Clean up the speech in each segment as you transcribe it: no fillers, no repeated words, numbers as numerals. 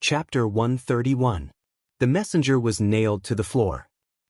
Chapter 131. The messenger was nailed to the floor.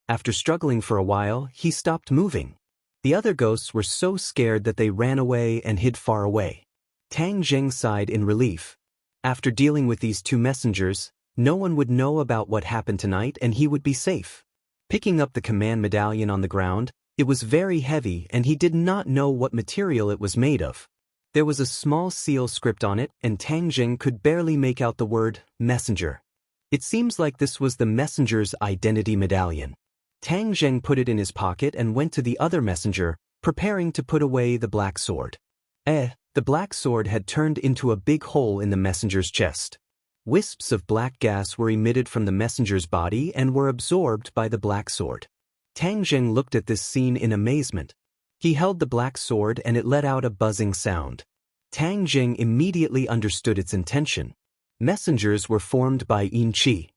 After struggling for a while, he stopped moving. The other ghosts were so scared that they ran away and hid far away. Tang Zheng sighed in relief. After dealing with these two messengers, no one would know about what happened tonight and he would be safe. Picking up the command medallion on the ground, it was very heavy and he did not know what material it was made of. There was a small seal script on it and Tang Zheng could barely make out the word messenger. It seems like this was the messenger's identity medallion. Tang Zheng put it in his pocket and went to the other messenger, preparing to put away the black sword. The black sword had turned into a big hole in the messenger's chest. Wisps of black gas were emitted from the messenger's body and were absorbed by the black sword. Tang Zheng looked at this scene in amazement. He held the black sword and it let out a buzzing sound. Tang Zheng immediately understood its intention. Messengers were formed by yin qi.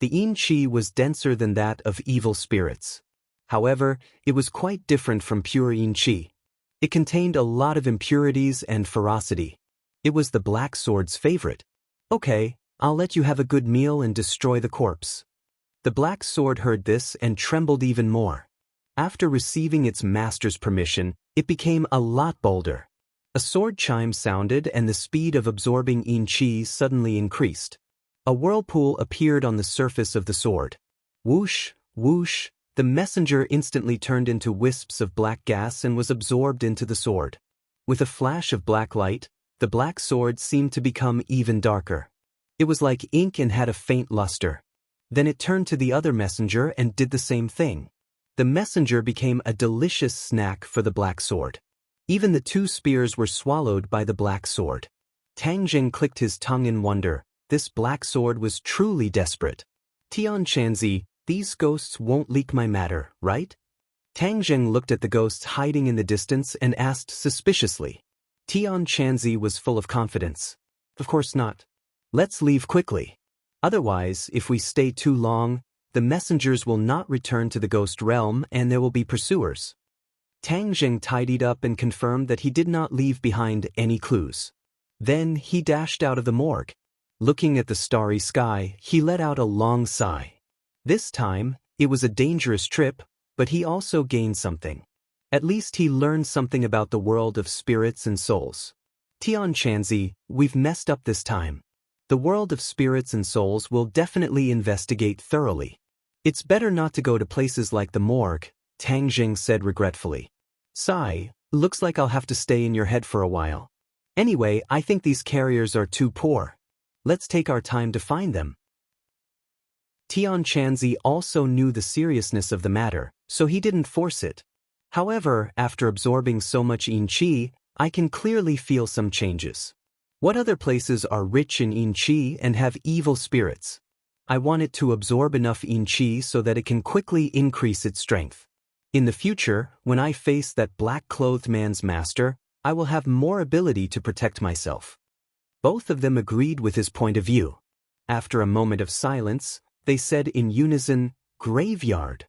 The yin qi was denser than that of evil spirits. However, it was quite different from pure yin qi. It contained a lot of impurities and ferocity. It was the black sword's favorite. Okay, I'll let you have a good meal and destroy the corpse. The black sword heard this and trembled even more. After receiving its master's permission, it became a lot bolder. A sword chime sounded and the speed of absorbing yin qi suddenly increased. A whirlpool appeared on the surface of the sword. Whoosh, whoosh, the messenger instantly turned into wisps of black gas and was absorbed into the sword. With a flash of black light, the black sword seemed to become even darker. It was like ink and had a faint luster. Then it turned to the other messenger and did the same thing. The messenger became a delicious snack for the black sword. Even the two spears were swallowed by the black sword. Tang Zheng clicked his tongue in wonder. This black sword was truly desperate. Tian Chanzi, these ghosts won't leak my matter, right? Tang Zheng looked at the ghosts hiding in the distance and asked suspiciously. Tian Chanzi was full of confidence. Of course not. Let's leave quickly. Otherwise, if we stay too long, the messengers will not return to the ghost realm and there will be pursuers. Tang Zheng tidied up and confirmed that he did not leave behind any clues. Then he dashed out of the morgue. Looking at the starry sky, he let out a long sigh. This time, it was a dangerous trip, but he also gained something. At least he learned something about the world of spirits and souls. Tian Chanzi, we've messed up this time. The world of spirits and souls will definitely investigate thoroughly. It's better not to go to places like the morgue, Tang Zheng said regretfully. Sigh, looks like I'll have to stay in your head for a while. Anyway, I think these carriers are too poor. Let's take our time to find them. Tian Chanzi also knew the seriousness of the matter, so he didn't force it. However, after absorbing so much yin qi, I can clearly feel some changes. What other places are rich in yin qi and have evil spirits? I want it to absorb enough yin qi so that it can quickly increase its strength. In the future, when I face that black-clothed man's master, I will have more ability to protect myself. Both of them agreed with his point of view. After a moment of silence, they said in unison, graveyard.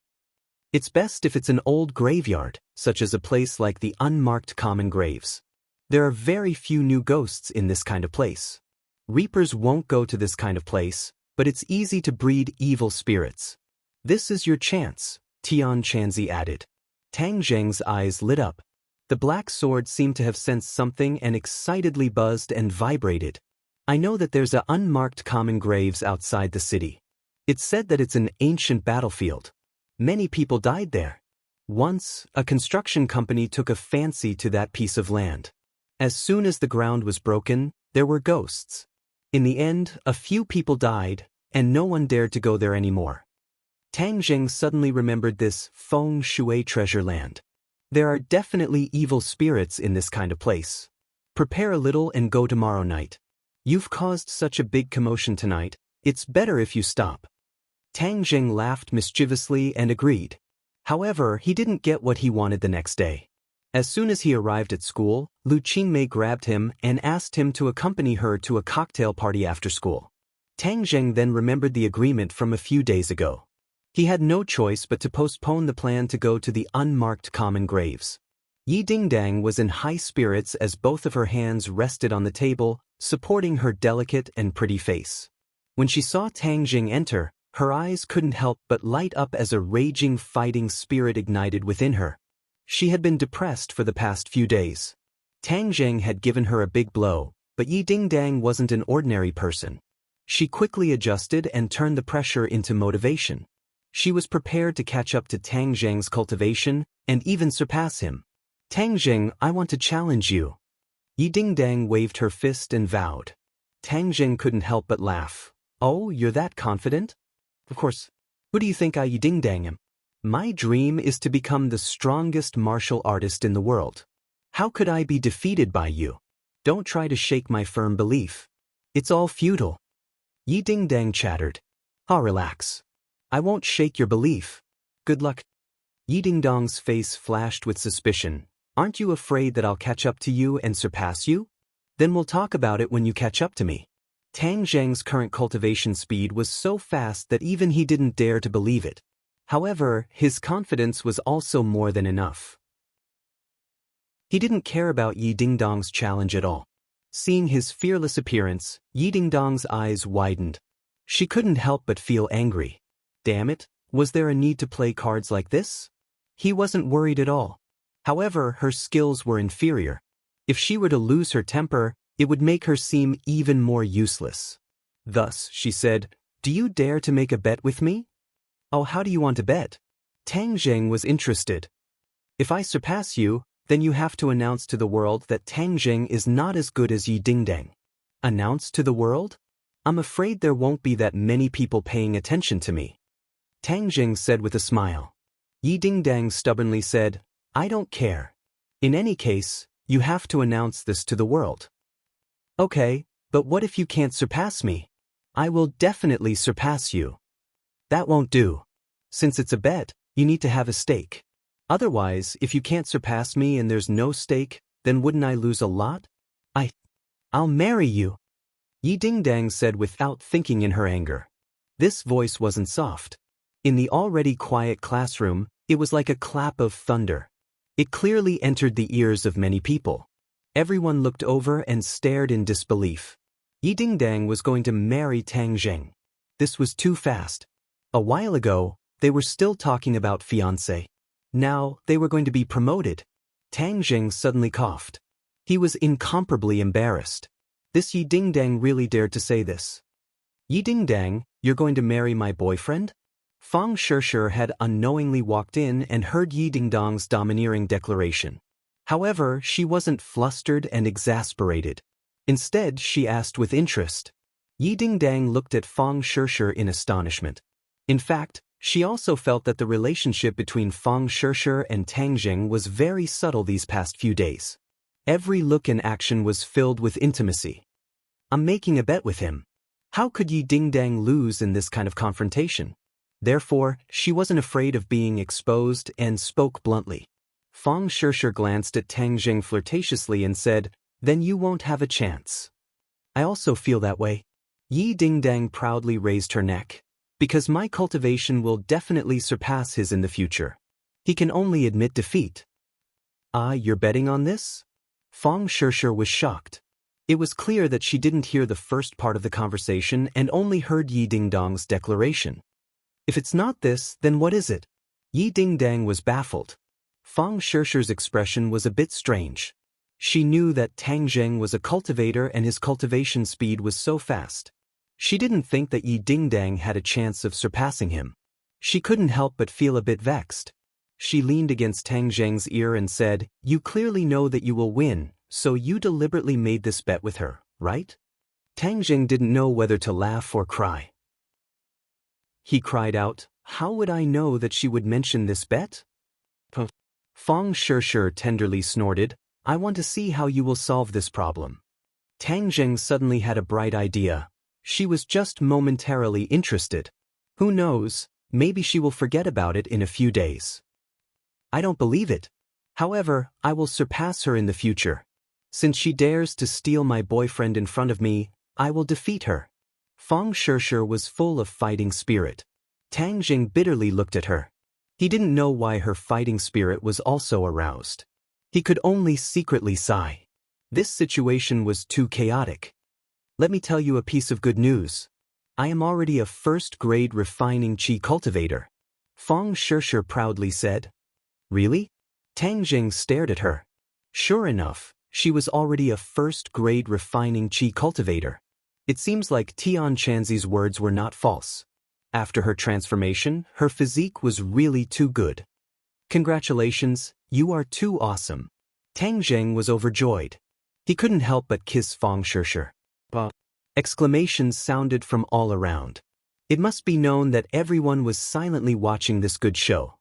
It's best if it's an old graveyard, such as a place like the unmarked common graves. There are very few new ghosts in this kind of place. Reapers won't go to this kind of place, but it's easy to breed evil spirits. This is your chance, Tian Chanzi added. Tang Zheng's eyes lit up. The black sword seemed to have sensed something and excitedly buzzed and vibrated. I know that there's unmarked common graves outside the city. It's said that it's an ancient battlefield. Many people died there. Once, a construction company took a fancy to that piece of land. As soon as the ground was broken, there were ghosts. In the end, a few people died, and no one dared to go there anymore. Tang Zheng suddenly remembered this feng shui treasure land. There are definitely evil spirits in this kind of place. Prepare a little and go tomorrow night. You've caused such a big commotion tonight, it's better if you stop. Tang Zheng laughed mischievously and agreed. However, he didn't get what he wanted the next day. As soon as he arrived at school, Lu Qingmei grabbed him and asked him to accompany her to a cocktail party after school. Tang Zheng then remembered the agreement from a few days ago. He had no choice but to postpone the plan to go to the unmarked common graves. Yi Dingdang was in high spirits as both of her hands rested on the table, supporting her delicate and pretty face. When she saw Tang Jing enter, her eyes couldn't help but light up as a raging fighting spirit ignited within her. She had been depressed for the past few days. Tang Jing had given her a big blow, but Yi Dingdang wasn't an ordinary person. She quickly adjusted and turned the pressure into motivation. She was prepared to catch up to Tang Jing's cultivation and even surpass him. Tang Jing, I want to challenge you. Yi Dingdang waved her fist and vowed. Tang Jing couldn't help but laugh. Oh, you're that confident? Of course. Who do you think I Yi Dingdang am? My dream is to become the strongest martial artist in the world. How could I be defeated by you? Don't try to shake my firm belief. It's all futile. Yi Dingdang chattered. Relax. I won't shake your belief. Good luck. Yi Dingdang's face flashed with suspicion. Aren't you afraid that I'll catch up to you and surpass you? Then we'll talk about it when you catch up to me. Tang Zheng's current cultivation speed was so fast that even he didn't dare to believe it. However, his confidence was also more than enough. He didn't care about Yi Dingdang's challenge at all. Seeing his fearless appearance, Yi Dingdang's eyes widened. She couldn't help but feel angry. Damn it, was there a need to play cards like this? He wasn't worried at all. However, her skills were inferior. If she were to lose her temper, it would make her seem even more useless. Thus, she said, "Do you dare to make a bet with me?" "Oh, how do you want to bet?" Tang Zheng was interested. "If I surpass you, then you have to announce to the world that Tang Zheng is not as good as Yi Dingdang." Announce to the world? I'm afraid there won't be that many people paying attention to me. Tang Zheng said with a smile. Yi Dingdang stubbornly said, "I don't care. In any case, you have to announce this to the world." "Okay, but what if you can't surpass me?" "I will definitely surpass you." "That won't do. Since it's a bet, you need to have a stake. Otherwise, if you can't surpass me and there's no stake, then wouldn't I lose a lot?" I'll marry you," Yi Dingdang said without thinking in her anger. This voice wasn't soft. In the already quiet classroom, it was like a clap of thunder. It clearly entered the ears of many people. Everyone looked over and stared in disbelief. Yi Dingdang was going to marry Tang Zheng. This was too fast. A while ago, they were still talking about fiancé. Now, they were going to be promoted. Tang Zheng suddenly coughed. He was incomparably embarrassed. This Yi Dingdang really dared to say this. "Yi Dingdang, you're going to marry my boyfriend?" Fang Shishir had unknowingly walked in and heard Yi Dingdang's domineering declaration. However, she wasn't flustered and exasperated. Instead, she asked with interest. Yi Dingdang looked at Fang Shishir in astonishment. In fact, she also felt that the relationship between Fang Shishir and Tang Zheng was very subtle these past few days. Every look and action was filled with intimacy. "I'm making a bet with him. How could Yi Dingdang lose in this kind of confrontation?" Therefore, she wasn't afraid of being exposed and spoke bluntly. Fang Shishir glanced at Tang Zheng flirtatiously and said, "Then you won't have a chance." "I also feel that way." Yi Dingdang proudly raised her neck. "Because my cultivation will definitely surpass his in the future. He can only admit defeat." "Ah, you're betting on this?" Fang Shishir was shocked. It was clear that she didn't hear the first part of the conversation and only heard Yi Dingdang's declaration. "If it's not this, then what is it?" Yi Dingdang was baffled. Fang Shishir's expression was a bit strange. She knew that Tang Zheng was a cultivator and his cultivation speed was so fast. She didn't think that Yi Dingdang had a chance of surpassing him. She couldn't help but feel a bit vexed. She leaned against Tang Zheng's ear and said, "You clearly know that you will win, so you deliberately made this bet with her, right?" Tang Zheng didn't know whether to laugh or cry. He cried out, "How would I know that she would mention this bet?" Fang Shishir tenderly snorted, "I want to see how you will solve this problem." Tang Zheng suddenly had a bright idea. She was just momentarily interested. Who knows, maybe she will forget about it in a few days. "I don't believe it. However, I will surpass her in the future. Since she dares to steal my boyfriend in front of me, I will defeat her." Fang Shishir was full of fighting spirit. Tang Zheng bitterly looked at her. He didn't know why her fighting spirit was also aroused. He could only secretly sigh. This situation was too chaotic. "Let me tell you a piece of good news. I am already a first-grade refining qi cultivator. Fang Shishir proudly said. Really? Tang Jing stared at her. Sure enough, she was already a first-grade refining qi cultivator. It seems like Tian Chanzi's words were not false. After her transformation, her physique was really too good. Congratulations, you are too awesome. Tang Jing was overjoyed. He couldn't help but kiss Fang Shishir. Exclamations sounded from all around. It must be known that everyone was silently watching this good show.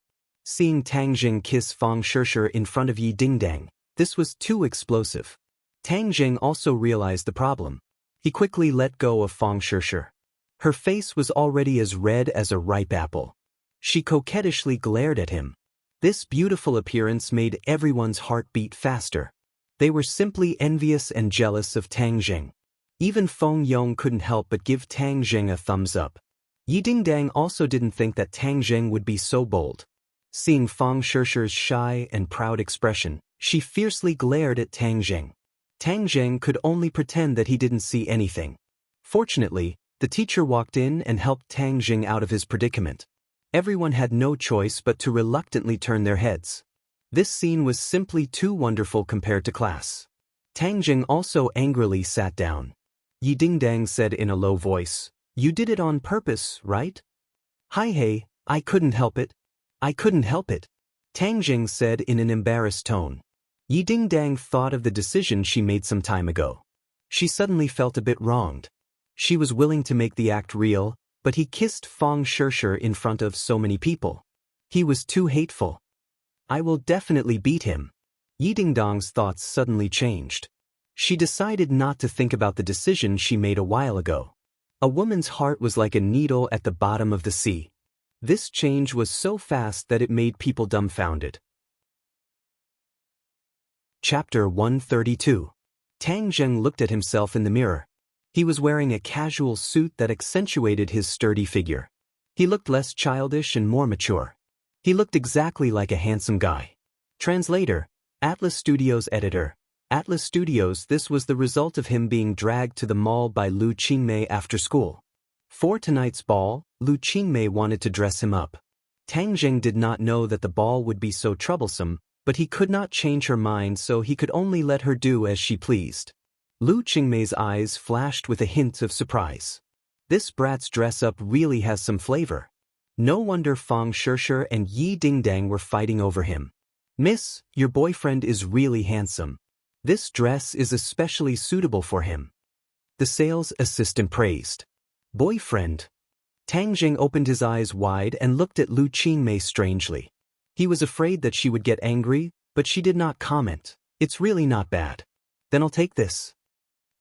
Seeing Tang Jing kiss Fang Shishir in front of Yi Dingdang, this was too explosive. Tang Jing also realized the problem. He quickly let go of Fang Shishir. Her face was already as red as a ripe apple. She coquettishly glared at him. This beautiful appearance made everyone's heart beat faster. They were simply envious and jealous of Tang Jing. Even Feng Yong couldn't help but give Tang Jing a thumbs up. Yi Dingdang also didn't think that Tang Jing would be so bold. Seeing Fang Shishir's shy and proud expression, she fiercely glared at Tang Jing. Tang Jing could only pretend that he didn't see anything. Fortunately, the teacher walked in and helped Tang Jing out of his predicament. Everyone had no choice but to reluctantly turn their heads. This scene was simply too wonderful compared to class. Tang Jing also angrily sat down. Yi Dingdang said in a low voice, "You did it on purpose, right?" "Hi hey, I couldn't help it. I couldn't help it," Tang Jing said in an embarrassed tone. Yi Dingdang thought of the decision she made some time ago. She suddenly felt a bit wronged. She was willing to make the act real, but he kissed Fang Shishir in front of so many people. He was too hateful. I will definitely beat him. Yi Dingdang's thoughts suddenly changed. She decided not to think about the decision she made a while ago. A woman's heart was like a needle at the bottom of the sea. This change was so fast that it made people dumbfounded. Chapter 132. Tang Jing looked at himself in the mirror. He was wearing a casual suit that accentuated his sturdy figure. He looked less childish and more mature. He looked exactly like a handsome guy. Translator, Atlas Studios editor. Atlas Studios. This was the result of him being dragged to the mall by Lu Qingmei after school. For tonight's ball, Lu Qingmei wanted to dress him up. Tang Jing did not know that the ball would be so troublesome, but he could not change her mind, so he could only let her do as she pleased. Lu Qingmei's eyes flashed with a hint of surprise. This brat's dress-up really has some flavor. No wonder Fang Shishir and Yi Dingdang were fighting over him. "Miss, your boyfriend is really handsome. This dress is especially suitable for him," the sales assistant praised. "Boyfriend?" Tang Jing opened his eyes wide and looked at Lu Qingmei strangely. He was afraid that she would get angry, but she did not comment. "It's really not bad. Then I'll take this."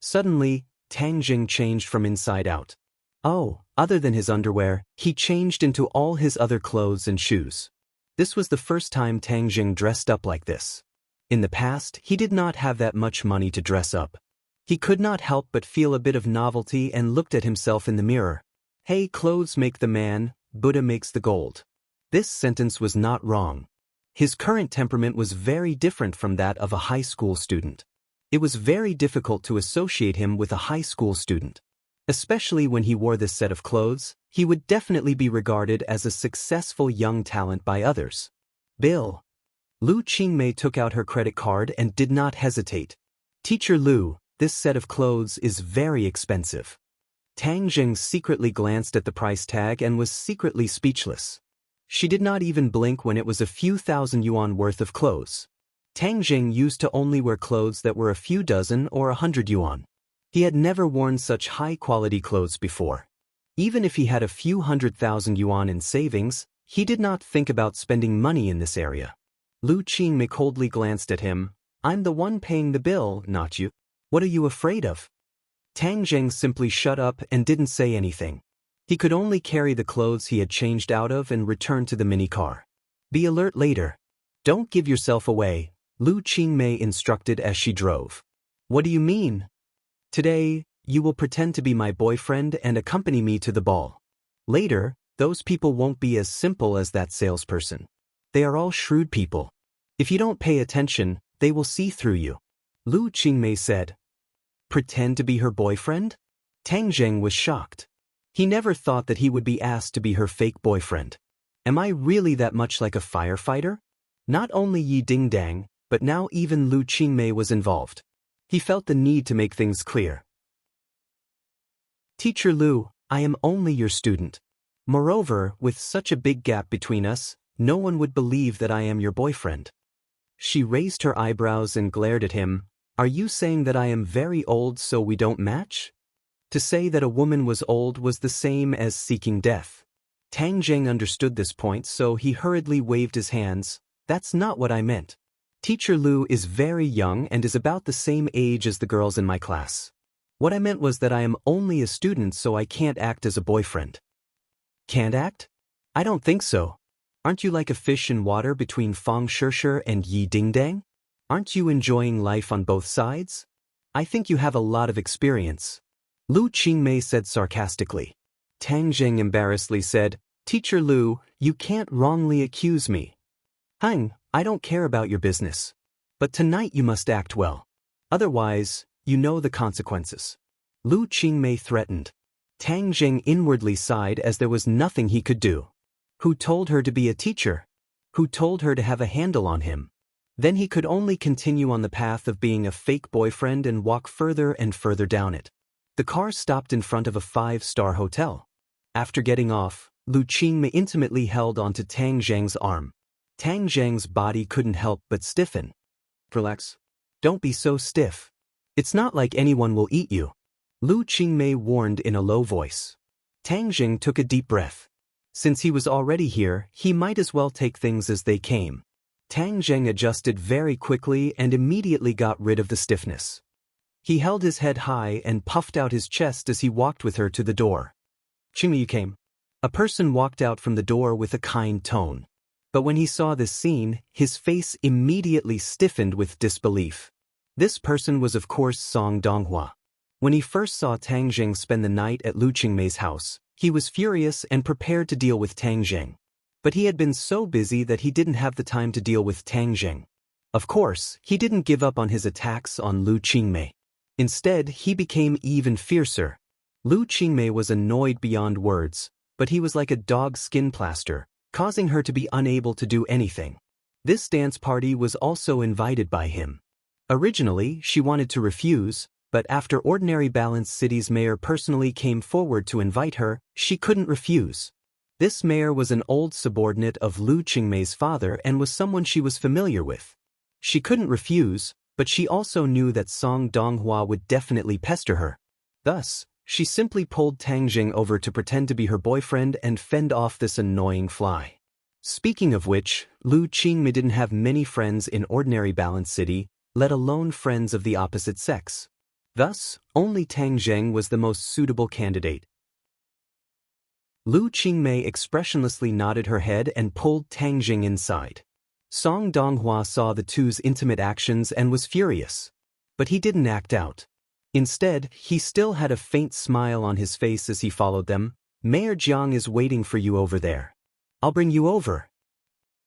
Suddenly, Tang Jing changed from inside out. Oh, other than his underwear, he changed into all his other clothes and shoes. This was the first time Tang Jing dressed up like this. In the past, he did not have that much money to dress up. He could not help but feel a bit of novelty and looked at himself in the mirror. Hey, clothes make the man, Buddha makes the gold. This sentence was not wrong. His current temperament was very different from that of a high school student. It was very difficult to associate him with a high school student. Especially when he wore this set of clothes, he would definitely be regarded as a successful young talent by others. "Bill." Lu Qingmei took out her credit card and did not hesitate. "Teacher Lu, this set of clothes is very expensive." Tang Jing secretly glanced at the price tag and was secretly speechless. She did not even blink when it was a few thousand yuan worth of clothes. Tang Jing used to only wear clothes that were a few dozen or 100 yuan. He had never worn such high-quality clothes before. Even if he had a few 100,000 yuan in savings, he did not think about spending money in this area. Lu Qingmei coldly glanced at him. "I'm the one paying the bill, not you. What are you afraid of?" Tang Jing simply shut up and didn't say anything. He could only carry the clothes he had changed out of and return to the mini car. "Be alert later. Don't give yourself away," Lu Qingmei instructed as she drove. "What do you mean?" "Today, you will pretend to be my boyfriend and accompany me to the ball. Later, those people won't be as simple as that salesperson. They are all shrewd people. If you don't pay attention, they will see through you," Lu Qingmei said. Pretend to be her boyfriend? Tang Jing was shocked. He never thought that he would be asked to be her fake boyfriend. Am I really that much like a firefighter? Not only Yi Dingdang, but now even Lu Qingmei was involved. He felt the need to make things clear. Teacher Lu, I am only your student. Moreover, with such a big gap between us, no one would believe that I am your boyfriend. She raised her eyebrows and glared at him. Are you saying that I am very old so we don't match? To say that a woman was old was the same as seeking death. Tang Zheng understood this point, so he hurriedly waved his hands. That's not what I meant. Teacher Lu is very young and is about the same age as the girls in my class. What I meant was that I am only a student, so I can't act as a boyfriend. Can't act? I don't think so. Aren't you like a fish in water between Fang Shishir and Yi Dingdang? Aren't you enjoying life on both sides? I think you have a lot of experience. Lu Qingmei said sarcastically. Tang Zheng embarrassedly said, Teacher Lu, you can't wrongly accuse me. Hang, I don't care about your business. But tonight you must act well. Otherwise, you know the consequences. Lu Qingmei threatened. Tang Zheng inwardly sighed as there was nothing he could do. Who told her to be a teacher? Who told her to have a handle on him? Then he could only continue on the path of being a fake boyfriend and walk further and further down it. The car stopped in front of a 5-star hotel. After getting off, Lu Qingmei intimately held onto Tang Zheng's arm. Tang Zheng's body couldn't help but stiffen. Relax. Don't be so stiff. It's not like anyone will eat you. Lu Qingmei warned in a low voice. Tang Zheng took a deep breath. Since he was already here, he might as well take things as they came. Tang Zheng adjusted very quickly and immediately got rid of the stiffness. He held his head high and puffed out his chest as he walked with her to the door. Qingmei, you came. A person walked out from the door with a kind tone. But when he saw this scene, his face immediately stiffened with disbelief. This person was of course Song Donghua. When he first saw Tang Zheng spend the night at Lu Qingmei's house, he was furious and prepared to deal with Tang Zheng. But he had been so busy that he didn't have the time to deal with Tang Zheng. Of course, he didn't give up on his attacks on Lu Qingmei. Instead, he became even fiercer. Lu Qingmei was annoyed beyond words, but he was like a dog's skin plaster, causing her to be unable to do anything. This dance party was also invited by him. Originally, she wanted to refuse, but after Ordinary Balance City's mayor personally came forward to invite her, she couldn't refuse. This mayor was an old subordinate of Lu Qingmei's father and was someone she was familiar with. She couldn't refuse, but she also knew that Song Donghua would definitely pester her. Thus, she simply pulled Tang Zheng over to pretend to be her boyfriend and fend off this annoying fly. Speaking of which, Lu Qingmei didn't have many friends in Ordinary Balance City, let alone friends of the opposite sex. Thus, only Tang Zheng was the most suitable candidate. Lu Qingmei expressionlessly nodded her head and pulled Tang Zheng inside. Song Donghua saw the two's intimate actions and was furious. But he didn't act out. Instead, he still had a faint smile on his face as he followed them. Mayor Jiang is waiting for you over there. I'll bring you over.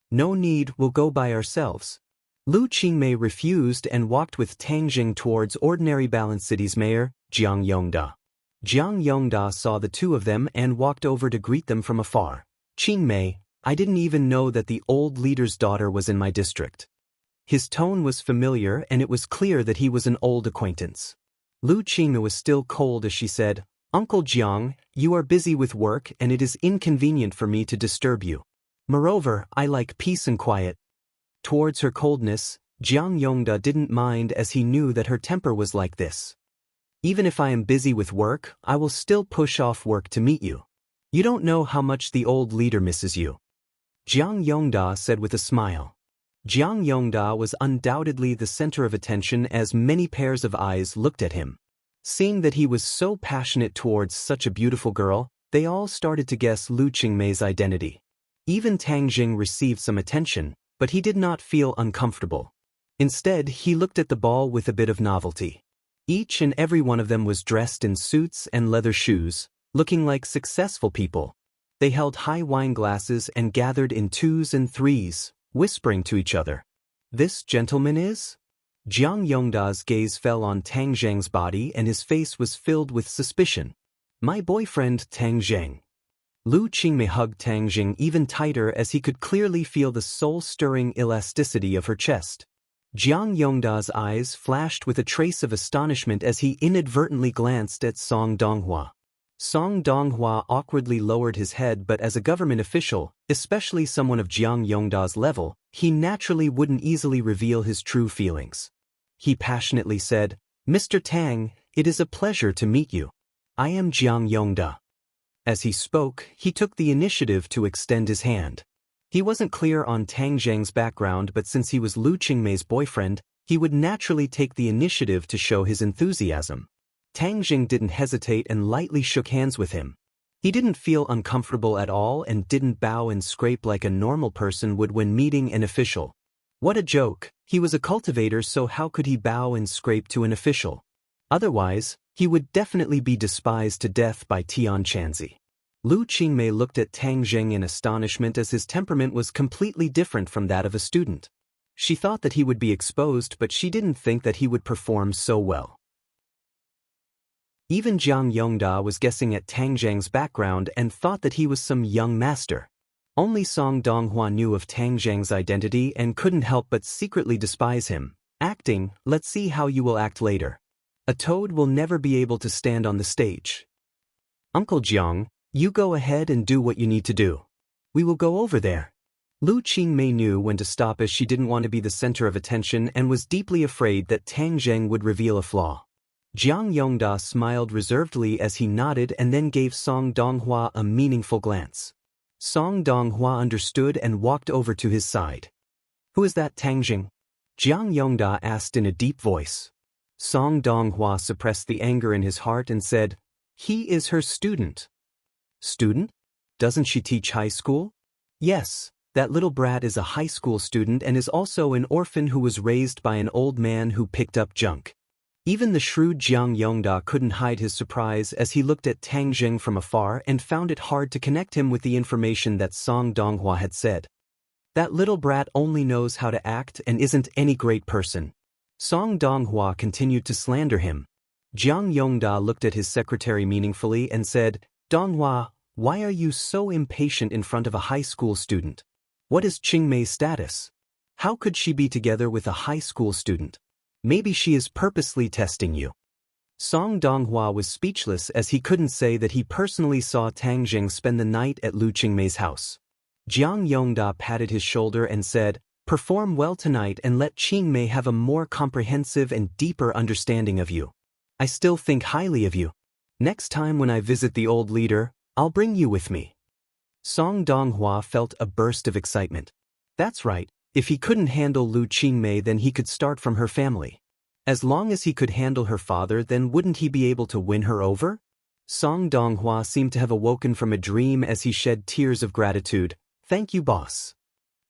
No need, we'll go by ourselves. Lu Qingmei refused and walked with Tang Zheng towards Ordinary Balance City's mayor, Jiang Yongda. Jiang Yongda saw the two of them and walked over to greet them from afar. Qingmei, I didn't even know that the old leader's daughter was in my district. His tone was familiar and it was clear that he was an old acquaintance. Lu Qingmei was still cold as she said, Uncle Jiang, you are busy with work and it is inconvenient for me to disturb you. Moreover, I like peace and quiet. Towards her coldness, Jiang Yongda didn't mind as he knew that her temper was like this. Even if I am busy with work, I will still push off work to meet you. You don't know how much the old leader misses you. Jiang Yongda said with a smile. Jiang Yongda was undoubtedly the center of attention as many pairs of eyes looked at him. Seeing that he was so passionate towards such a beautiful girl, they all started to guess Lu Qingmei's identity. Even Tang Zheng received some attention, but he did not feel uncomfortable. Instead, he looked at the ball with a bit of novelty. Each and every one of them was dressed in suits and leather shoes, looking like successful people. They held high wine glasses and gathered in twos and threes, whispering to each other. This gentleman is? Jiang Yongda's gaze fell on Tang Zheng's body and his face was filled with suspicion. My boyfriend Tang Zheng. Lu Qingmei hugged Tang Jing even tighter as he could clearly feel the soul-stirring elasticity of her chest. Jiang Yongda's eyes flashed with a trace of astonishment as he inadvertently glanced at Song Donghua. Song Donghua awkwardly lowered his head, but as a government official, especially someone of Jiang Yongda's level, he naturally wouldn't easily reveal his true feelings. He passionately said, "Mr. Tang, it is a pleasure to meet you. I am Jiang Yongda." As he spoke, he took the initiative to extend his hand. He wasn't clear on Tang Zheng's background, but since he was Lu Qingmei's boyfriend, he would naturally take the initiative to show his enthusiasm. Tang Zheng didn't hesitate and lightly shook hands with him. He didn't feel uncomfortable at all and didn't bow and scrape like a normal person would when meeting an official. What a joke, he was a cultivator, so how could he bow and scrape to an official? Otherwise, he would definitely be despised to death by Tian Chanzi. Lu Qingmei looked at Tang Zheng in astonishment as his temperament was completely different from that of a student. She thought that he would be exposed, but she didn't think that he would perform so well. Even Jiang Yongda was guessing at Tang Zheng's background and thought that he was some young master. Only Song Donghua knew of Tang Zheng's identity and couldn't help but secretly despise him. Acting, let's see how you will act later. A toad will never be able to stand on the stage. Uncle Jiang, you go ahead and do what you need to do. We will go over there. Lu Qingmei knew when to stop as she didn't want to be the center of attention and was deeply afraid that Tang Zheng would reveal a flaw. Jiang Yongda smiled reservedly as he nodded and then gave Song Donghua a meaningful glance. Song Donghua understood and walked over to his side. Who is that Tang Zheng? Jiang Yongda asked in a deep voice. Song Donghua suppressed the anger in his heart and said, "He is her student." Student? Doesn't she teach high school? Yes, that little brat is a high school student and is also an orphan who was raised by an old man who picked up junk. Even the shrewd Jiang Yongda couldn't hide his surprise as he looked at Tang Zheng from afar and found it hard to connect him with the information that Song Donghua had said. That little brat only knows how to act and isn't any great person. Song Donghua continued to slander him. Jiang Yongda looked at his secretary meaningfully and said, "Donghua, why are you so impatient in front of a high school student? What is Qingmei's status? How could she be together with a high school student? Maybe she is purposely testing you." Song Donghua was speechless as he couldn't say that he personally saw Tang Zheng spend the night at Lu Qingmei's house. Jiang Yongda patted his shoulder and said, "Perform well tonight and let Qingmei have a more comprehensive and deeper understanding of you. I still think highly of you. Next time when I visit the old leader, I'll bring you with me." Song Donghua felt a burst of excitement. That's right, if he couldn't handle Lu Qingmei, then he could start from her family. As long as he could handle her father, then wouldn't he be able to win her over? Song Donghua seemed to have awoken from a dream as he shed tears of gratitude. "Thank you, boss."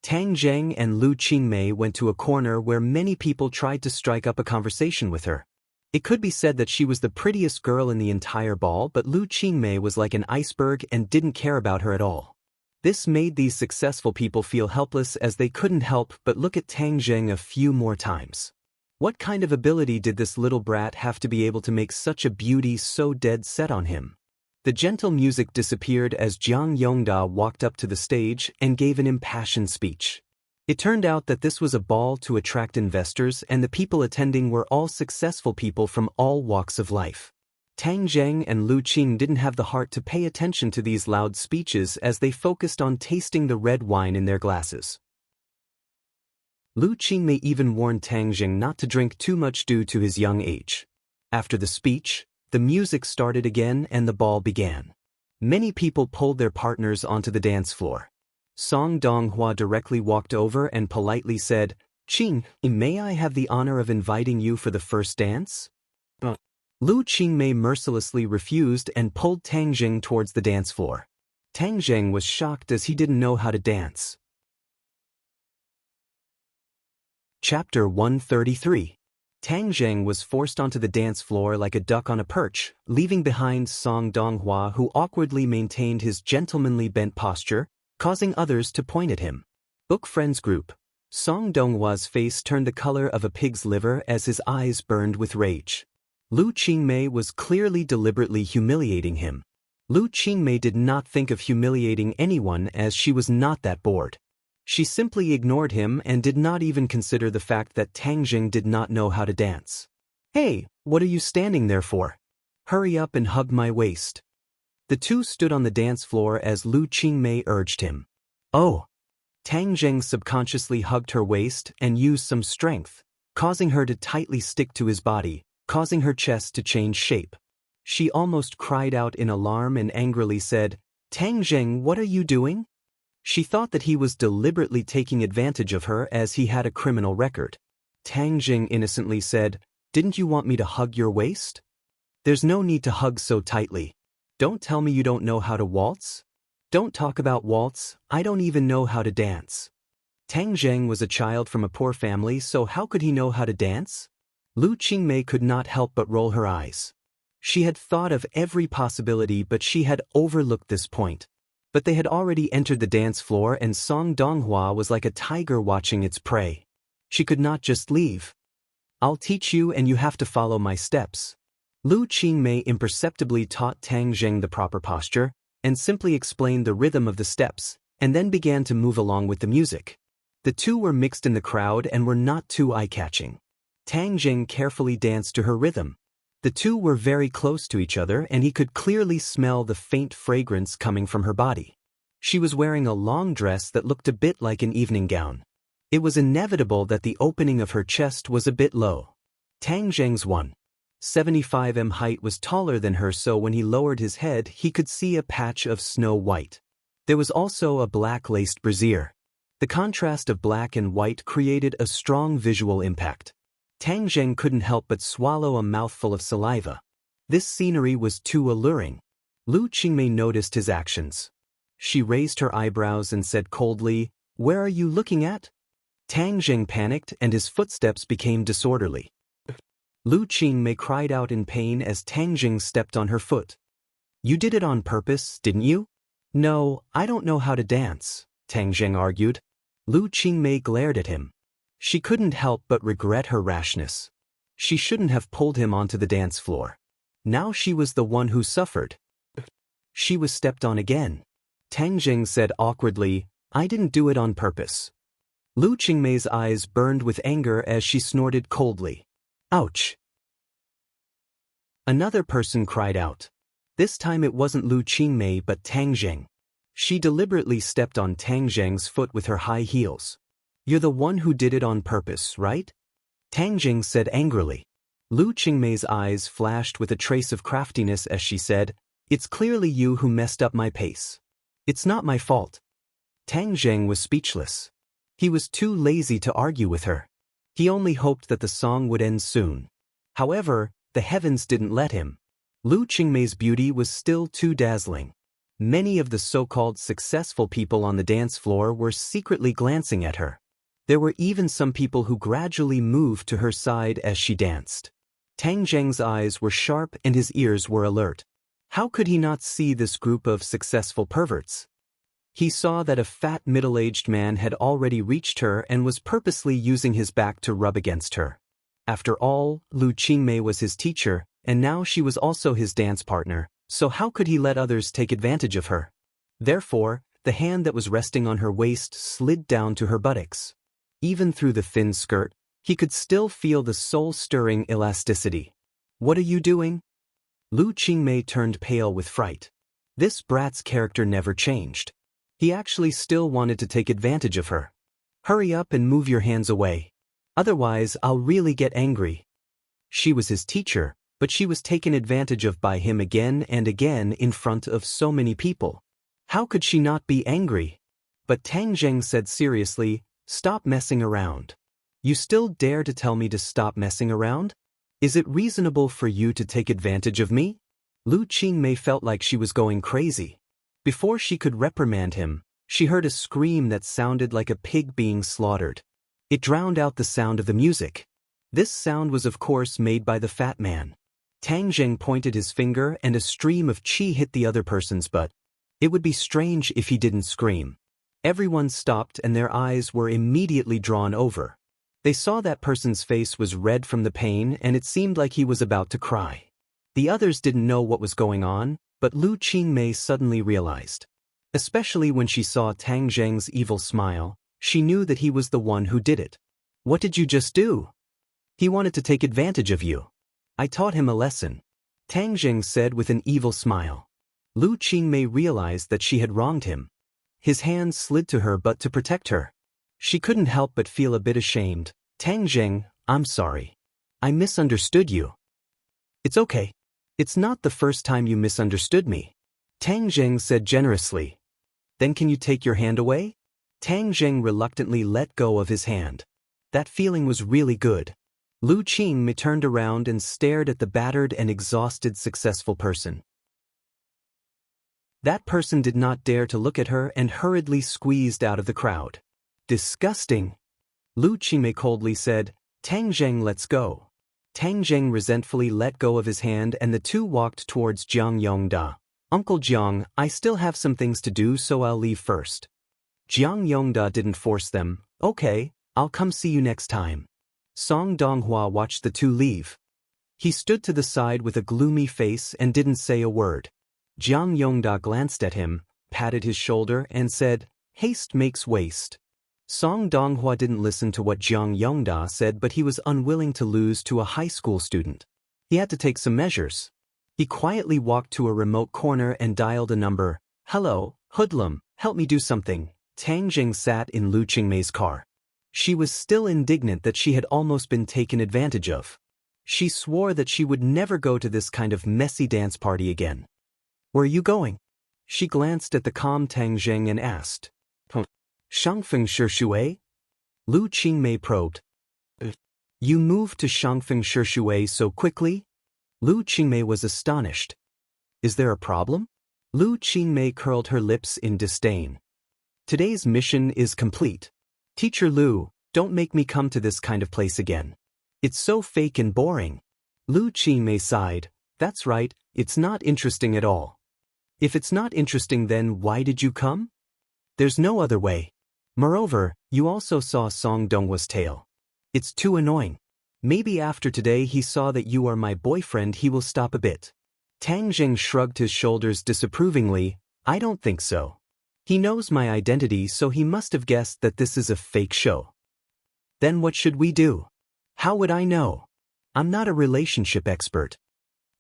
Tang Zheng and Lu Qingmei went to a corner where many people tried to strike up a conversation with her. It could be said that she was the prettiest girl in the entire ball, but Lu Qingmei was like an iceberg and didn't care about her at all. This made these successful people feel helpless as they couldn't help but look at Tang Zheng a few more times. What kind of ability did this little brat have to be able to make such a beauty so dead set on him? The gentle music disappeared as Jiang Yongda walked up to the stage and gave an impassioned speech. It turned out that this was a ball to attract investors, and the people attending were all successful people from all walks of life. Tang Zheng and Lu Qing didn't have the heart to pay attention to these loud speeches as they focused on tasting the red wine in their glasses. Lu Qingmei even warned Tang Zheng not to drink too much due to his young age. After the speech, the music started again and the ball began. Many people pulled their partners onto the dance floor. Song Donghua directly walked over and politely said, "Qing, may I have the honor of inviting you for the first dance?" Lu Qingmei mercilessly refused and pulled Tang Zheng towards the dance floor. Tang Zheng was shocked as he didn't know how to dance. Chapter 133. Tang Zheng was forced onto the dance floor like a duck on a perch, leaving behind Song Donghua, who awkwardly maintained his gentlemanly bent posture, causing others to point at him. Book Friends Group. Song Donghua's face turned the color of a pig's liver as his eyes burned with rage. Lu Qingmei was clearly deliberately humiliating him. Lu Qingmei did not think of humiliating anyone as she was not that bored. She simply ignored him and did not even consider the fact that Tang Jing did not know how to dance. "Hey, what are you standing there for? Hurry up and hug my waist." The two stood on the dance floor as Lu Qingmei urged him. "Oh." Tang Jing subconsciously hugged her waist and used some strength, causing her to tightly stick to his body, causing her chest to change shape. She almost cried out in alarm and angrily said, "Tang Jing, what are you doing?" She thought that he was deliberately taking advantage of her as he had a criminal record. Tang Jing innocently said, "Didn't you want me to hug your waist? There's no need to hug so tightly. Don't tell me you don't know how to waltz? Don't talk about waltz, I don't even know how to dance." Tang Zheng was a child from a poor family, so how could he know how to dance? Lu Qingmei could not help but roll her eyes. She had thought of every possibility, but she had overlooked this point. But they had already entered the dance floor and Song Donghua was like a tiger watching its prey. She could not just leave. "I'll teach you and you have to follow my steps." Lu Qingmei imperceptibly taught Tang Zheng the proper posture, and simply explained the rhythm of the steps, and then began to move along with the music. The two were mixed in the crowd and were not too eye-catching. Tang Zheng carefully danced to her rhythm. The two were very close to each other and he could clearly smell the faint fragrance coming from her body. She was wearing a long dress that looked a bit like an evening gown. It was inevitable that the opening of her chest was a bit low. Tang Zheng's 1.75 height was taller than her, so when he lowered his head he could see a patch of snow white. There was also a black laced brassiere. The contrast of black and white created a strong visual impact. Tang Zheng couldn't help but swallow a mouthful of saliva. This scenery was too alluring. Lu Qingmei noticed his actions. She raised her eyebrows and said coldly, "Where are you looking at?" Tang Zheng panicked and his footsteps became disorderly. Lu Qingmei cried out in pain as Tang Zheng stepped on her foot. "You did it on purpose, didn't you?" "No, I don't know how to dance," Tang Zheng argued. Lu Qingmei glared at him. She couldn't help but regret her rashness. She shouldn't have pulled him onto the dance floor. Now she was the one who suffered. She was stepped on again. Tang Zheng said awkwardly, "I didn't do it on purpose." Lu Qingmei's eyes burned with anger as she snorted coldly. "Ouch!" Another person cried out. This time it wasn't Lu Qingmei but Tang Zheng. She deliberately stepped on Tang Zheng's foot with her high heels. "You're the one who did it on purpose, right?" Tang Zheng said angrily. Lu Qingmei's eyes flashed with a trace of craftiness as she said, "It's clearly you who messed up my pace. It's not my fault." Tang Zheng was speechless. He was too lazy to argue with her. He only hoped that the song would end soon. However, the heavens didn't let him. Lu Qingmei's beauty was still too dazzling. Many of the so-called successful people on the dance floor were secretly glancing at her. There were even some people who gradually moved to her side as she danced. Tang Zheng's eyes were sharp and his ears were alert. How could he not see this group of successful perverts? He saw that a fat middle-aged man had already reached her and was purposely using his back to rub against her. After all, Lu Qingmei was his teacher, and now she was also his dance partner, so how could he let others take advantage of her? Therefore, the hand that was resting on her waist slid down to her buttocks. Even through the thin skirt, he could still feel the soul-stirring elasticity. "What are you doing?" Lu Qingmei turned pale with fright. This brat's character never changed. He actually still wanted to take advantage of her. "Hurry up and move your hands away. Otherwise, I'll really get angry." She was his teacher, but she was taken advantage of by him again and again in front of so many people. How could she not be angry? But Tang Zheng said seriously, "Stop messing around. You still dare to tell me to stop messing around? Is it reasonable for you to take advantage of me?" Lu Qingmei felt like she was going crazy. Before she could reprimand him, she heard a scream that sounded like a pig being slaughtered. It drowned out the sound of the music. This sound was of course made by the fat man. Tang Zheng pointed his finger and a stream of qi hit the other person's butt. It would be strange if he didn't scream. Everyone stopped and their eyes were immediately drawn over. They saw that person's face was red from the pain and it seemed like he was about to cry. The others didn't know what was going on, but Lu Qingmei suddenly realized. Especially when she saw Tang Zheng's evil smile, she knew that he was the one who did it. What did you just do? He wanted to take advantage of you. I taught him a lesson. Tang Zheng said with an evil smile. Lu Qingmei realized that she had wronged him. His hand slid to her but to protect her. She couldn't help but feel a bit ashamed. Tang Zheng, I'm sorry. I misunderstood you. It's okay. It's not the first time you misunderstood me. Tang Zheng said generously. Then can you take your hand away? Tang Zheng reluctantly let go of his hand. That feeling was really good. Lu Qingmei turned around and stared at the battered and exhausted successful person. That person did not dare to look at her and hurriedly squeezed out of the crowd. Disgusting. Lu Qingmei coldly said, Tang Zheng, let's go. Tang Zheng resentfully let go of his hand and the two walked towards Jiang Yongda. Uncle Jiang, I still have some things to do so I'll leave first. Jiang Yongda didn't force them. Okay, I'll come see you next time. Song Donghua watched the two leave. He stood to the side with a gloomy face and didn't say a word. Jiang Yongda glanced at him, patted his shoulder and said, Haste makes waste. Song Donghua didn't listen to what Jiang Yongda said but he was unwilling to lose to a high school student. He had to take some measures. He quietly walked to a remote corner and dialed a number. Hello, hoodlum, help me do something. Tang Zheng sat in Lu Qingmei's car. She was still indignant that she had almost been taken advantage of. She swore that she would never go to this kind of messy dance party again. Where are you going? She glanced at the calm Tang Zheng and asked. Shangfeng Shishui? Lu Qingmei probed. You moved to Shangfeng Shishui so quickly? Lu Qingmei was astonished. Is there a problem? Lu Qingmei curled her lips in disdain. Today's mission is complete. Teacher Lu, don't make me come to this kind of place again. It's so fake and boring. Lu Qingmei sighed. That's right, it's not interesting at all. If it's not interesting then why did you come? There's no other way. Moreover, you also saw Song Donghua's tail. It's too annoying. Maybe after today he saw that you are my boyfriend he will stop a bit. Tang Zheng shrugged his shoulders disapprovingly. I don't think so. He knows my identity so he must have guessed that this is a fake show. Then what should we do? How would I know? I'm not a relationship expert.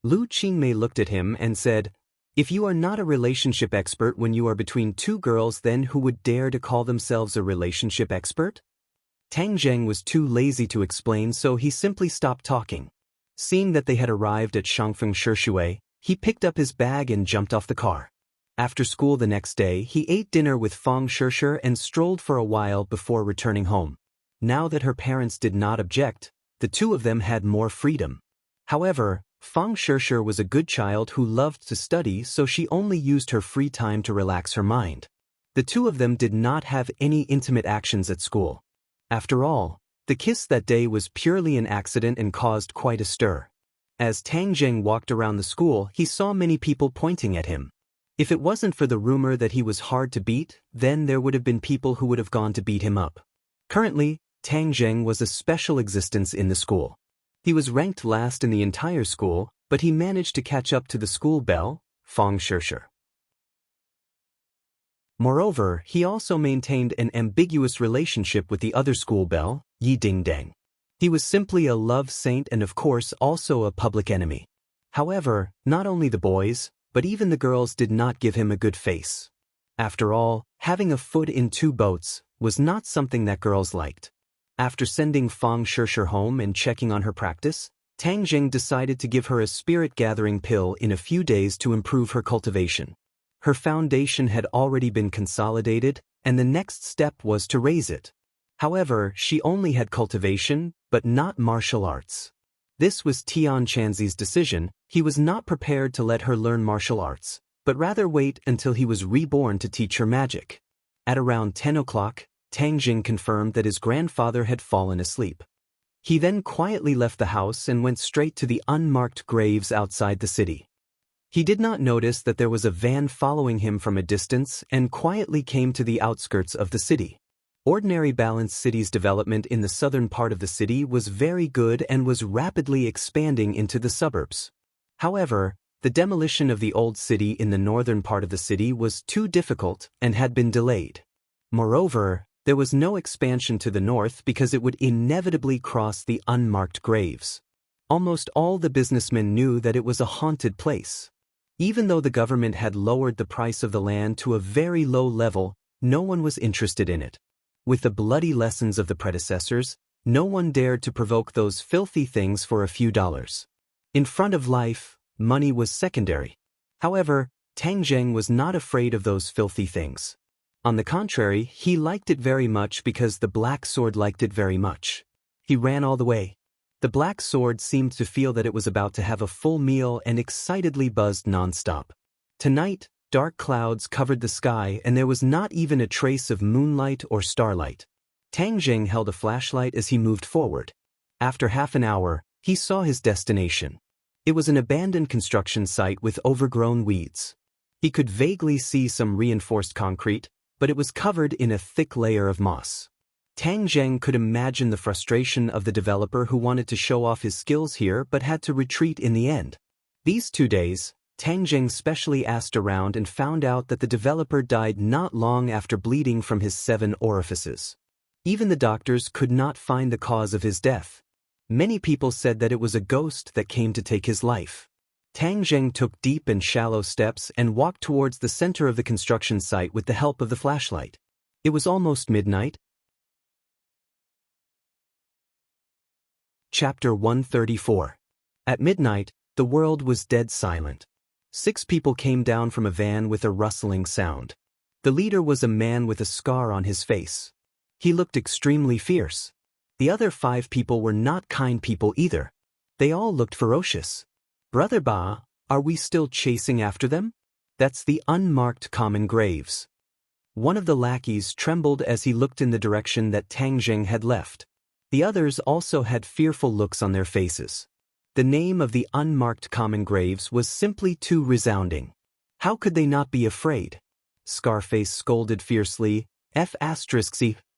Lu Qingmei looked at him and said, If you are not a relationship expert when you are between two girls then who would dare to call themselves a relationship expert? Tang Zheng was too lazy to explain so he simply stopped talking. Seeing that they had arrived at Shangfeng Shishui, he picked up his bag and jumped off the car. After school the next day he ate dinner with Fang Shishir and strolled for a while before returning home. Now that her parents did not object, the two of them had more freedom. However, Fang Shishir was a good child who loved to study so she only used her free time to relax her mind. The two of them did not have any intimate actions at school. After all, the kiss that day was purely an accident and caused quite a stir. As Tang Zheng walked around the school he saw many people pointing at him. If it wasn't for the rumor that he was hard to beat, then there would have been people who would have gone to beat him up. Currently, Tang Zheng was a special existence in the school. He was ranked last in the entire school, but he managed to catch up to the school belle, Fang Shishir. Moreover, he also maintained an ambiguous relationship with the other school belle, Yi Dingdang. He was simply a love saint and of course also a public enemy. However, not only the boys, but even the girls did not give him a good face. After all, having a foot in two boats was not something that girls liked. After sending Fang Shishir home and checking on her practice, Tang Zheng decided to give her a spirit-gathering pill in a few days to improve her cultivation. Her foundation had already been consolidated, and the next step was to raise it. However, she only had cultivation, but not martial arts. This was Tian Chanzi's decision. He was not prepared to let her learn martial arts, but rather wait until he was reborn to teach her magic. At around 10 o'clock, Tang Zheng confirmed that his grandfather had fallen asleep. He then quietly left the house and went straight to the unmarked graves outside the city. He did not notice that there was a van following him from a distance and quietly came to the outskirts of the city. Ordinary Balanced City's development in the southern part of the city was very good and was rapidly expanding into the suburbs. However, the demolition of the old city in the northern part of the city was too difficult and had been delayed. Moreover, there was no expansion to the north because it would inevitably cross the unmarked graves. Almost all the businessmen knew that it was a haunted place. Even though the government had lowered the price of the land to a very low level, no one was interested in it. With the bloody lessons of the predecessors, no one dared to provoke those filthy things for a few dollars. In front of life, money was secondary. However, Tang Zheng was not afraid of those filthy things. On the contrary, he liked it very much because the Black Sword liked it very much. He ran all the way. The Black Sword seemed to feel that it was about to have a full meal and excitedly buzzed nonstop. Tonight, dark clouds covered the sky and there was not even a trace of moonlight or starlight. Tang Zheng held a flashlight as he moved forward. After half an hour, he saw his destination. It was an abandoned construction site with overgrown weeds. He could vaguely see some reinforced concrete, but it was covered in a thick layer of moss. Tang Zheng could imagine the frustration of the developer who wanted to show off his skills here but had to retreat in the end. These 2 days, Tang Zheng specially asked around and found out that the developer died not long after bleeding from his 7 orifices. Even the doctors could not find the cause of his death. Many people said that it was a ghost that came to take his life. Tang Zheng took deep and shallow steps and walked towards the center of the construction site with the help of the flashlight. It was almost midnight. Chapter 134. At midnight, the world was dead silent. 6 people came down from a van with a rustling sound. The leader was a man with a scar on his face. He looked extremely fierce. The other 5 people were not kind people either. They all looked ferocious. "Brother Ba, are we still chasing after them?" "That's the unmarked common graves." One of the lackeys trembled as he looked in the direction that Tang Zheng had left. The others also had fearful looks on their faces. The name of the unmarked common graves was simply too resounding. How could they not be afraid? Scarface scolded fiercely, "F***,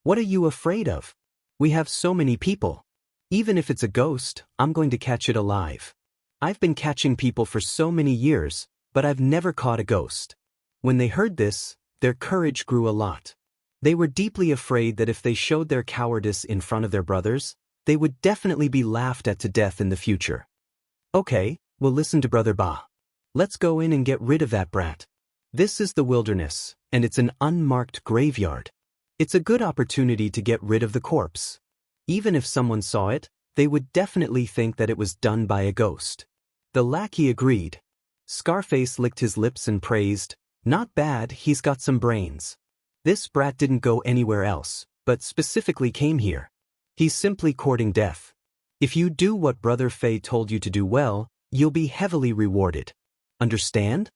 what are you afraid of? We have so many people. Even if it's a ghost, I'm going to catch it alive. I've been catching people for so many years, but I've never caught a ghost." When they heard this, their courage grew a lot. They were deeply afraid that if they showed their cowardice in front of their brothers, they would definitely be laughed at to death in the future. "Okay, we'll listen to Brother Ba. Let's go in and get rid of that brat. This is the wilderness, and it's an unmarked graveyard. It's a good opportunity to get rid of the corpse. Even if someone saw it, they would definitely think that it was done by a ghost." The lackey agreed. Scarface licked his lips and praised, "Not bad, he's got some brains. This brat didn't go anywhere else, but specifically came here. He's simply courting death. If you do what Brother Fei told you to do well, you'll be heavily rewarded. Understand?"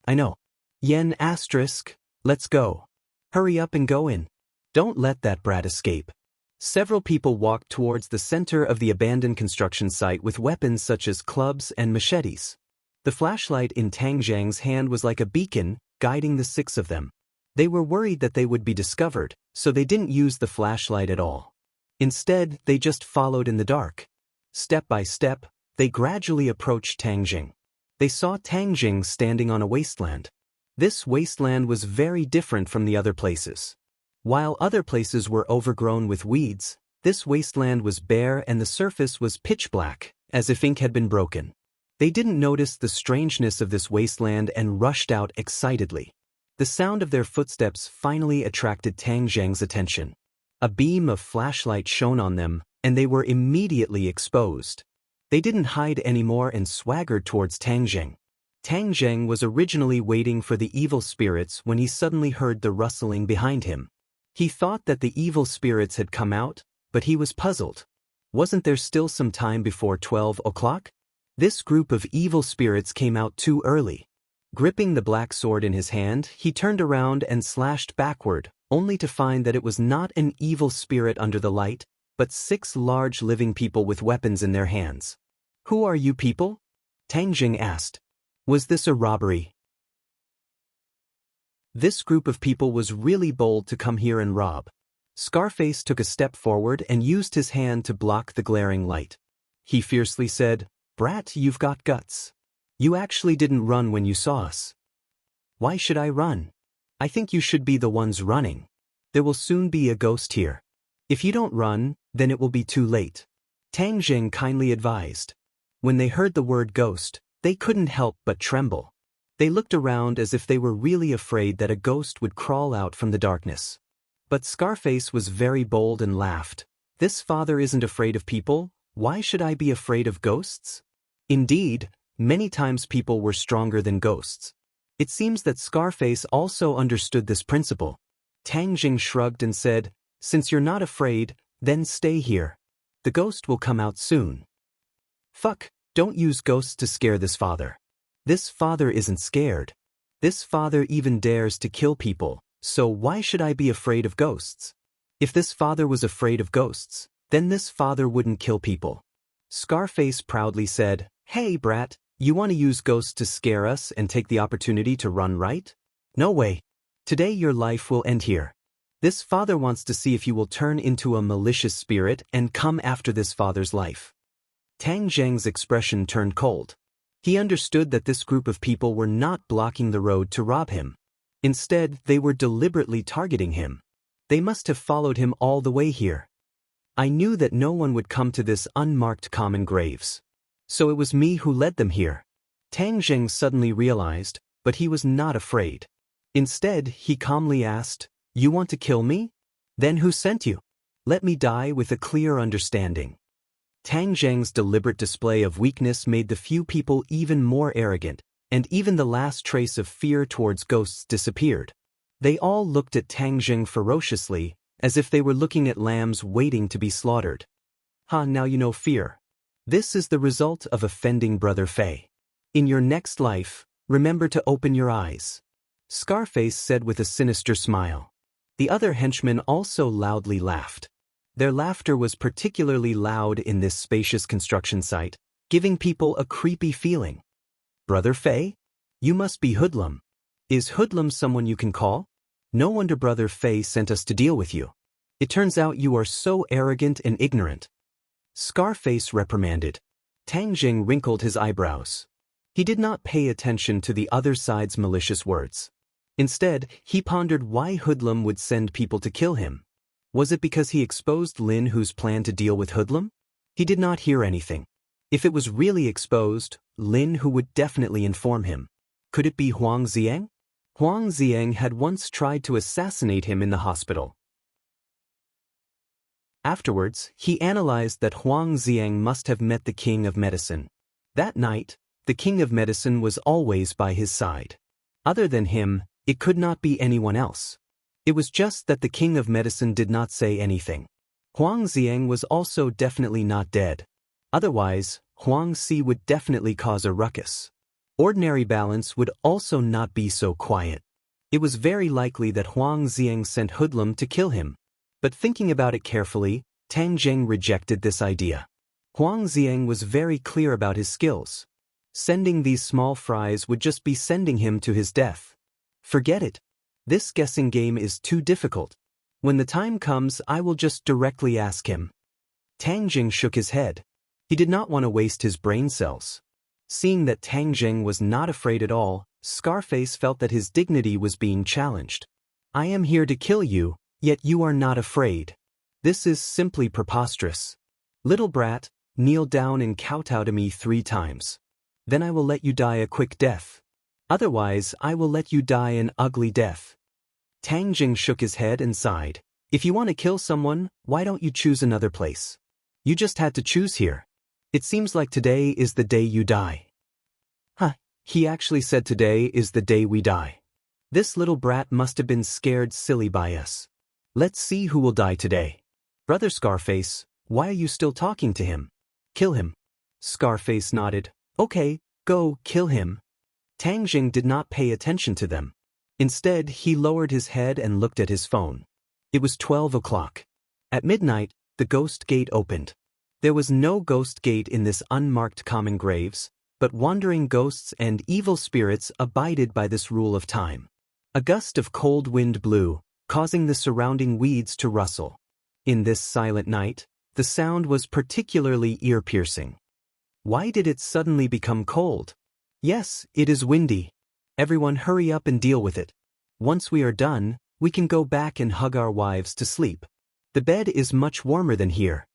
"I know. Yen asterisk, let's go. Hurry up and go in. Don't let that brat escape." Several people walked towards the center of the abandoned construction site with weapons such as clubs and machetes. The flashlight in Tang Zheng's hand was like a beacon, guiding the 6 of them. They were worried that they would be discovered, so they didn't use the flashlight at all. Instead, they just followed in the dark. Step by step, they gradually approached Tang Zheng. They saw Tang Zheng standing on a wasteland. This wasteland was very different from the other places. While other places were overgrown with weeds, this wasteland was bare and the surface was pitch black, as if ink had been broken. They didn't notice the strangeness of this wasteland and rushed out excitedly. The sound of their footsteps finally attracted Tang Zheng's attention. A beam of flashlight shone on them, and they were immediately exposed. They didn't hide anymore and swaggered towards Tang Zheng. Tang Zheng was originally waiting for the evil spirits when he suddenly heard the rustling behind him. He thought that the evil spirits had come out, but he was puzzled. Wasn't there still some time before 12 o'clock? This group of evil spirits came out too early. Gripping the black sword in his hand, he turned around and slashed backward, only to find that it was not an evil spirit under the light, but 6 large living people with weapons in their hands. "Who are you people?" Tang Zheng asked. "Was this a robbery?" This group of people was really bold to come here and rob. Scarface took a step forward and used his hand to block the glaring light. He fiercely said, "Brat, you've got guts. You actually didn't run when you saw us." "Why should I run? I think you should be the ones running. There will soon be a ghost here. If you don't run, then it will be too late," Tang Jing kindly advised. When they heard the word ghost, they couldn't help but tremble. They looked around as if they were really afraid that a ghost would crawl out from the darkness. But Scarface was very bold and laughed. "This father isn't afraid of people. Why should I be afraid of ghosts?" Indeed, many times people were stronger than ghosts. It seems that Scarface also understood this principle. Tang Jing shrugged and said, "Since you're not afraid, then stay here. The ghost will come out soon." "Fuck, don't use ghosts to scare this father. This father isn't scared. This father even dares to kill people, so why should I be afraid of ghosts? If this father was afraid of ghosts, then this father wouldn't kill people." Scarface proudly said, "Hey brat, you want to use ghosts to scare us and take the opportunity to run, right? No way. Today your life will end here. This father wants to see if you will turn into a malicious spirit and come after this father's life." Tang Zheng's expression turned cold. He understood that this group of people were not blocking the road to rob him. Instead, they were deliberately targeting him. They must have followed him all the way here. "I knew that no one would come to this unmarked common graves. So it was me who led them here." Tang Zheng suddenly realized, but he was not afraid. Instead, he calmly asked, "You want to kill me? Then who sent you? Let me die with a clear understanding." Tang Zheng's deliberate display of weakness made the few people even more arrogant, and even the last trace of fear towards ghosts disappeared. They all looked at Tang Zheng ferociously, as if they were looking at lambs waiting to be slaughtered. "Ha, now you know fear. This is the result of offending Brother Fei. In your next life, remember to open your eyes," Scarface said with a sinister smile. The other henchmen also loudly laughed. Their laughter was particularly loud in this spacious construction site, giving people a creepy feeling. "Brother Fei? You must be Hoodlum. Is Hoodlum someone you can call? No wonder Brother Fei sent us to deal with you. It turns out you are so arrogant and ignorant," Scarface reprimanded. Tang Jing wrinkled his eyebrows. He did not pay attention to the other side's malicious words. Instead, he pondered why Hoodlum would send people to kill him. Was it because he exposed Lin Hu's plan to deal with Hoodlum? He did not hear anything. If it was really exposed, Lin Hu would definitely inform him. Could it be Huang Zieng? Huang Zieng had once tried to assassinate him in the hospital. Afterwards, he analyzed that Huang Zieng must have met the King of Medicine. That night, the King of Medicine was always by his side. Other than him, it could not be anyone else. It was just that the King of Medicine did not say anything. Huang Zieng was also definitely not dead. Otherwise, Huang Si would definitely cause a ruckus. Ordinary balance would also not be so quiet. It was very likely that Huang Zieng sent Hoodlum to kill him. But thinking about it carefully, Tang Zheng rejected this idea. Huang Zieng was very clear about his skills. Sending these small fries would just be sending him to his death. Forget it. This guessing game is too difficult. When the time comes, I will just directly ask him. Tang Jing shook his head. He did not want to waste his brain cells. Seeing that Tang Jing was not afraid at all, Scarface felt that his dignity was being challenged. "I am here to kill you, yet you are not afraid. This is simply preposterous. Little brat, kneel down and kowtow to me 3 times. Then I will let you die a quick death. Otherwise, I will let you die an ugly death." Tang Jing shook his head and sighed. "If you want to kill someone, why don't you choose another place? You just had to choose here. It seems like today is the day you die." "Huh, he actually said today is the day we die. This little brat must have been scared silly by us. Let's see who will die today." "Brother Scarface, why are you still talking to him? Kill him." Scarface nodded. "Okay, go, kill him." Tang Jing did not pay attention to them. Instead, he lowered his head and looked at his phone. It was 12 o'clock. At midnight, the ghost gate opened. There was no ghost gate in this unmarked common graves, but wandering ghosts and evil spirits abided by this rule of time. A gust of cold wind blew, causing the surrounding weeds to rustle. In this silent night, the sound was particularly ear-piercing. Why did it suddenly become cold? Yes, it is windy. Everyone hurry up and deal with it. Once we are done, we can go back and hug our wives to sleep. The bed is much warmer than here.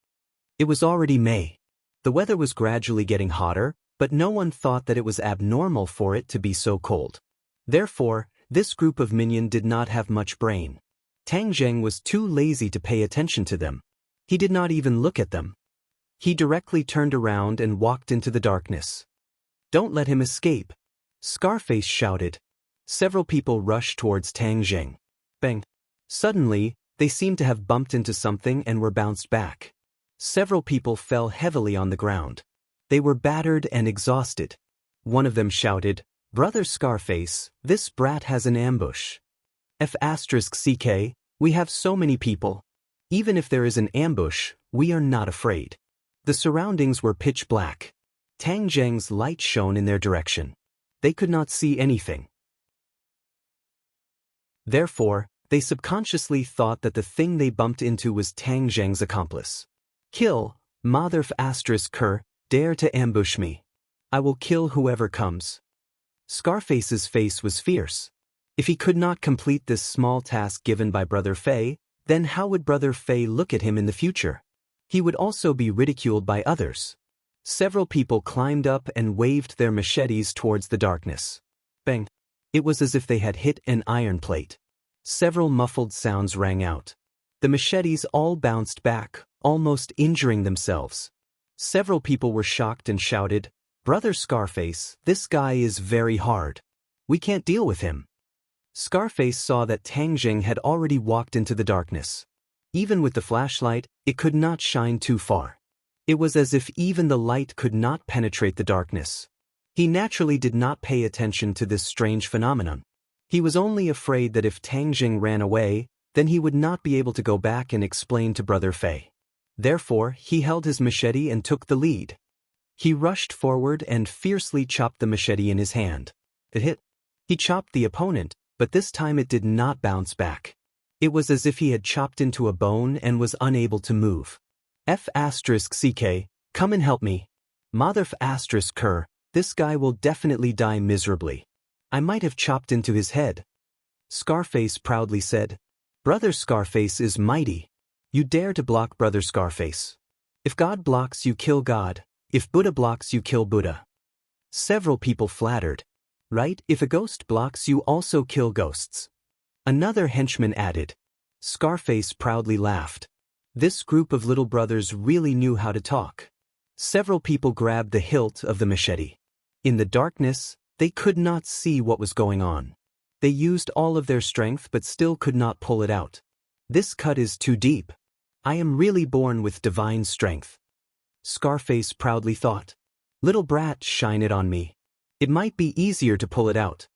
It was already May. The weather was gradually getting hotter, but no one thought that it was abnormal for it to be so cold. Therefore, this group of minion did not have much brain. Tang Zheng was too lazy to pay attention to them. He did not even look at them. He directly turned around and walked into the darkness. "Don't let him escape," Scarface shouted. Several people rushed towards Tang Zheng. Bang! Suddenly, they seemed to have bumped into something and were bounced back. Several people fell heavily on the ground. They were battered and exhausted. One of them shouted, "Brother Scarface, this brat has an ambush." F***CK, we have so many people. Even if there is an ambush, we are not afraid. The surroundings were pitch black. Tang Zheng's light shone in their direction. They could not see anything. Therefore, they subconsciously thought that the thing they bumped into was Tang Zheng's accomplice. "Kill, mother f***ker, dare to ambush me. I will kill whoever comes." Scarface's face was fierce. If he could not complete this small task given by Brother Fei, then how would Brother Fei look at him in the future? He would also be ridiculed by others. Several people climbed up and waved their machetes towards the darkness. Bang! It was as if they had hit an iron plate. Several muffled sounds rang out. The machetes all bounced back, almost injuring themselves. Several people were shocked and shouted, "Brother Scarface, this guy is very hard. We can't deal with him." Scarface saw that Tang Zheng had already walked into the darkness. Even with the flashlight, it could not shine too far. It was as if even the light could not penetrate the darkness. He naturally did not pay attention to this strange phenomenon. He was only afraid that if Tang Zheng ran away, then he would not be able to go back and explain to Brother Fei. Therefore, he held his machete and took the lead. He rushed forward and fiercely chopped the machete in his hand. It hit. He chopped the opponent, but this time it did not bounce back. It was as if he had chopped into a bone and was unable to move. F***CK, come and help me. Mother f***ker, this guy will definitely die miserably. I might have chopped into his head. Scarface proudly said, "Brother Scarface is mighty. You dare to block Brother Scarface. If God blocks you, kill God. If Buddha blocks you, kill Buddha." Several people flattered. "Right, if a ghost blocks you, also kill ghosts." Another henchman added. Scarface proudly laughed. This group of little brothers really knew how to talk. Several people grabbed the hilt of the machete. In the darkness, they could not see what was going on. They used all of their strength but still could not pull it out. This cut is too deep. I am really born with divine strength. Scarface proudly thought. Little brat, shine it on me. It might be easier to pull it out.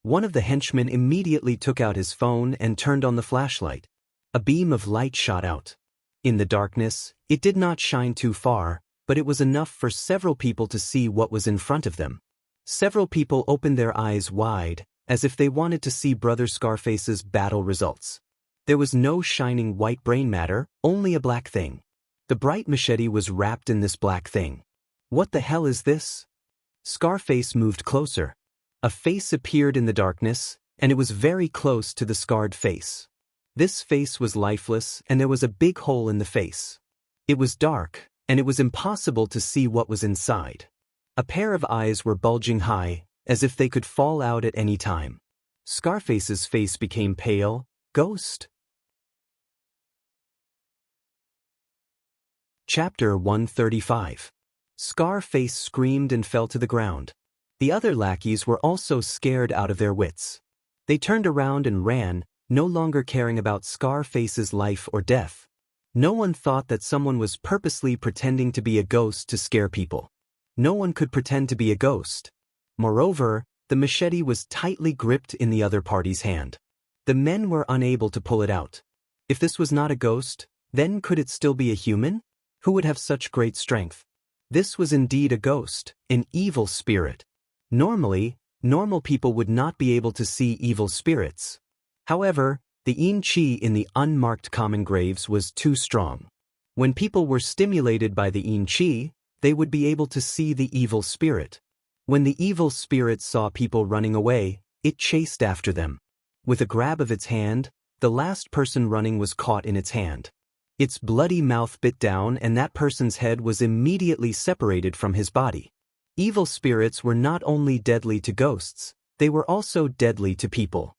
One of the henchmen immediately took out his phone and turned on the flashlight. A beam of light shot out. In the darkness, it did not shine too far, but it was enough for several people to see what was in front of them. Several people opened their eyes wide, as if they wanted to see Brother Scarface's battle results. There was no shining white brain matter, only a black thing. The bright machete was wrapped in this black thing. What the hell is this? Scarface moved closer. A face appeared in the darkness, and it was very close to the scarred face. This face was lifeless, and there was a big hole in the face. It was dark, and it was impossible to see what was inside. A pair of eyes were bulging high, as if they could fall out at any time. Scarface's face became pale. Ghost. Chapter 135. Scarface screamed and fell to the ground. The other lackeys were also scared out of their wits. They turned around and ran, no longer caring about Scarface's life or death. No one thought that someone was purposely pretending to be a ghost to scare people. No one could pretend to be a ghost. Moreover, the machete was tightly gripped in the other party's hand. The men were unable to pull it out. If this was not a ghost, then could it still be a human? Who would have such great strength? This was indeed a ghost, an evil spirit. Normally, normal people would not be able to see evil spirits. However, The yin qi in the unmarked common graves was too strong. When people were stimulated by the yin qi, they would be able to see the evil spirit. When the evil spirit saw people running away, it chased after them. With a grab of its hand, the last person running was caught in its hand. Its bloody mouth bit down and that person's head was immediately separated from his body. Evil spirits were not only deadly to ghosts, they were also deadly to people.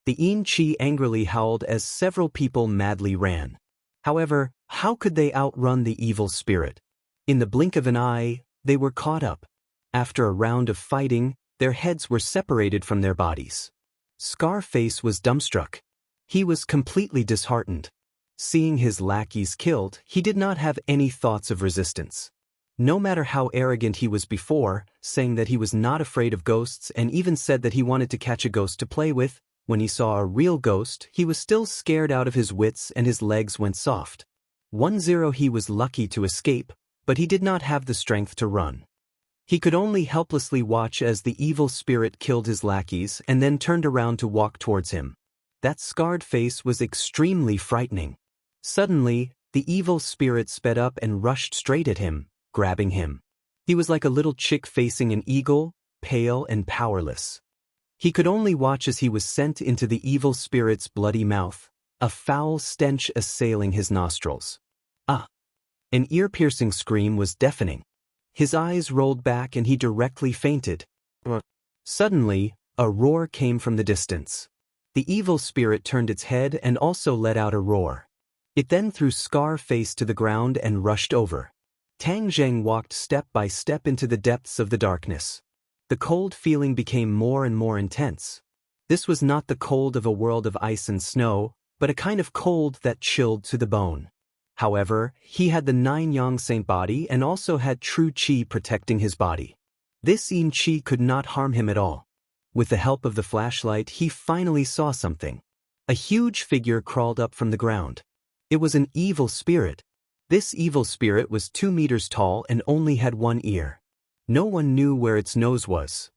The yin qi angrily howled as several people madly ran. However, how could they outrun the evil spirit? In the blink of an eye, they were caught up. After a round of fighting, their heads were separated from their bodies. Scarface was dumbstruck. He was completely disheartened. Seeing his lackeys killed, he did not have any thoughts of resistance. No matter how arrogant he was before, saying that he was not afraid of ghosts and even said that he wanted to catch a ghost to play with, when he saw a real ghost, he was still scared out of his wits and his legs went soft. 1-0 He was lucky to escape, but he did not have the strength to run. He could only helplessly watch as the evil spirit killed his lackeys and then turned around to walk towards him. That scarred face was extremely frightening. Suddenly, the evil spirit sped up and rushed straight at him, grabbing him. He was like a little chick facing an eagle, pale and powerless. He could only watch as he was sent into the evil spirit's bloody mouth, a foul stench assailing his nostrils. An ear-piercing scream was deafening. His eyes rolled back and he directly fainted. Suddenly, a roar came from the distance. The evil spirit turned its head and also let out a roar. It then threw Scarface to the ground and rushed over. Tang Zheng walked step by step into the depths of the darkness. The cold feeling became more and more intense. This was not the cold of a world of ice and snow, but a kind of cold that chilled to the bone. However, he had the 9-yang saint body and also had true qi protecting his body. This yin qi could not harm him at all. With the help of the flashlight, he finally saw something. A huge figure crawled up from the ground. It was an evil spirit. This evil spirit was 2 meters tall and only had one ear. No one knew where its nose was.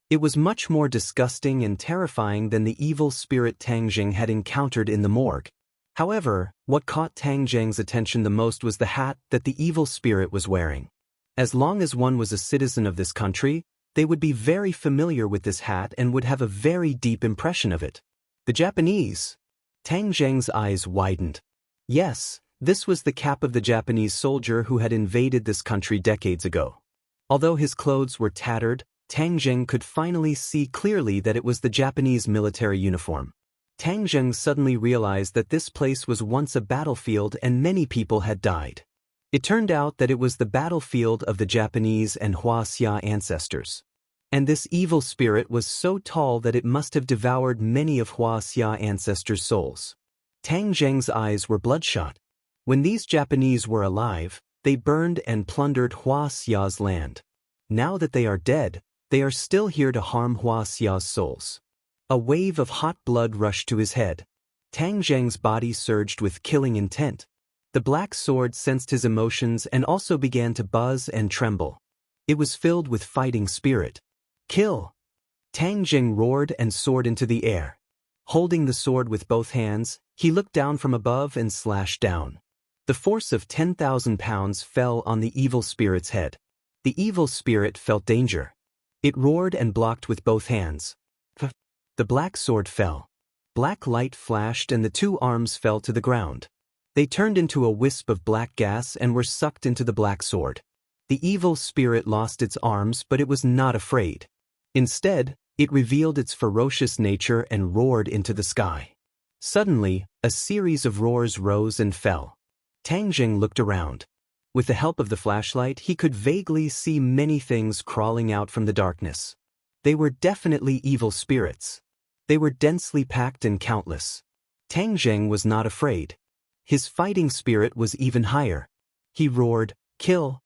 It was much more disgusting and terrifying than the evil spirit Tang Zheng had encountered in the morgue. However, what caught Tang Zheng's attention the most was the hat that the evil spirit was wearing. As long as one was a citizen of this country, they would be very familiar with this hat and would have a very deep impression of it. The Japanese. Tang Zheng's eyes widened. Yes, this was the cap of the Japanese soldier who had invaded this country decades ago. Although his clothes were tattered, Tang Zheng could finally see clearly that it was the Japanese military uniform. Tang Zheng suddenly realized that this place was once a battlefield and many people had died. It turned out that it was the battlefield of the Japanese and Huaxia ancestors. And this evil spirit was so tall that it must have devoured many of Huaxia ancestors' souls. Tang Zheng's eyes were bloodshot. When these Japanese were alive, they burned and plundered Huaxia's land. Now that they are dead, they are still here to harm Huaxia's souls. A wave of hot blood rushed to his head. Tang Zheng's body surged with killing intent. The black sword sensed his emotions and also began to buzz and tremble. It was filled with fighting spirit. Kill! Tang Zheng roared and soared into the air. Holding the sword with both hands, he looked down from above and slashed down. The force of 10,000 pounds fell on the evil spirit's head. The evil spirit felt danger. It roared and blocked with both hands. The black sword fell. Black light flashed and the 2 arms fell to the ground. They turned into a wisp of black gas and were sucked into the black sword. The evil spirit lost its arms, but it was not afraid. Instead, it revealed its ferocious nature and roared into the sky. Suddenly, a series of roars rose and fell. Tang Zheng looked around. With the help of the flashlight, he could vaguely see many things crawling out from the darkness. They were definitely evil spirits. They were densely packed and countless. Tang Zheng was not afraid. His fighting spirit was even higher. He roared, "Kill!"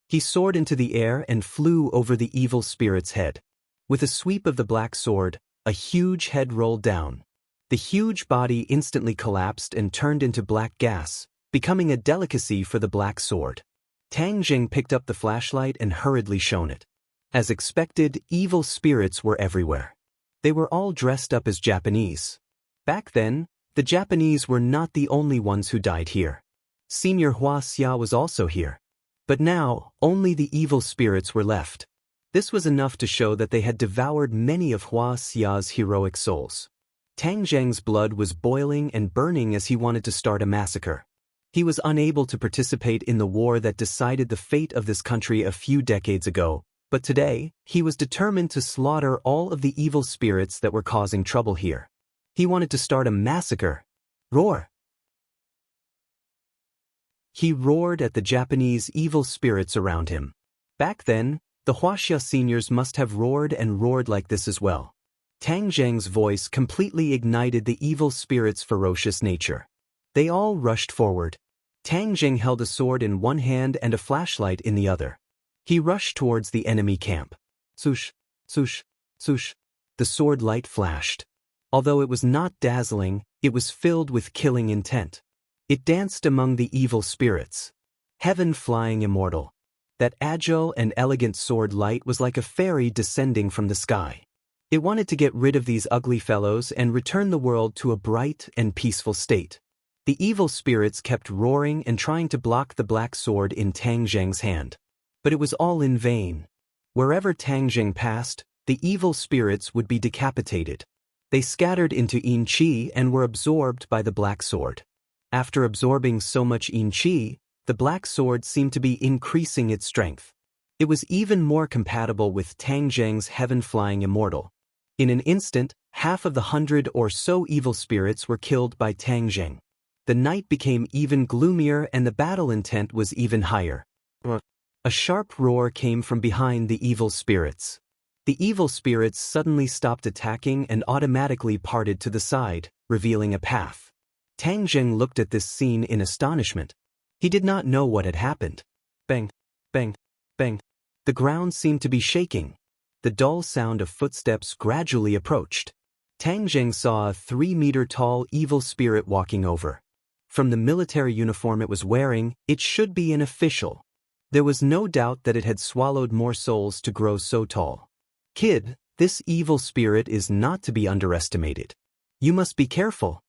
He soared into the air and flew over the evil spirit's head. With a sweep of the black sword, a huge head rolled down. The huge body instantly collapsed and turned into black gas, becoming a delicacy for the black sword. Tang Zheng picked up the flashlight and hurriedly shone it. As expected, evil spirits were everywhere. They were all dressed up as Japanese. Back then, the Japanese were not the only ones who died here. Senior Hua Xia was also here. But now, only the evil spirits were left. This was enough to show that they had devoured many of Hua Xia's heroic souls. Tang Zheng's blood was boiling and burning as he wanted to start a massacre. He was unable to participate in the war that decided the fate of this country a few decades ago, but today, he was determined to slaughter all of the evil spirits that were causing trouble here. He wanted to start a massacre. Roar! He roared at the Japanese evil spirits around him. Back then, the Huaxia seniors must have roared and roared like this as well. Tang Zheng's voice completely ignited the evil spirits' ferocious nature. They all rushed forward. Tang Zheng held a sword in one hand and a flashlight in the other. He rushed towards the enemy camp. Swoosh, swoosh, swoosh. The sword light flashed. Although it was not dazzling, it was filled with killing intent. It danced among the evil spirits. Heaven flying immortal. That agile and elegant sword light was like a fairy descending from the sky. It wanted to get rid of these ugly fellows and return the world to a bright and peaceful state. The evil spirits kept roaring and trying to block the black sword in Tang Zheng's hand. But it was all in vain. Wherever Tang Zheng passed, the evil spirits would be decapitated. They scattered into yin qi and were absorbed by the black sword. After absorbing so much yin qi, the black sword seemed to be increasing its strength. It was even more compatible with Tang Zheng's heaven-flying immortal. In an instant, half of the 100 or so evil spirits were killed by Tang Zheng. The night became even gloomier and the battle intent was even higher. A sharp roar came from behind the evil spirits. The evil spirits suddenly stopped attacking and automatically parted to the side, revealing a path. Tang Zheng looked at this scene in astonishment. He did not know what had happened. Bang, bang, bang. The ground seemed to be shaking. The dull sound of footsteps gradually approached. Tang Zheng saw a 3-meter-tall evil spirit walking over. From the military uniform it was wearing, it should be an official. There was no doubt that it had swallowed more souls to grow so tall. Kid, this evil spirit is not to be underestimated. You must be careful.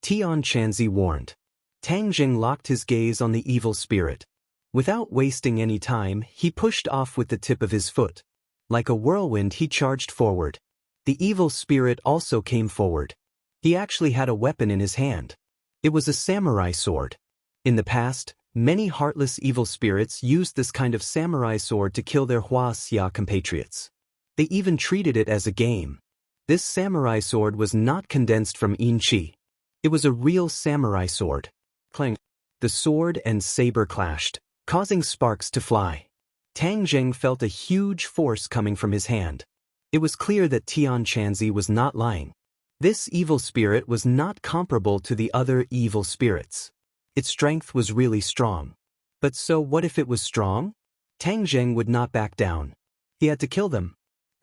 Tian Chanzi warned. Tang Zheng locked his gaze on the evil spirit. Without wasting any time, he pushed off with the tip of his foot. Like a whirlwind he charged forward. The evil spirit also came forward. He actually had a weapon in his hand. It was a samurai sword. In the past, many heartless evil spirits used this kind of samurai sword to kill their Hua Xia compatriots. They even treated it as a game. This samurai sword was not condensed from yin qi. It was a real samurai sword. Clang. The sword and saber clashed, causing sparks to fly. Tang Zheng felt a huge force coming from his hand. It was clear that Tian Chanzi was not lying. This evil spirit was not comparable to the other evil spirits. Its strength was really strong. But so what if it was strong? Tang Zheng would not back down. He had to kill them.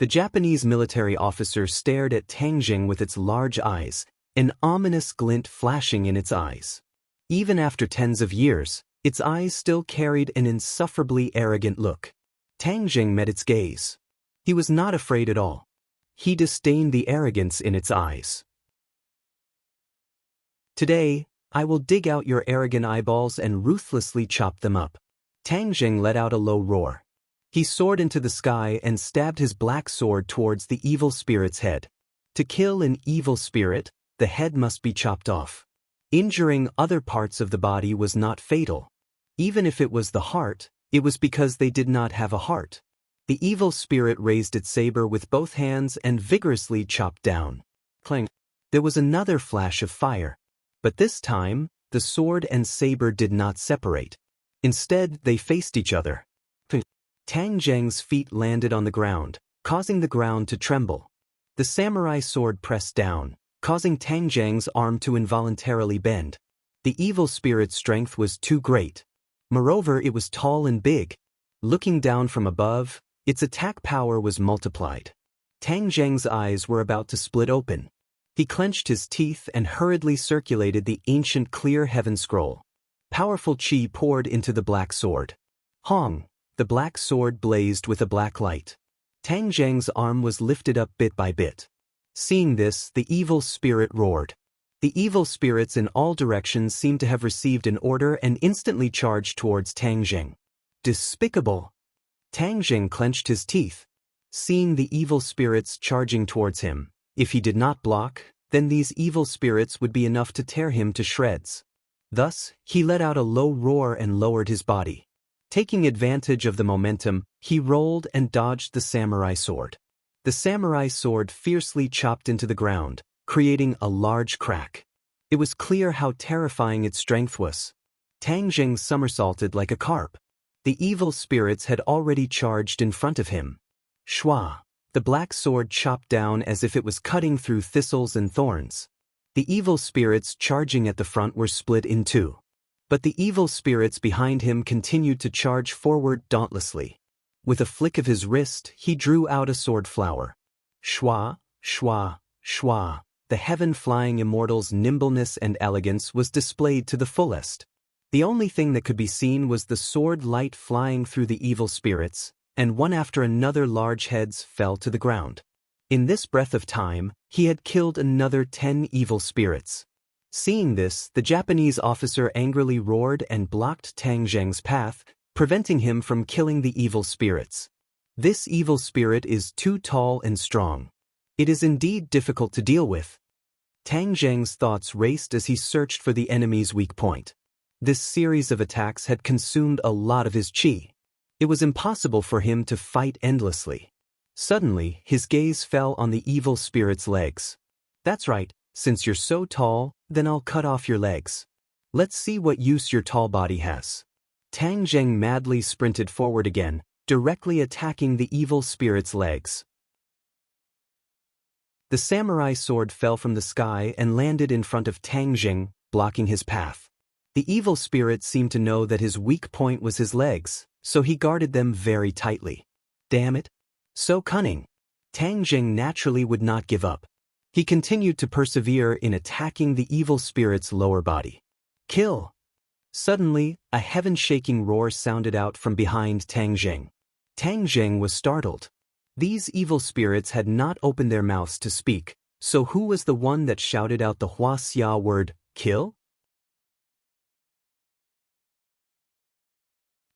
The Japanese military officer stared at Tang Zheng with its large eyes, an ominous glint flashing in its eyes. Even after tens of years, its eyes still carried an insufferably arrogant look. Tang Zheng met its gaze. He was not afraid at all. He disdained the arrogance in its eyes. Today, I will dig out your arrogant eyeballs and ruthlessly chop them up. Tang Zheng let out a low roar. He soared into the sky and stabbed his black sword towards the evil spirit's head. To kill an evil spirit, the head must be chopped off. Injuring other parts of the body was not fatal. Even if it was the heart, it was because they did not have a heart. The evil spirit raised its saber with both hands and vigorously chopped down. Clang! There was another flash of fire. But this time, the sword and saber did not separate. Instead, they faced each other. Tang Zheng's feet landed on the ground, causing the ground to tremble. The samurai sword pressed down, causing Tang Zheng's arm to involuntarily bend. The evil spirit's strength was too great. Moreover, it was tall and big. Looking down from above, its attack power was multiplied. Tang Zheng's eyes were about to split open. He clenched his teeth and hurriedly circulated the ancient clear heaven scroll. Powerful qi poured into the black sword. Hong! The black sword blazed with a black light. Tang Zheng's arm was lifted up bit by bit. Seeing this, the evil spirit roared. The evil spirits in all directions seemed to have received an order and instantly charged towards Tang Jing. Despicable! Tang Jing clenched his teeth. Seeing the evil spirits charging towards him, if he did not block, then these evil spirits would be enough to tear him to shreds. Thus, he let out a low roar and lowered his body. Taking advantage of the momentum, he rolled and dodged the samurai sword. The samurai sword fiercely chopped into the ground, creating a large crack. It was clear how terrifying its strength was. Tang Jing somersaulted like a carp. The evil spirits had already charged in front of him. Shwa! The black sword chopped down as if it was cutting through thistles and thorns. The evil spirits charging at the front were split in two. But the evil spirits behind him continued to charge forward dauntlessly. With a flick of his wrist, he drew out a sword flower. Shwa, shwa, shwa. The heaven-flying immortal's nimbleness and elegance was displayed to the fullest. The only thing that could be seen was the sword light flying through the evil spirits, and one after another large heads fell to the ground. In this breath of time, he had killed another 10 evil spirits. Seeing this, the Japanese officer angrily roared and blocked Tang Jing's path, preventing him from killing the evil spirits. This evil spirit is too tall and strong. It is indeed difficult to deal with. Tang Jing's thoughts raced as he searched for the enemy's weak point. This series of attacks had consumed a lot of his chi. It was impossible for him to fight endlessly. Suddenly, his gaze fell on the evil spirit's legs. That's right, since you're so tall, then I'll cut off your legs. Let's see what use your tall body has. Tang Jing madly sprinted forward again, directly attacking the evil spirit's legs. The samurai sword fell from the sky and landed in front of Tang Jing, blocking his path. The evil spirit seemed to know that his weak point was his legs, so he guarded them very tightly. Damn it! So cunning! Tang Jing naturally would not give up. He continued to persevere in attacking the evil spirit's lower body. Kill! Suddenly, a heaven-shaking roar sounded out from behind Tang Jing. Tang Jing was startled. These evil spirits had not opened their mouths to speak, so who was the one that shouted out the Huaxia word, kill?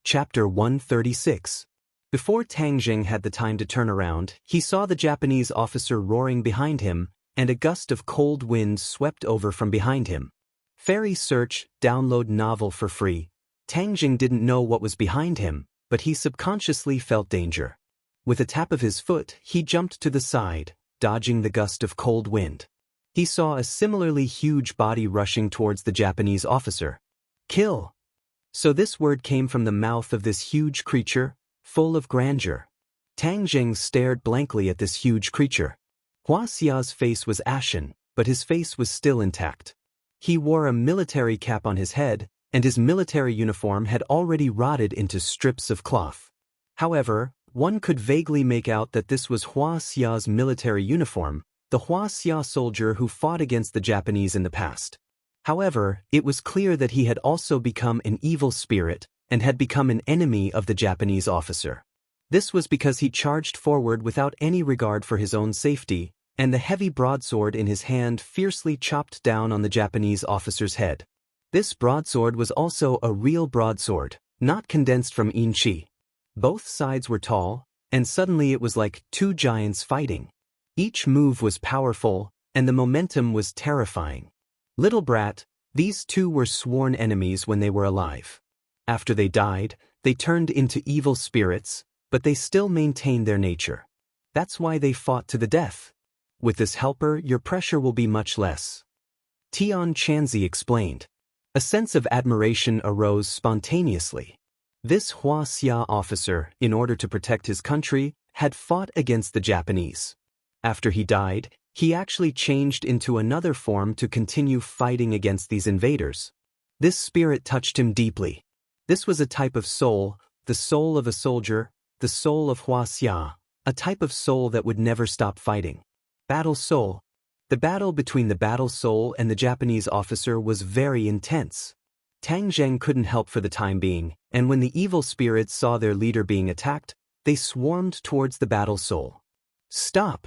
Chapter 136. Before Tang Jing had the time to turn around, he saw the Japanese officer roaring behind him, and a gust of cold wind swept over from behind him. Fairy search, download novel for free. Tang Jing didn't know what was behind him, but he subconsciously felt danger. With a tap of his foot, he jumped to the side, dodging the gust of cold wind. He saw a similarly huge body rushing towards the Japanese officer. Kill! So this word came from the mouth of this huge creature, full of grandeur. Tang Jing stared blankly at this huge creature. Huaxia's face was ashen, but his face was still intact. He wore a military cap on his head, and his military uniform had already rotted into strips of cloth. However, one could vaguely make out that this was Huaxia's military uniform, the Huaxia soldier who fought against the Japanese in the past. However, it was clear that he had also become an evil spirit and had become an enemy of the Japanese officer. This was because he charged forward without any regard for his own safety, and the heavy broadsword in his hand fiercely chopped down on the Japanese officer's head. This broadsword was also a real broadsword, not condensed from inchi. Both sides were tall, and suddenly it was like two giants fighting. Each move was powerful, and the momentum was terrifying. Little brat, these two were sworn enemies when they were alive. After they died, they turned into evil spirits, but they still maintained their nature. That's why they fought to the death. With this helper, your pressure will be much less. Tian Chanzi explained. A sense of admiration arose spontaneously. This Huaxia officer, in order to protect his country, had fought against the Japanese. After he died, he actually changed into another form to continue fighting against these invaders. This spirit touched him deeply. This was a type of soul, the soul of a soldier, the soul of Huaxia, a type of soul that would never stop fighting. Battle soul. The battle between the battle soul and the Japanese officer was very intense. Tang Jing couldn't help for the time being, and when the evil spirits saw their leader being attacked, they swarmed towards the battle soul. Stop!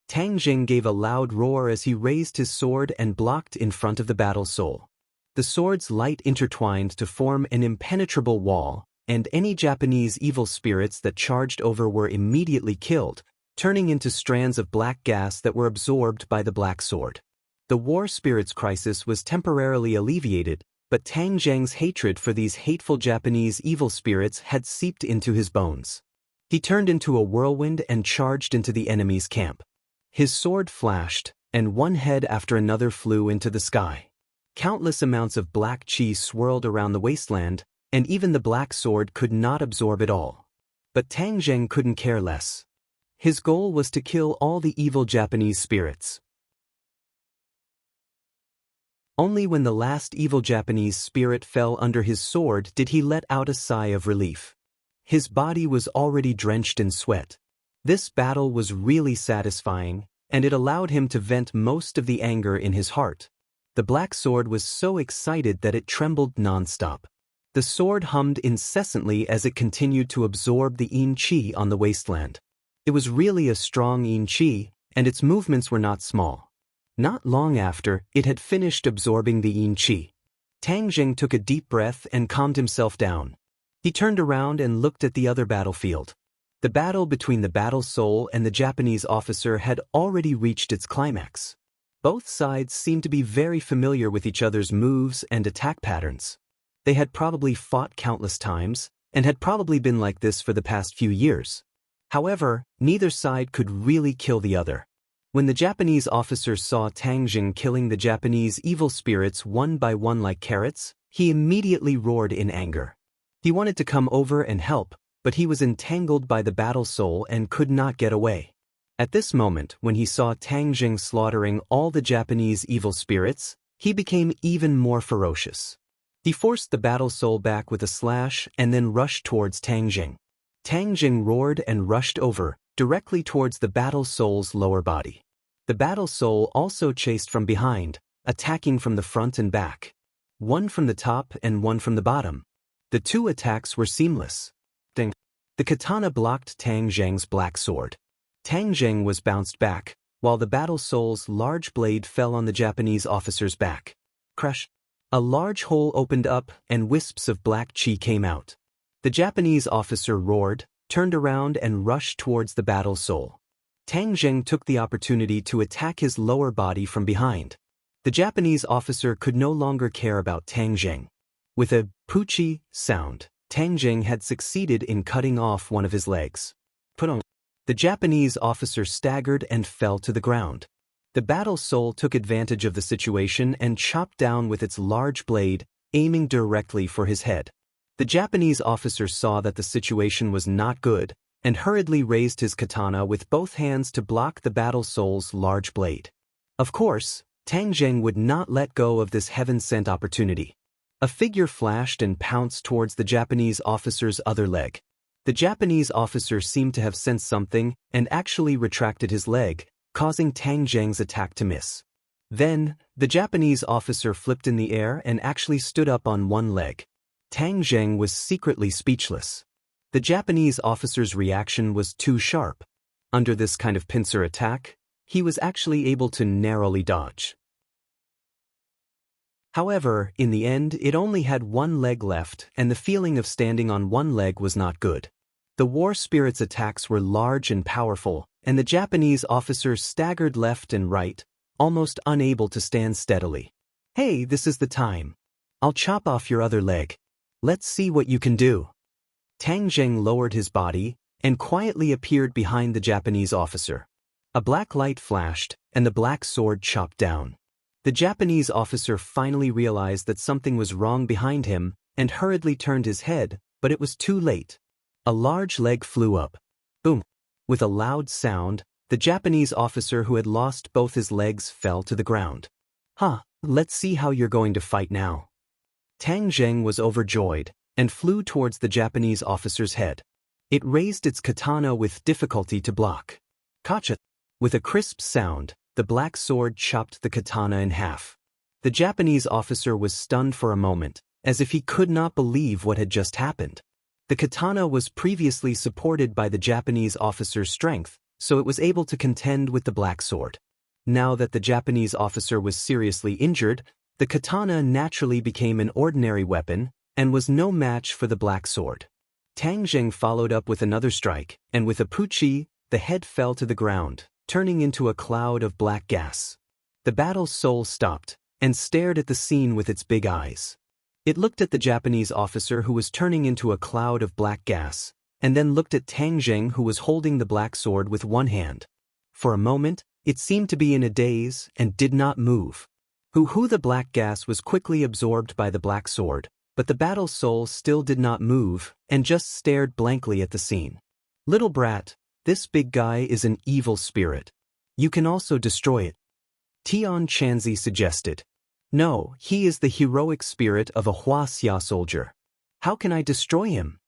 Tang Jing gave a loud roar as he raised his sword and blocked in front of the battle soul. The sword's light intertwined to form an impenetrable wall, and any Japanese evil spirits that charged over were immediately killed, turning into strands of black gas that were absorbed by the black sword. The war spirits crisis was temporarily alleviated, but Tang Zheng's hatred for these hateful Japanese evil spirits had seeped into his bones. He turned into a whirlwind and charged into the enemy's camp. His sword flashed, and one head after another flew into the sky. Countless amounts of black chi swirled around the wasteland, and even the black sword could not absorb it all. But Tang Zheng couldn't care less. His goal was to kill all the evil Japanese spirits. Only when the last evil Japanese spirit fell under his sword did he let out a sigh of relief. His body was already drenched in sweat. This battle was really satisfying, and it allowed him to vent most of the anger in his heart. The black sword was so excited that it trembled non-stop. The sword hummed incessantly as it continued to absorb the yin qi on the wasteland. It was really a strong yin qi, and its movements were not small. Not long after, it had finished absorbing the yin qi. Tang Jing took a deep breath and calmed himself down. He turned around and looked at the other battlefield. The battle between the battle soul and the Japanese officer had already reached its climax. Both sides seemed to be very familiar with each other's moves and attack patterns. They had probably fought countless times, and had probably been like this for the past few years. However, neither side could really kill the other. When the Japanese officer saw Tang Jing killing the Japanese evil spirits one by one like carrots, he immediately roared in anger. He wanted to come over and help, but he was entangled by the battle soul and could not get away. At this moment, when he saw Tang Jing slaughtering all the Japanese evil spirits, he became even more ferocious. He forced the battle soul back with a slash and then rushed towards Tang Jing. Tang Jing roared and rushed over, directly towards the battle soul's lower body. The battle soul also chased from behind, attacking from the front and back. One from the top and one from the bottom. The two attacks were seamless. Ding. The katana blocked Tang Zheng's black sword. Tang Zheng was bounced back, while the battle soul's large blade fell on the Japanese officer's back. Crash. A large hole opened up and wisps of black chi came out. The Japanese officer roared, turned around and rushed towards the battle soul. Tang Zheng took the opportunity to attack his lower body from behind. The Japanese officer could no longer care about Tang Zheng. With a poochie sound, Tang Zheng had succeeded in cutting off one of his legs. Put-on. The Japanese officer staggered and fell to the ground. The battle soul took advantage of the situation and chopped down with its large blade, aiming directly for his head. The Japanese officer saw that the situation was not good, and hurriedly raised his katana with both hands to block the battle soul's large blade. Of course, Tang Zheng would not let go of this heaven-sent opportunity. A figure flashed and pounced towards the Japanese officer's other leg. The Japanese officer seemed to have sensed something and actually retracted his leg, causing Tang Zheng's attack to miss. Then, the Japanese officer flipped in the air and actually stood up on one leg. Tang Zheng was secretly speechless. The Japanese officer's reaction was too sharp. Under this kind of pincer attack, he was actually able to narrowly dodge. However, in the end, it only had one leg left, and the feeling of standing on one leg was not good. The war spirit's attacks were large and powerful, and the Japanese officer staggered left and right, almost unable to stand steadily. "Hey, this is the time. I'll chop off your other leg. Let's see what you can do." Tang Zheng lowered his body and quietly appeared behind the Japanese officer. A black light flashed, and the black sword chopped down. The Japanese officer finally realized that something was wrong behind him and hurriedly turned his head, but it was too late. A large leg flew up. Boom! With a loud sound, the Japanese officer who had lost both his legs fell to the ground. Let's see how you're going to fight now." Tang Zheng was overjoyed and flew towards the Japanese officer's head. It raised its katana with difficulty to block. Kacha! With a crisp sound, the black sword chopped the katana in half. The Japanese officer was stunned for a moment, as if he could not believe what had just happened. The katana was previously supported by the Japanese officer's strength, so it was able to contend with the black sword. Now that the Japanese officer was seriously injured, the katana naturally became an ordinary weapon and was no match for the black sword. Tang Zheng followed up with another strike, and with a puchi, the head fell to the ground, turning into a cloud of black gas. The battle's soul stopped and stared at the scene with its big eyes. It looked at the Japanese officer who was turning into a cloud of black gas, and then looked at Tang Zheng who was holding the black sword with one hand. For a moment, it seemed to be in a daze and did not move. The black gas was quickly absorbed by the black sword, but the battle soul still did not move and just stared blankly at the scene. Little brat, this big guy is an evil spirit. You can also destroy it. Tian Chanzi suggested. No, he is the heroic spirit of a Huaxia soldier. How can I destroy him?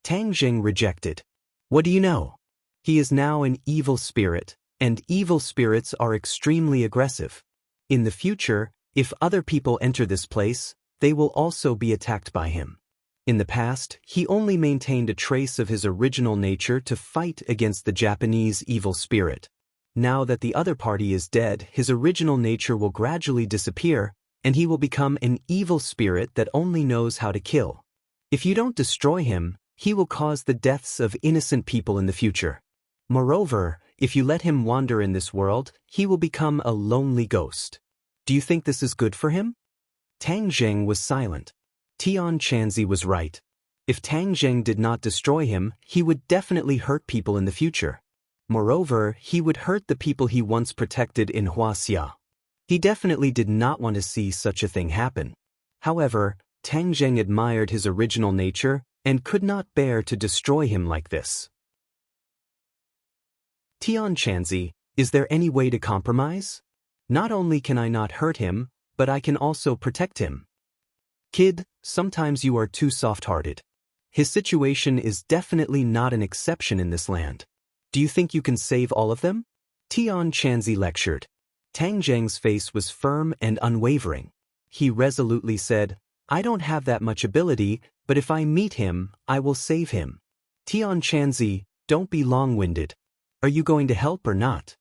Tang Zheng rejected. What do you know? He is now an evil spirit, and evil spirits are extremely aggressive. In the future, if other people enter this place, they will also be attacked by him. In the past, he only maintained a trace of his original nature to fight against the Japanese evil spirit. Now that the other party is dead, his original nature will gradually disappear, and he will become an evil spirit that only knows how to kill. If you don't destroy him, he will cause the deaths of innocent people in the future. Moreover, if you let him wander in this world, he will become a lonely ghost. Do you think this is good for him? Tang Zheng was silent. Tian Chanzi was right. If Tang Zheng did not destroy him, he would definitely hurt people in the future. Moreover, he would hurt the people he once protected in Huaxia. He definitely did not want to see such a thing happen. However, Tang Zheng admired his original nature and could not bear to destroy him like this. Tian Chanzi, is there any way to compromise? Not only can I not hurt him, but I can also protect him. Kid, sometimes you are too soft-hearted. His situation is definitely not an exception in this land. Do you think you can save all of them? Tian Chanzi lectured. Tang Zheng's face was firm and unwavering. He resolutely said, I don't have that much ability, but if I meet him, I will save him. Tian Chanzi, don't be long-winded. Are you going to help or not?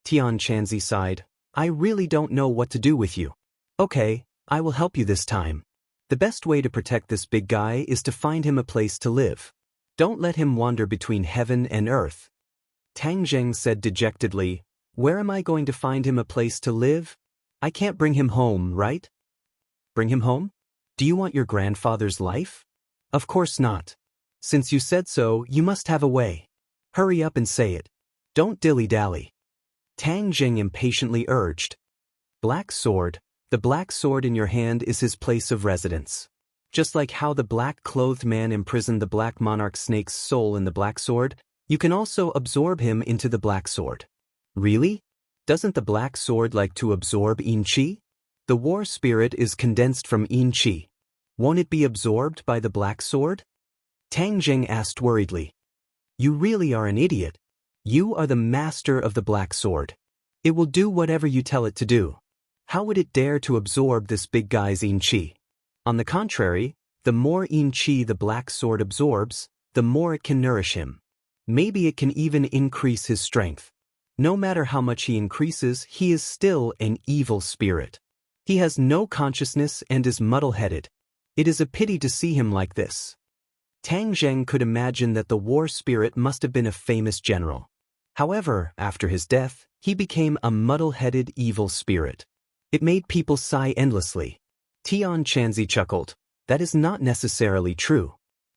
Tian Chanzi sighed. I really don't know what to do with you. Okay, I will help you this time. The best way to protect this big guy is to find him a place to live. Don't let him wander between heaven and earth. Tang Zheng said dejectedly, where am I going to find him a place to live? I can't bring him home, right? Bring him home? Do you want your grandfather's life? Of course not. Since you said so, you must have a way. Hurry up and say it. Don't dilly-dally. Tang Zheng impatiently urged. Black sword, the black sword in your hand is his place of residence. Just like how the black-clothed man imprisoned the black monarch snake's soul in the black sword, you can also absorb him into the black sword. Really? Doesn't the black sword like to absorb yin qi? The war spirit is condensed from yin qi. Won't it be absorbed by the black sword? Tang Zheng asked worriedly. You really are an idiot. You are the master of the black sword. It will do whatever you tell it to do. How would it dare to absorb this big guy's yin qi? On the contrary, the more yin qi the black sword absorbs, the more it can nourish him. Maybe it can even increase his strength. No matter how much he increases, he is still an evil spirit. He has no consciousness and is muddle-headed. It is a pity to see him like this. Tang Zheng could imagine that the war spirit must have been a famous general. However, after his death, he became a muddle-headed evil spirit. It made people sigh endlessly. Tian Chanzi chuckled. That is not necessarily true.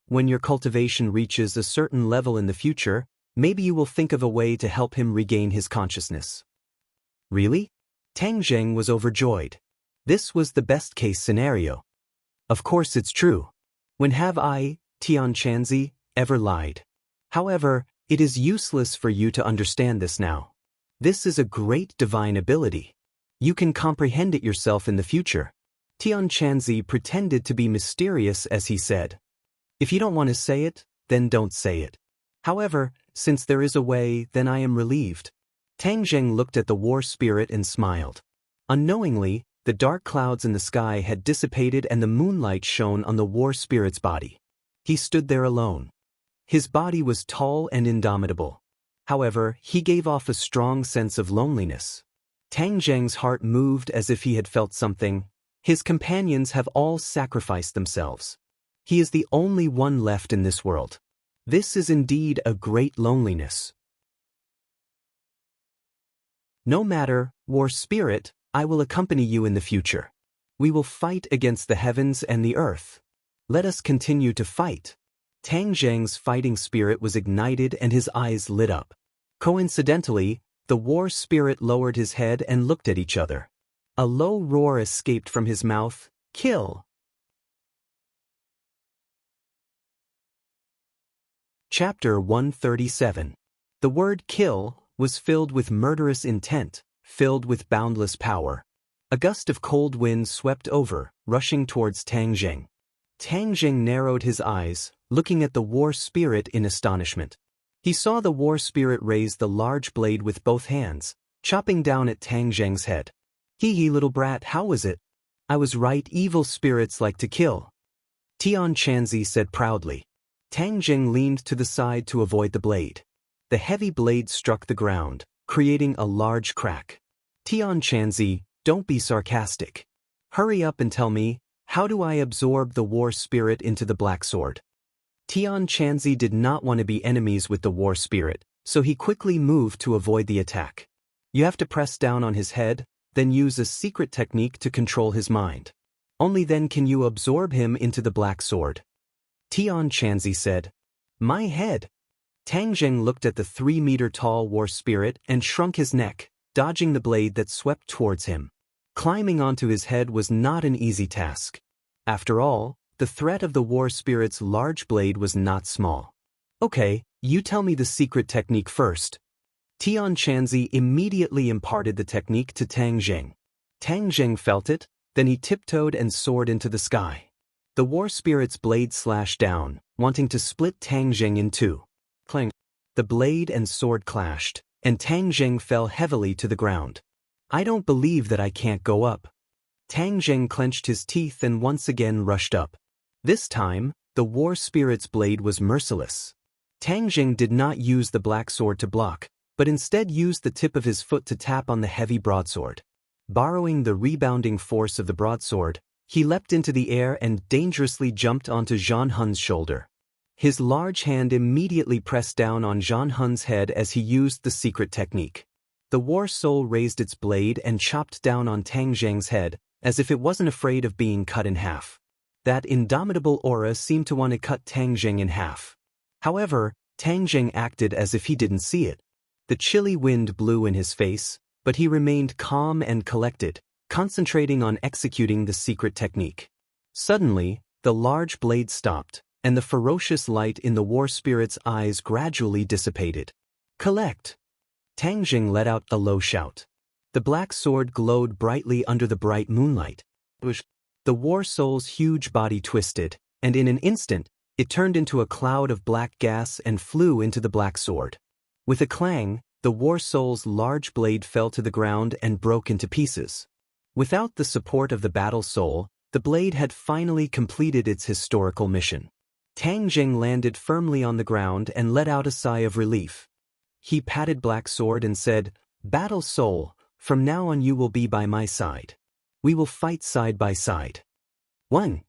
When your cultivation reaches a certain level in the future, maybe you will think of a way to help him regain his consciousness. Really? Tang Zheng was overjoyed. This was the best-case scenario. Of course it's true. When have I, Tian Chanzi, ever lied? However, it is useless for you to understand this now. This is a great divine ability. You can comprehend it yourself in the future. Tian Chanzi pretended to be mysterious as he said. If you don't want to say it, then don't say it. However, since there is a way, then I am relieved. Tang Zheng looked at the war spirit and smiled. Unknowingly, the dark clouds in the sky had dissipated and the moonlight shone on the war spirit's body. He stood there alone. His body was tall and indomitable. However, he gave off a strong sense of loneliness. Tang Zheng's heart moved as if he had felt something. His companions have all sacrificed themselves. He is the only one left in this world. This is indeed a great loneliness. No matter, war spirit, I will accompany you in the future. We will fight against the heavens and the earth. Let us continue to fight. Tang Zheng's fighting spirit was ignited and his eyes lit up. Coincidentally, the war spirit lowered his head and looked at each other. A low roar escaped from his mouth. Kill! Chapter 137. The word kill was filled with murderous intent, filled with boundless power. A gust of cold wind swept over, rushing towards Tang Zheng. Tang Zheng narrowed his eyes, looking at the war spirit in astonishment. He saw the war spirit raise the large blade with both hands, chopping down at Tang Zheng's head. Hee little brat, how was it? I was right, evil spirits like to kill. Tian Chanzi said proudly. Tang Zheng leaned to the side to avoid the blade. The heavy blade struck the ground, creating a large crack. Tian Chanzi, don't be sarcastic. Hurry up and tell me, how do I absorb the war spirit into the black sword? Tian Chanzi did not want to be enemies with the war spirit, so he quickly moved to avoid the attack. You have to press down on his head, then use a secret technique to control his mind. Only then can you absorb him into the black sword. Tian Chanzi said. My head. Tang Zheng looked at the 3-meter-tall war spirit and shrunk his neck, dodging the blade that swept towards him. Climbing onto his head was not an easy task. After all, the threat of the war spirit's large blade was not small. Okay, you tell me the secret technique first. Tian Chanzi immediately imparted the technique to Tang Zheng. Tang Zheng felt it, then he tiptoed and soared into the sky. The war spirit's blade slashed down, wanting to split Tang Zheng in two. Clang! The blade and sword clashed, and Tang Zheng fell heavily to the ground. I don't believe that I can't go up. Tang Zheng clenched his teeth and once again rushed up. This time, the war spirit's blade was merciless. Tang Zheng did not use the black sword to block, but instead used the tip of his foot to tap on the heavy broadsword. Borrowing the rebounding force of the broadsword, he leapt into the air and dangerously jumped onto Zhan Hun's shoulder. His large hand immediately pressed down on Zhan Hun's head as he used the secret technique. The war soul raised its blade and chopped down on Tang Zheng's head, as if it wasn't afraid of being cut in half. That indomitable aura seemed to want to cut Tang Zheng in half. However, Tang Zheng acted as if he didn't see it. The chilly wind blew in his face, but he remained calm and collected, concentrating on executing the secret technique. Suddenly, the large blade stopped, and the ferocious light in the war spirit's eyes gradually dissipated. Collect! Tang Zheng let out a low shout. The black sword glowed brightly under the bright moonlight. The war soul's huge body twisted, and in an instant, it turned into a cloud of black gas and flew into the black sword. With a clang, the war soul's large blade fell to the ground and broke into pieces. Without the support of the battle soul, the blade had finally completed its historical mission. Tang Zheng landed firmly on the ground and let out a sigh of relief. He patted Black Sword and said, Battle soul, from now on you will be by my side. We will fight side by side. 1.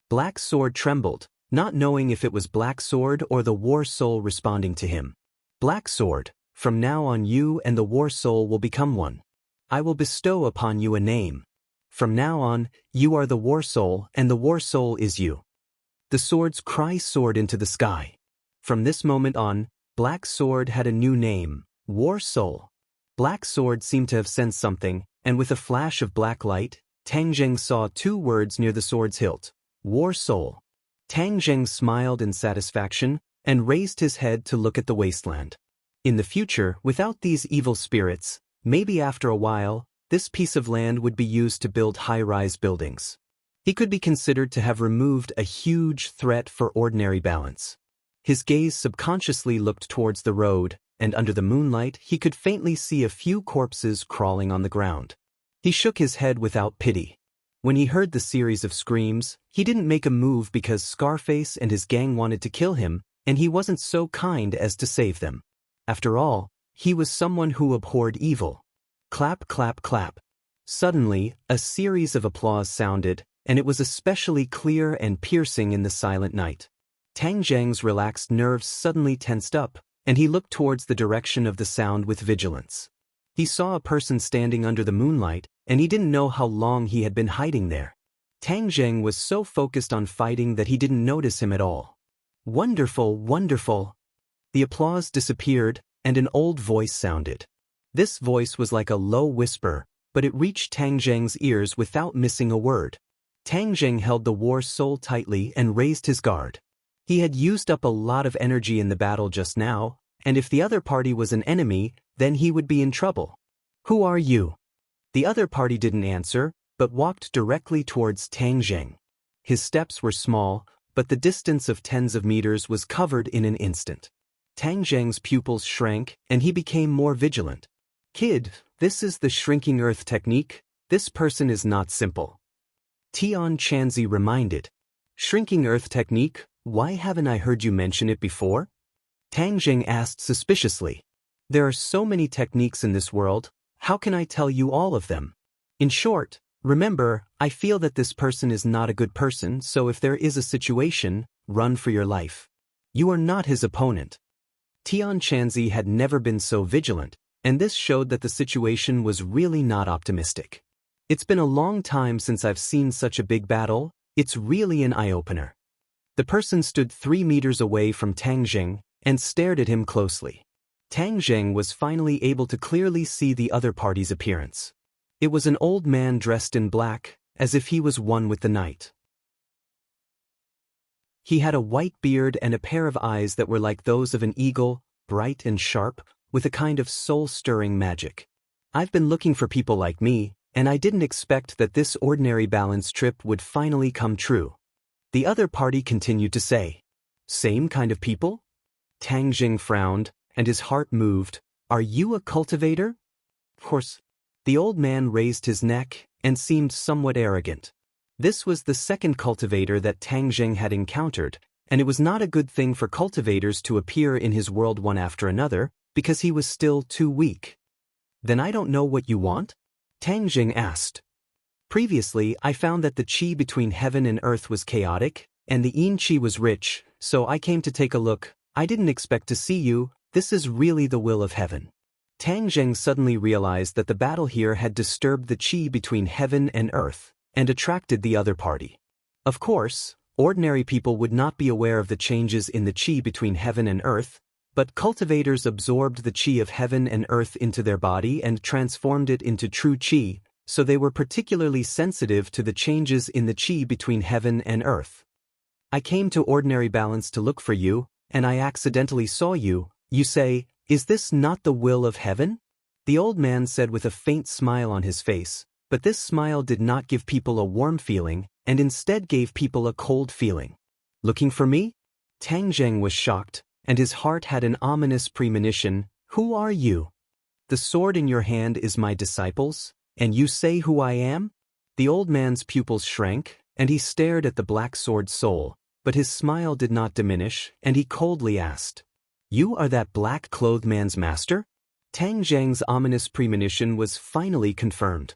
Black Sword trembled, not knowing if it was Black Sword or the War Soul responding to him. Black Sword, from now on you and the War Soul will become one. I will bestow upon you a name. From now on, you are the War Soul and the War Soul is you. The sword's cry soared into the sky. From this moment on, Black Sword had a new name, War Soul. Black Sword seemed to have sensed something, and with a flash of black light, Tang Zheng saw 2 words near the sword's hilt, War Soul. Tang Zheng smiled in satisfaction and raised his head to look at the wasteland. In the future, without these evil spirits, maybe after a while, this piece of land would be used to build high-rise buildings. He could be considered to have removed a huge threat for ordinary balance. His gaze subconsciously looked towards the road, and under the moonlight he could faintly see a few corpses crawling on the ground. He shook his head without pity. When he heard the series of screams, he didn't make a move because Scarface and his gang wanted to kill him, and he wasn't so kind as to save them. After all, he was someone who abhorred evil. Clap, clap, clap. Suddenly, a series of applause sounded, and it was especially clear and piercing in the silent night. Tang Zheng's relaxed nerves suddenly tensed up, and he looked towards the direction of the sound with vigilance. He saw a person standing under the moonlight, and he didn't know how long he had been hiding there. Tang Zheng was so focused on fighting that he didn't notice him at all. Wonderful, wonderful! The applause disappeared, and an old voice sounded. This voice was like a low whisper, but it reached Tang Zheng's ears without missing a word. Tang Zheng held the war soul tightly and raised his guard. He had used up a lot of energy in the battle just now, and if the other party was an enemy, then he would be in trouble. Who are you? The other party didn't answer, but walked directly towards Tang Zheng. His steps were small, but the distance of tens of meters was covered in an instant. Tang Zheng's pupils shrank, and he became more vigilant. Kid, this is the shrinking earth technique. This person is not simple. Tian Chanzi reminded. Shrinking earth technique, why haven't I heard you mention it before? Tang Zheng asked suspiciously. There are so many techniques in this world, how can I tell you all of them? In short, remember, I feel that this person is not a good person, so if there is a situation, run for your life. You are not his opponent. Tian Chanzi had never been so vigilant, and this showed that the situation was really not optimistic. It's been a long time since I've seen such a big battle, it's really an eye-opener. The person stood 3 meters away from Tang Zheng and stared at him closely. Tang Zheng was finally able to clearly see the other party's appearance. It was an old man dressed in black, as if he was one with the night. He had a white beard and a pair of eyes that were like those of an eagle, bright and sharp, with a kind of soul-stirring magic. I've been looking for people like me, and I didn't expect that this ordinary balance trip would finally come true. The other party continued to say, Same kind of people? Tang Zheng frowned, and his heart moved. Are you a cultivator? Of course. The old man raised his neck and seemed somewhat arrogant. This was the second cultivator that Tang Zheng had encountered, and it was not a good thing for cultivators to appear in his world one after another, because he was still too weak. Then I don't know what you want? Tang Zheng asked. Previously, I found that the qi between heaven and earth was chaotic, and the yin qi was rich, so I came to take a look. I didn't expect to see you, this is really the will of heaven. Tang Zheng suddenly realized that the battle here had disturbed the qi between heaven and earth, and attracted the other party. Of course, ordinary people would not be aware of the changes in the qi between heaven and earth, but cultivators absorbed the qi of heaven and earth into their body and transformed it into true qi, so they were particularly sensitive to the changes in the qi between heaven and earth. I came to ordinary balance to look for you, and I accidentally saw you. You say, is this not the will of heaven? The old man said with a faint smile on his face, but this smile did not give people a warm feeling, and instead gave people a cold feeling. Looking for me? Tang Zheng was shocked, and his heart had an ominous premonition. Who are you? The sword in your hand is my disciple's, and you say who I am? The old man's pupils shrank, and he stared at the black sword soul, but his smile did not diminish, and he coldly asked, You are that black-clothed man's master? Tang Zheng's ominous premonition was finally confirmed.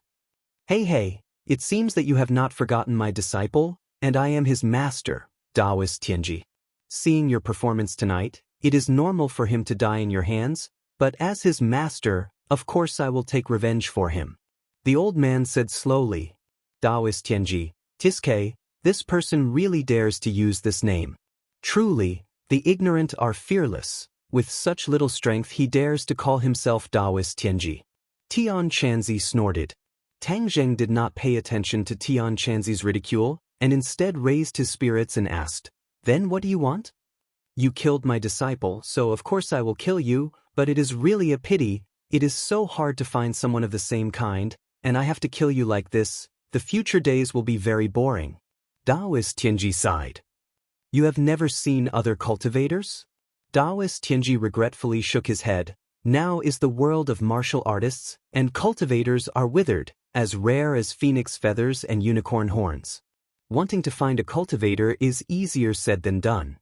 Hey, it seems that you have not forgotten my disciple, and I am his master, Taoist Tianji. Seeing your performance tonight, it is normal for him to die in your hands, but as his master, of course I will take revenge for him. The old man said slowly, Taoist Tianji, Tiske, this person really dares to use this name. Truly, the ignorant are fearless. With such little strength he dares to call himself Taoist Tianji. Tian Chanzi snorted. Tang Zheng did not pay attention to Tian Chanzi's ridicule, and instead raised his spirits and asked, Then what do you want? You killed my disciple, so of course I will kill you, but it is really a pity, it is so hard to find someone of the same kind, and I have to kill you like this, the future days will be very boring. Taoist Tianji sighed. You have never seen other cultivators? Taoist Tianji regretfully shook his head. Now is the world of martial artists, and cultivators are withered, as rare as phoenix feathers and unicorn horns. Wanting to find a cultivator is easier said than done.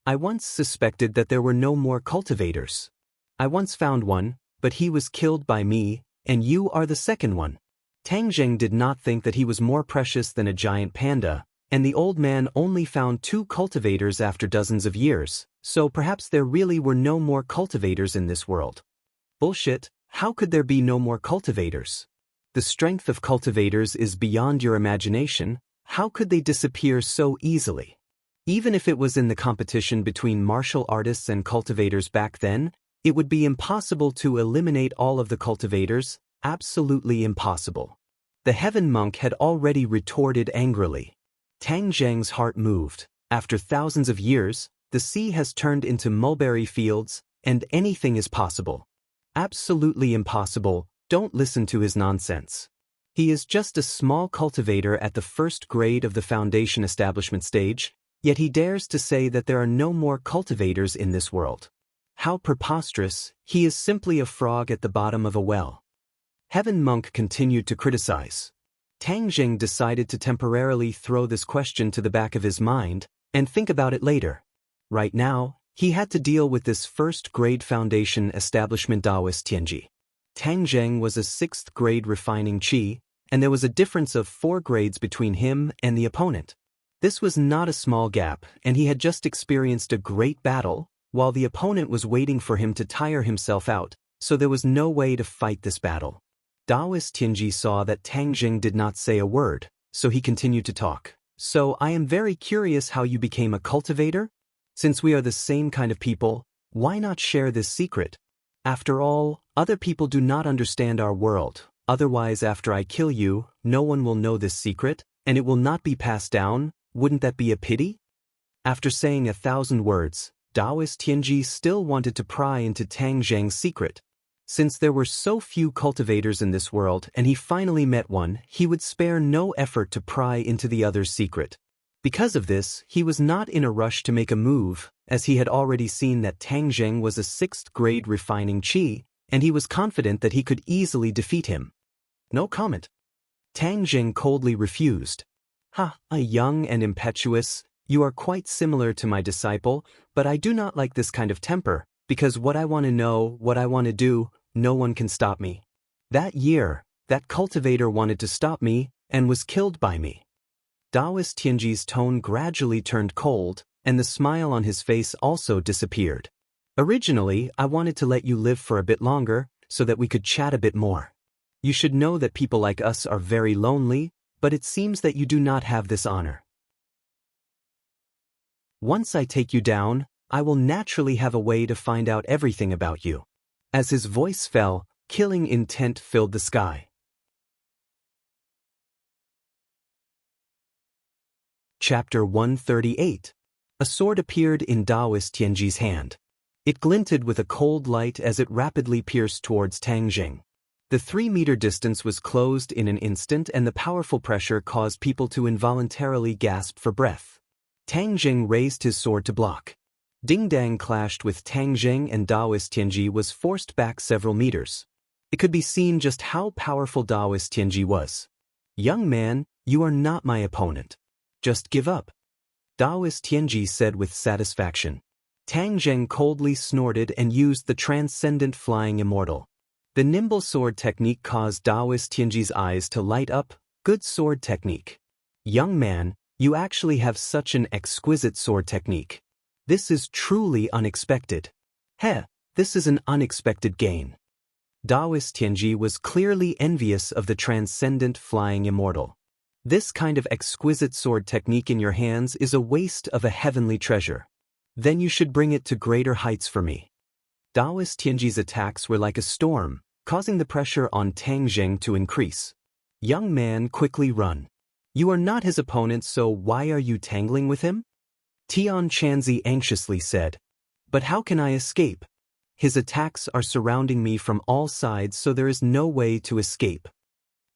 I once suspected that there were no more cultivators. I once found one, but he was killed by me, and you are the second one. Tang Zheng did not think that he was more precious than a giant panda, and the old man only found 2 cultivators after dozens of years, so perhaps there really were no more cultivators in this world. Bullshit, how could there be no more cultivators? The strength of cultivators is beyond your imagination. How could they disappear so easily? Even if it was in the competition between martial artists and cultivators back then, it would be impossible to eliminate all of the cultivators, absolutely impossible. The heaven monk had already retorted angrily. Tang Zheng's heart moved. After thousands of years, the sea has turned into mulberry fields, and anything is possible. Absolutely impossible, don't listen to his nonsense. He is just a small cultivator at the first grade of the foundation establishment stage, yet he dares to say that there are no more cultivators in this world. How preposterous, he is simply a frog at the bottom of a well. Heaven Monk continued to criticize. Tang Zheng decided to temporarily throw this question to the back of his mind and think about it later. Right now, he had to deal with this first-grade foundation establishment Taoist Tianji. Tang Zheng was a 6th grade refining qi, and there was a difference of 4 grades between him and the opponent. This was not a small gap, and he had just experienced a great battle, while the opponent was waiting for him to tire himself out, so there was no way to fight this battle. Taoist Tianji saw that Tang Zheng did not say a word, so he continued to talk. So I am very curious how you became a cultivator? Since we are the same kind of people, why not share this secret? After all, other people do not understand our world, otherwise after I kill you, no one will know this secret, and it will not be passed down. Wouldn't that be a pity? After saying 1,000 words, Taoist Tianji still wanted to pry into Tang Zheng's secret. Since there were so few cultivators in this world and he finally met one, he would spare no effort to pry into the other's secret. Because of this, he was not in a rush to make a move, as he had already seen that Tang Zheng was a 6th grade refining qi, and he was confident that he could easily defeat him. No comment. Tang Zheng coldly refused. Young and impetuous, you are quite similar to my disciple, but I do not like this kind of temper, because what I want to know, what I want to do, no one can stop me. That year, that cultivator wanted to stop me, and was killed by me. Taoist Tianji's tone gradually turned cold, and the smile on his face also disappeared. Originally, I wanted to let you live for a bit longer, so that we could chat a bit more. You should know that people like us are very lonely, but it seems that you do not have this honor. Once I take you down, I will naturally have a way to find out everything about you. As his voice fell, killing intent filled the sky. Chapter 138. A sword appeared in Taoist Tianji's hand. It glinted with a cold light as it rapidly pierced towards Tang Zheng. The 3-meter distance was closed in an instant, and the powerful pressure caused people to involuntarily gasp for breath. Tang Zheng raised his sword to block. Ding-dang clashed with Tang Zheng, and Taoist Tianji was forced back several meters. It could be seen just how powerful Taoist Tianji was. Young man, you are not my opponent. Just give up. Taoist Tianji said with satisfaction. Tang Zheng coldly snorted and used the transcendent flying immortal. The nimble sword technique caused Taoist Tianji's eyes to light up. Good sword technique. Young man, you actually have such an exquisite sword technique. This is truly unexpected. This is an unexpected gain. Taoist Tianji was clearly envious of the transcendent flying immortal. This kind of exquisite sword technique in your hands is a waste of a heavenly treasure. Then you should bring it to greater heights for me. Taoist Tianji's attacks were like a storm, causing the pressure on Tang Zheng to increase. Young man, quickly run. You are not his opponent, so why are you tangling with him? Tian Chanzi anxiously said. But how can I escape? His attacks are surrounding me from all sides, so there is no way to escape.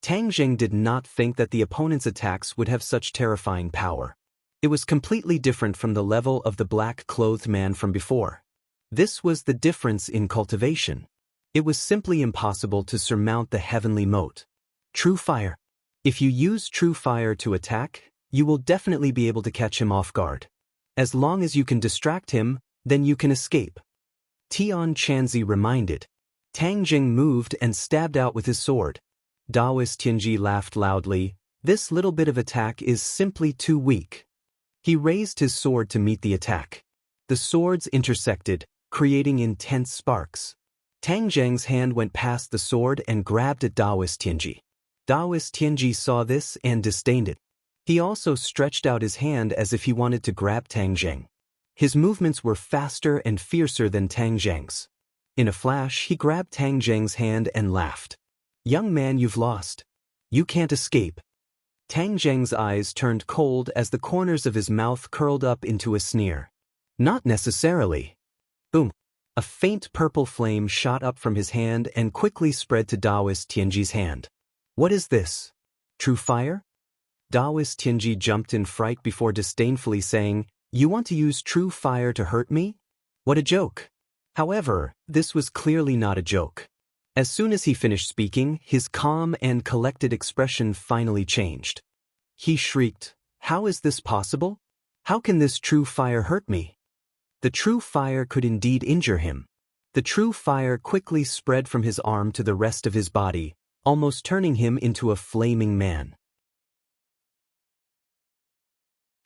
Tang Zheng did not think that the opponent's attacks would have such terrifying power. It was completely different from the level of the black-clothed man from before. This was the difference in cultivation. It was simply impossible to surmount the heavenly moat. True fire. If you use true fire to attack, you will definitely be able to catch him off guard. As long as you can distract him, then you can escape. Tian Chanzi reminded. Tang Jing moved and stabbed out with his sword. Daoist Tianji laughed loudly. This little bit of attack is simply too weak. He raised his sword to meet the attack. The swords intersected, creating intense sparks. Tang Zheng's hand went past the sword and grabbed at Daoist Tianji. Daoist Tianji saw this and disdained it. He also stretched out his hand as if he wanted to grab Tang Zheng. His movements were faster and fiercer than Tang Zheng's. In a flash, he grabbed Tang Zheng's hand and laughed. "Young man, you've lost. You can't escape." Tang Zheng's eyes turned cold as the corners of his mouth curled up into a sneer. "Not necessarily." Boom. A faint purple flame shot up from his hand and quickly spread to Daoist Tianji's hand. "What is this? True fire?" Daoist Tianji jumped in fright before disdainfully saying, "You want to use true fire to hurt me? What a joke." However, this was clearly not a joke. As soon as he finished speaking, his calm and collected expression finally changed. He shrieked, "How is this possible? How can this true fire hurt me?" The true fire could indeed injure him. The true fire quickly spread from his arm to the rest of his body, almost turning him into a flaming man.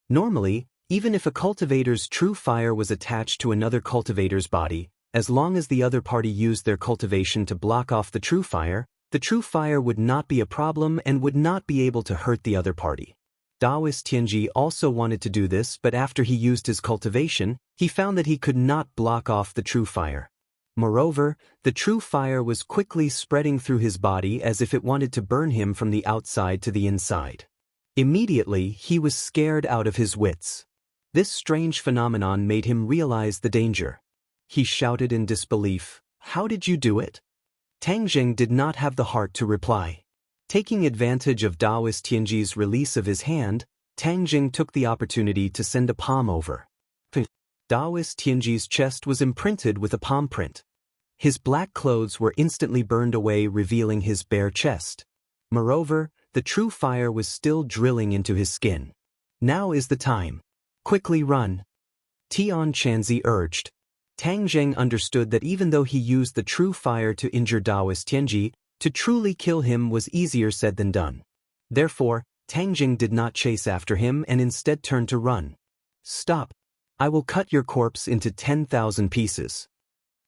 Normally, even if a cultivator's true fire was attached to another cultivator's body, as long as the other party used their cultivation to block off the true fire would not be a problem and would not be able to hurt the other party. Daoist Tianji also wanted to do this, but after he used his cultivation, he found that he could not block off the true fire. Moreover, the true fire was quickly spreading through his body as if it wanted to burn him from the outside to the inside. Immediately, he was scared out of his wits. This strange phenomenon made him realize the danger. He shouted in disbelief, "How did you do it?" Tang Zheng did not have the heart to reply. Taking advantage of Daoist Tianji's release of his hand, Tang Jing took the opportunity to send a palm over. Daoist Tianji's chest was imprinted with a palm print. His black clothes were instantly burned away, revealing his bare chest. Moreover, the true fire was still drilling into his skin. "Now is the time. Quickly run," Tian Chanzi urged. Tang Zheng understood that even though he used the true fire to injure Daoist Tianji, to truly kill him was easier said than done. Therefore, Tang Jing did not chase after him and instead turned to run. "Stop. I will cut your corpse into 10,000 pieces."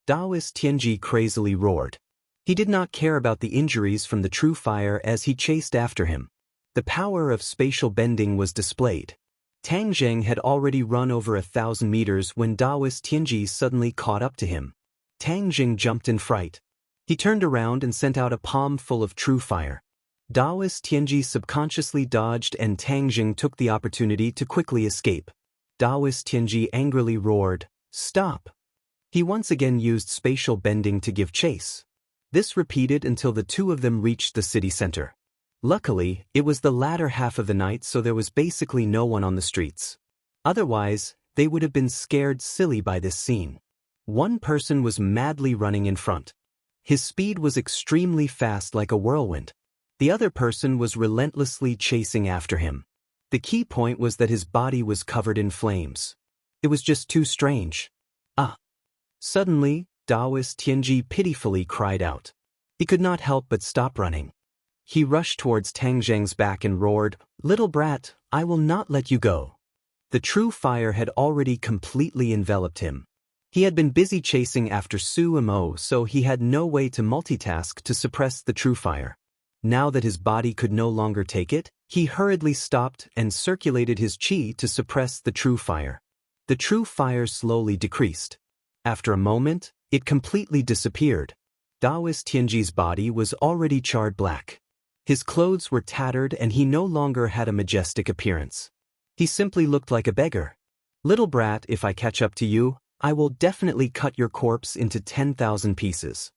Daoist Tianji crazily roared. He did not care about the injuries from the true fire as he chased after him. The power of spatial bending was displayed. Tang Zheng had already run over 1,000 meters when Daoist Tianji suddenly caught up to him. Tang Jing jumped in fright. He turned around and sent out a palm full of true fire. Daoist Tianji subconsciously dodged and Tang Jing took the opportunity to quickly escape. Daoist Tianji angrily roared, "Stop!" He once again used spatial bending to give chase. This repeated until the two of them reached the city center. Luckily, it was the latter half of the night, so there was basically no one on the streets. Otherwise, they would have been scared silly by this scene. One person was madly running in front. His speed was extremely fast, like a whirlwind. The other person was relentlessly chasing after him. The key point was that his body was covered in flames. It was just too strange. Ah! Suddenly, Daoist Tianji pitifully cried out. He could not help but stop running. He rushed towards Tang Zheng's back and roared, "Little brat, I will not let you go." The true fire had already completely enveloped him. He had been busy chasing after Su Mo, so he had no way to multitask to suppress the true fire. Now that his body could no longer take it, he hurriedly stopped and circulated his qi to suppress the true fire. The true fire slowly decreased. After a moment, it completely disappeared. Daoist Tianji's body was already charred black. His clothes were tattered and he no longer had a majestic appearance. He simply looked like a beggar. "Little brat, if I catch up to you, I will definitely cut your corpse into 10,000 pieces."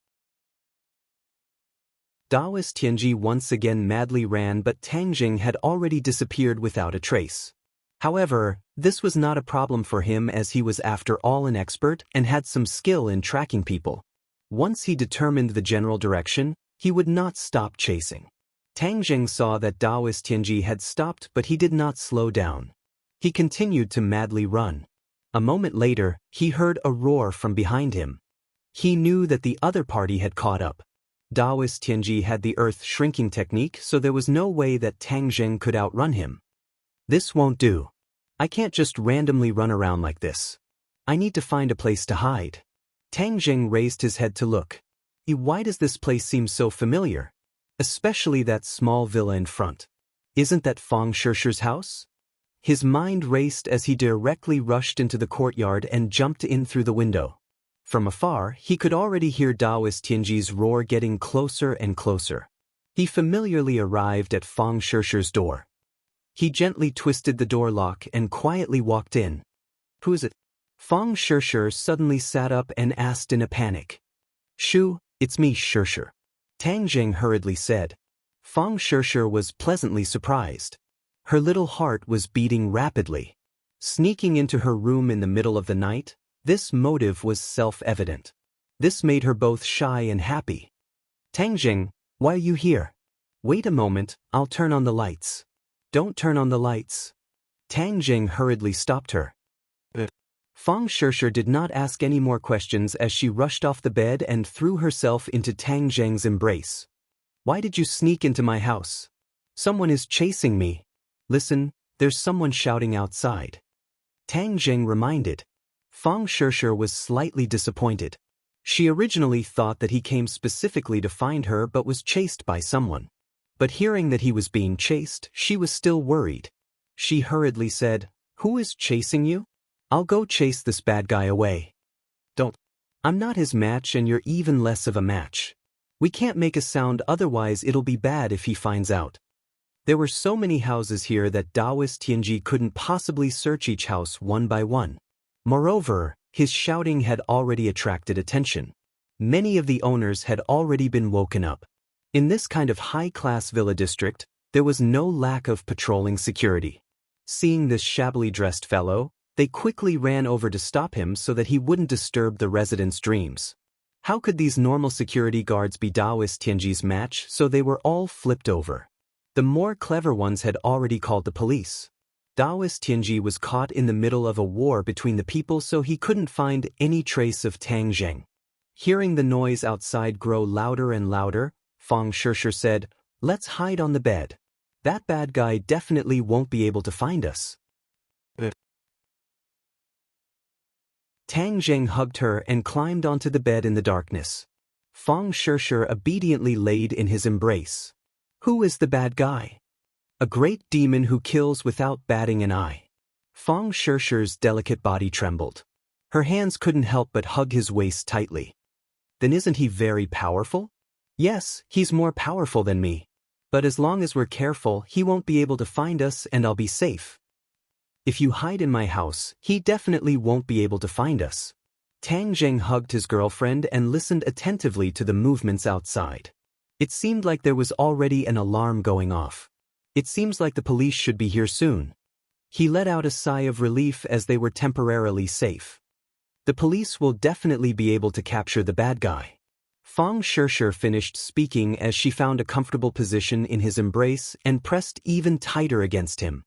Daoist Tianji once again madly ran, but Tang Jing had already disappeared without a trace. However, this was not a problem for him as he was after all an expert and had some skill in tracking people. Once he determined the general direction, he would not stop chasing. Tang Jing saw that Daoist Tianji had stopped, but he did not slow down. He continued to madly run. A moment later, he heard a roar from behind him. He knew that the other party had caught up. Daoist Tianji had the earth shrinking technique, so there was no way that Tang Zheng could outrun him. This won't do. I can't just randomly run around like this. I need to find a place to hide. Tang Zheng raised his head to look. Why does this place seem so familiar? Especially that small villa in front. Isn't that Fang Shishi's house? His mind raced as he directly rushed into the courtyard and jumped in through the window. From afar, he could already hear Daoist Tianji's roar getting closer and closer. He familiarly arrived at Fang Shishi's door. He gently twisted the door lock and quietly walked in. Who is it? Fang Shishi suddenly sat up and asked in a panic. Shu, it's me, Shishi. Tang Zheng hurriedly said. Fang Shishi was pleasantly surprised. Her little heart was beating rapidly. Sneaking into her room in the middle of the night, this motive was self-evident. This made her both shy and happy. Tang Zheng, why are you here? Wait a moment, I'll turn on the lights. Don't turn on the lights. Tang Zheng hurriedly stopped her. Fang Shishi did not ask any more questions as she rushed off the bed and threw herself into Tang Zheng's embrace. Why did you sneak into my house? Someone is chasing me. Listen, there's someone shouting outside. Tang Zheng reminded. Fang Shishi was slightly disappointed. She originally thought that he came specifically to find her but was chased by someone. But hearing that he was being chased, she was still worried. She hurriedly said, Who is chasing you? I'll go chase this bad guy away. Don't. I'm not his match and you're even less of a match. We can't make a sound, otherwise it'll be bad if he finds out. There were so many houses here that Daoist Tianji couldn't possibly search each house one by one. Moreover, his shouting had already attracted attention. Many of the owners had already been woken up. In this kind of high-class villa district, there was no lack of patrolling security. Seeing this shabbily dressed fellow, they quickly ran over to stop him so that he wouldn't disturb the residents' dreams. How could these normal security guards be Daoist Tianji's match? So they were all flipped over. The more clever ones had already called the police. Daoist Tianji was caught in the middle of a war between the people, so he couldn't find any trace of Tang Zheng. Hearing the noise outside grow louder and louder, Fang Shishi said, Let's hide on the bed. That bad guy definitely won't be able to find us. Tang Zheng hugged her and climbed onto the bed in the darkness. Fang Shishi obediently laid in his embrace. Who is the bad guy? A great demon who kills without batting an eye. Fang Shishi's delicate body trembled. Her hands couldn't help but hug his waist tightly. Then isn't he very powerful? Yes, he's more powerful than me. But as long as we're careful, he won't be able to find us and I'll be safe. If you hide in my house, he definitely won't be able to find us. Tang Zheng hugged his girlfriend and listened attentively to the movements outside. It seemed like there was already an alarm going off. It seems like the police should be here soon. He let out a sigh of relief as they were temporarily safe. The police will definitely be able to capture the bad guy. Fang Shishi finished speaking as she found a comfortable position in his embrace and pressed even tighter against him.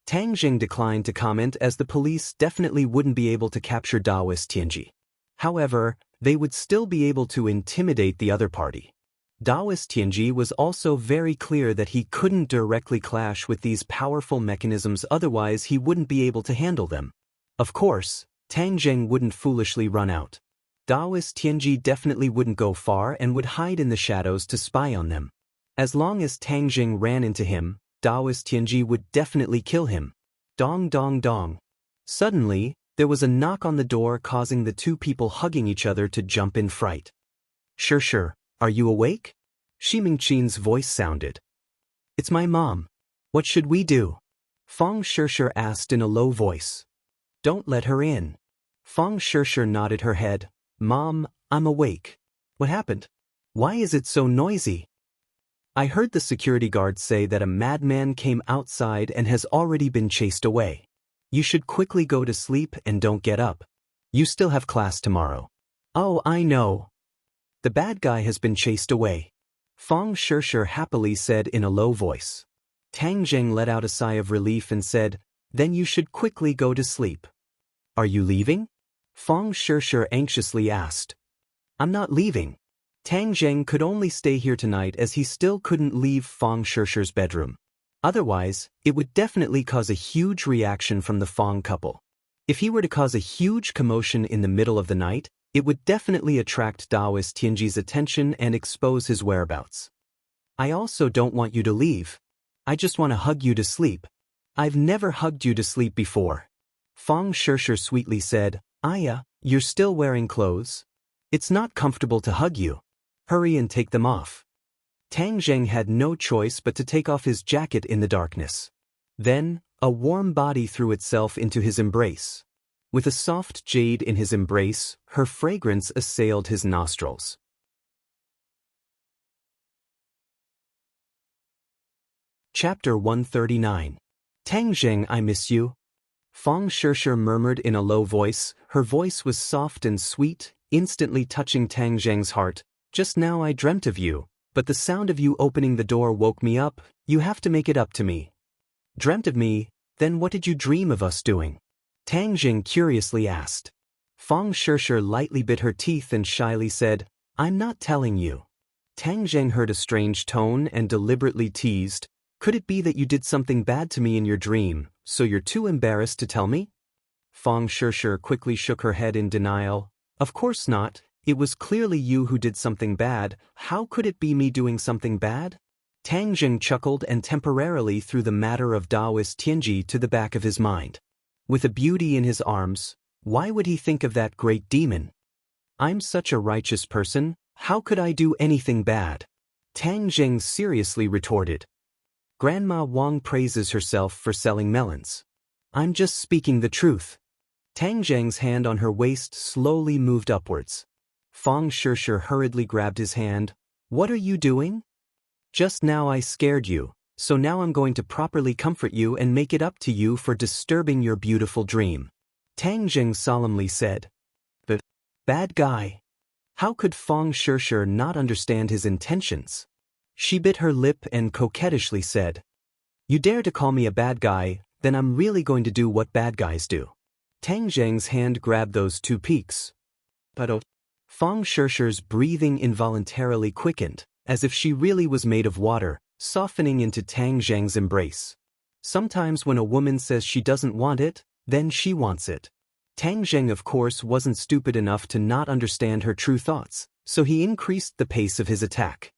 Tang Zheng declined to comment as the police definitely wouldn't be able to capture Daoist Tianji. However, they would still be able to intimidate the other party. Daoist Tianji was also very clear that he couldn't directly clash with these powerful mechanisms, otherwise he wouldn't be able to handle them. Of course, Tang Zheng wouldn't foolishly run out. Daoist Tianji definitely wouldn't go far and would hide in the shadows to spy on them. As long as Tang Zheng ran into him, Daoist Tianji would definitely kill him. Dong dong dong. Suddenly, there was a knock on the door, causing the two people hugging each other to jump in fright. Shishi, are you awake? Shi Mingqin's voice sounded. It's my mom. What should we do? Fang Shishi asked in a low voice. Don't let her in. Fang Shishi nodded her head. Mom, I'm awake. What happened? Why is it so noisy? I heard the security guard say that a madman came outside and has already been chased away. You should quickly go to sleep and don't get up. You still have class tomorrow. Oh, I know. The bad guy has been chased away. Fang Shishi happily said in a low voice. Tang Zheng let out a sigh of relief and said, Then you should quickly go to sleep. Are you leaving? Fang Shishir anxiously asked. I'm not leaving. Tang Zheng could only stay here tonight as he still couldn't leave Fang Shishir's bedroom. Otherwise, it would definitely cause a huge reaction from the Fang couple. If he were to cause a huge commotion in the middle of the night, it would definitely attract Daoist Tianji's attention and expose his whereabouts. I also don't want you to leave. I just want to hug you to sleep. I've never hugged you to sleep before. Fang Shishir sweetly said, Aya, you're still wearing clothes? It's not comfortable to hug you. Hurry and take them off. Tang Zheng had no choice but to take off his jacket in the darkness. Then, a warm body threw itself into his embrace. With a soft jade in his embrace, her fragrance assailed his nostrils. Chapter 139. Tang Zheng, I miss you. Fang Shishir murmured in a low voice. Her voice was soft and sweet, instantly touching Tang Zheng's heart. Just now I dreamt of you, but the sound of you opening the door woke me up. You have to make it up to me. Dreamt of me? Then what did you dream of us doing? Tang Zheng curiously asked. Fang Shishir lightly bit her teeth and shyly said, I'm not telling you. Tang Zheng heard a strange tone and deliberately teased, Could it be that you did something bad to me in your dream, so you're too embarrassed to tell me? Fang Shishir quickly shook her head in denial. Of course not. It was clearly you who did something bad. How could it be me doing something bad? Tang Zheng chuckled and temporarily threw the matter of Daoist Tianji to the back of his mind. With a beauty in his arms, why would he think of that great demon? I'm such a righteous person, how could I do anything bad? Tang Zheng seriously retorted. Grandma Wang praises herself for selling melons. I'm just speaking the truth. Tang Zheng's hand on her waist slowly moved upwards. Fang Shishir hurriedly grabbed his hand. What are you doing? Just now I scared you, so now I'm going to properly comfort you and make it up to you for disturbing your beautiful dream. Tang Zheng solemnly said. But, bad guy. How could Fang Shishir not understand his intentions? She bit her lip and coquettishly said, You dare to call me a bad guy, then I'm really going to do what bad guys do. Tang Zheng's hand grabbed those two peaks. But oh. Fang Shishir's breathing involuntarily quickened, as if she really was made of water, softening into Tang Zheng's embrace. Sometimes when a woman says she doesn't want it, then she wants it. Tang Zheng of course wasn't stupid enough to not understand her true thoughts, so he increased the pace of his attack.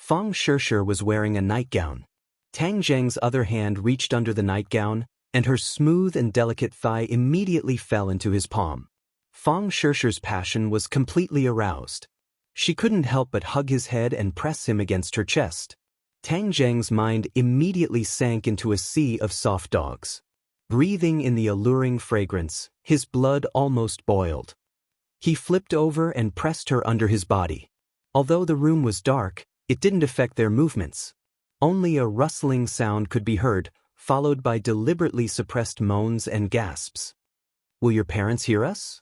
Fang Shishir was wearing a nightgown. Tang Zheng's other hand reached under the nightgown, and her smooth and delicate thigh immediately fell into his palm. Fang Shishir's passion was completely aroused. She couldn't help but hug his head and press him against her chest. Tang Zheng's mind immediately sank into a sea of soft dogs. Breathing in the alluring fragrance, his blood almost boiled. He flipped over and pressed her under his body. Although the room was dark, it didn't affect their movements. Only a rustling sound could be heard, followed by deliberately suppressed moans and gasps. Will your parents hear us?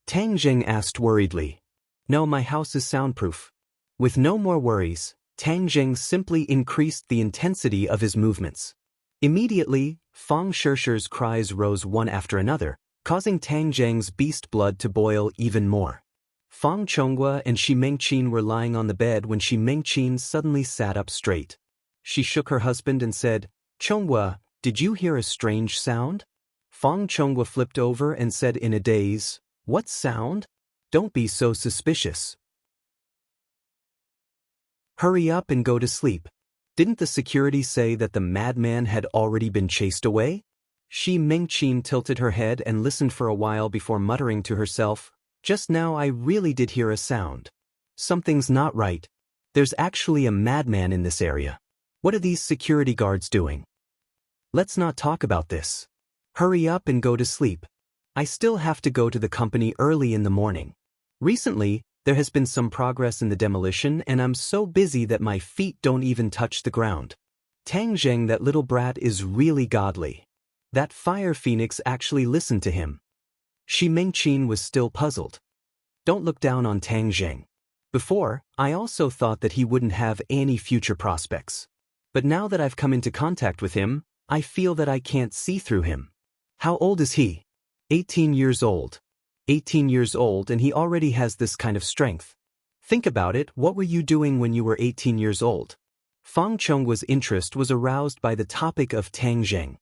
Tang Zheng asked worriedly. No, my house is soundproof. With no more worries, Tang Zheng simply increased the intensity of his movements. Immediately, Fang Shishir's cries rose one after another, causing Tang Zheng's beast blood to boil even more. Fang Chonghua and Shi Mengqin were lying on the bed when Shi Mengqin suddenly sat up straight. She shook her husband and said, Chonghua, did you hear a strange sound? Fang Chonghua flipped over and said in a daze, What sound? Don't be so suspicious. Hurry up and go to sleep. Didn't the security say that the madman had already been chased away? Shi Mengqin tilted her head and listened for a while before muttering to herself, Just now I really did hear a sound. Something's not right. There's actually a madman in this area. What are these security guards doing? Let's not talk about this. Hurry up and go to sleep. I still have to go to the company early in the morning. Recently, there has been some progress in the demolition and I'm so busy that my feet don't even touch the ground. Tang Zheng, that little brat, is really godly. That fire phoenix actually listened to him. Shi Mengqin was still puzzled. Don't look down on Tang Zheng. Before, I also thought that he wouldn't have any future prospects. But now that I've come into contact with him, I feel that I can't see through him. How old is he? 18 years old. 18 years old and he already has this kind of strength. Think about it, what were you doing when you were 18 years old? Fang Chongguo's interest was aroused by the topic of Tang Zheng.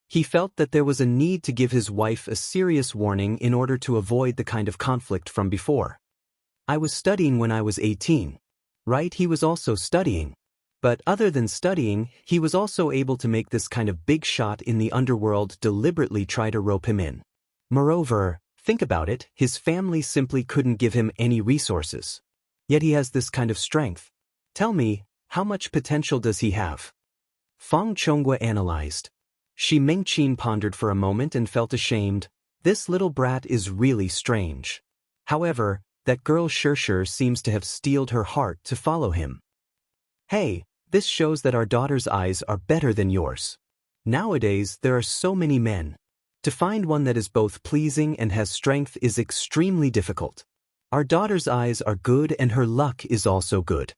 He felt that there was a need to give his wife a serious warning in order to avoid the kind of conflict from before. I was studying when I was 18. Right, he was also studying. But other than studying, he was also able to make this kind of big shot in the underworld deliberately try to rope him in. Moreover, think about it, his family simply couldn't give him any resources. Yet he has this kind of strength. Tell me, how much potential does he have? Fang Chongguo analyzed. Shi Mengqin pondered for a moment and felt ashamed. This little brat is really strange. However, that girl Shirshir seems to have steeled her heart to follow him. Hey, this shows that our daughter's eyes are better than yours. Nowadays, there are so many men. To find one that is both pleasing and has strength is extremely difficult. Our daughter's eyes are good and her luck is also good.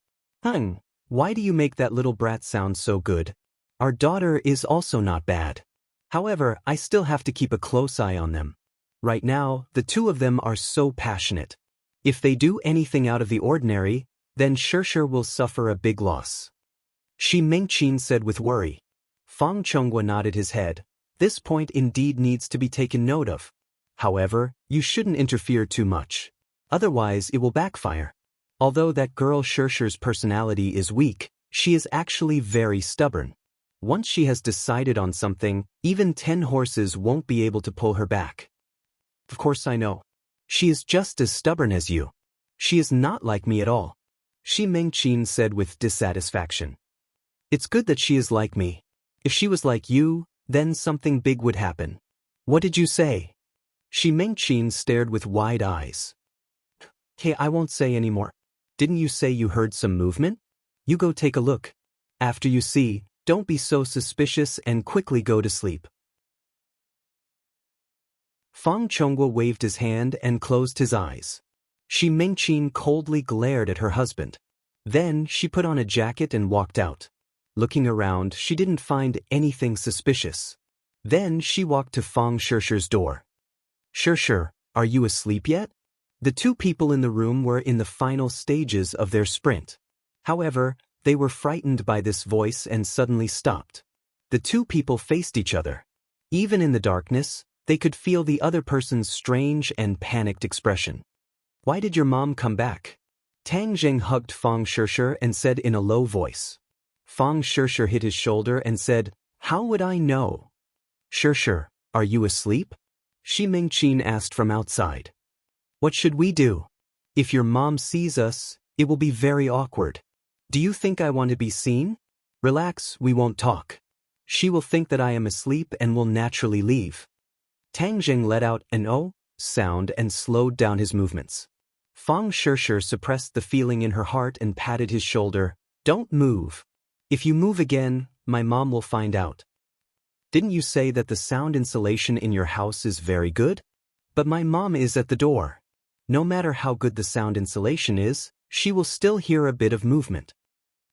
Why do you make that little brat sound so good? Our daughter is also not bad. However, I still have to keep a close eye on them. Right now, the two of them are so passionate. If they do anything out of the ordinary, then Shirshir will suffer a big loss. Shi Mengqin said with worry. Fang Chongguo nodded his head. This point indeed needs to be taken note of. However, you shouldn't interfere too much. Otherwise it will backfire. Although that girl Shirshir's personality is weak, she is actually very stubborn. Once she has decided on something, even 10 horses won't be able to pull her back. Of course I know. She is just as stubborn as you. She is not like me at all. Shi Mengqin said with dissatisfaction. It's good that she is like me. If she was like you, then something big would happen. What did you say? Shi Mengqin stared with wide eyes. Hey, I won't say anymore. Didn't you say you heard some movement? You go take a look. After you see, don't be so suspicious and quickly go to sleep. Fang Chongguo waved his hand and closed his eyes. Shi Mengqin coldly glared at her husband. Then she put on a jacket and walked out. Looking around, she didn't find anything suspicious. Then she walked to Fang Shirshir's door. Shirshir, are you asleep yet? The two people in the room were in the final stages of their sprint. However, they were frightened by this voice and suddenly stopped. The two people faced each other. Even in the darkness, they could feel the other person's strange and panicked expression. Why did your mom come back? Tang Zheng hugged Fang Shirshir and said in a low voice. Fang Shirshir hit his shoulder and said, How would I know? Shirshir, are you asleep? Shi Mengqin asked from outside. What should we do? If your mom sees us, it will be very awkward. Do you think I want to be seen? Relax, we won't talk. She will think that I am asleep and will naturally leave. Tang Zheng let out an "oh" sound and slowed down his movements. Fang Shirshir suppressed the feeling in her heart and patted his shoulder. Don't move. If you move again, my mom will find out. Didn't you say that the sound insulation in your house is very good? But my mom is at the door. No matter how good the sound insulation is, she will still hear a bit of movement.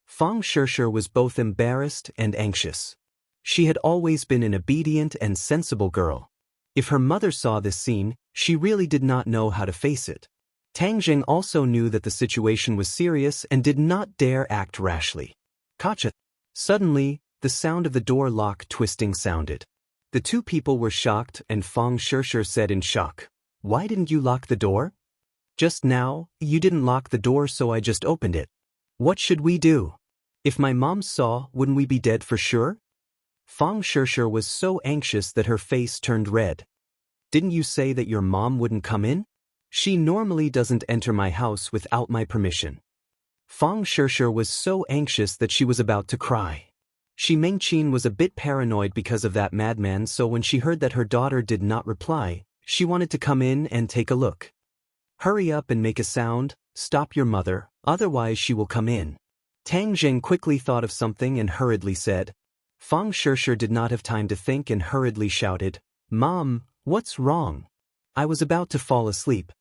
Fang Shirshir was both embarrassed and anxious. She had always been an obedient and sensible girl. If her mother saw this scene, she really did not know how to face it. Tang Zheng also knew that the situation was serious and did not dare act rashly. Gotcha. Suddenly, the sound of the door lock twisting sounded. The two people were shocked and Fang Shirshir said in shock, Why didn't you lock the door? Just now, you didn't lock the door so I just opened it. What should we do? If my mom saw, wouldn't we be dead for sure? Fang Shirshir was so anxious that her face turned red. Didn't you say that your mom wouldn't come in? She normally doesn't enter my house without my permission. Fang Shirshir was so anxious that she was about to cry. Shi Mengqin was a bit paranoid because of that madman, so when she heard that her daughter did not reply, she wanted to come in and take a look. Hurry up and make a sound, stop your mother, otherwise she will come in. Tang Zheng quickly thought of something and hurriedly said. Fang Shirshir did not have time to think and hurriedly shouted, Mom, what's wrong? I was about to fall asleep.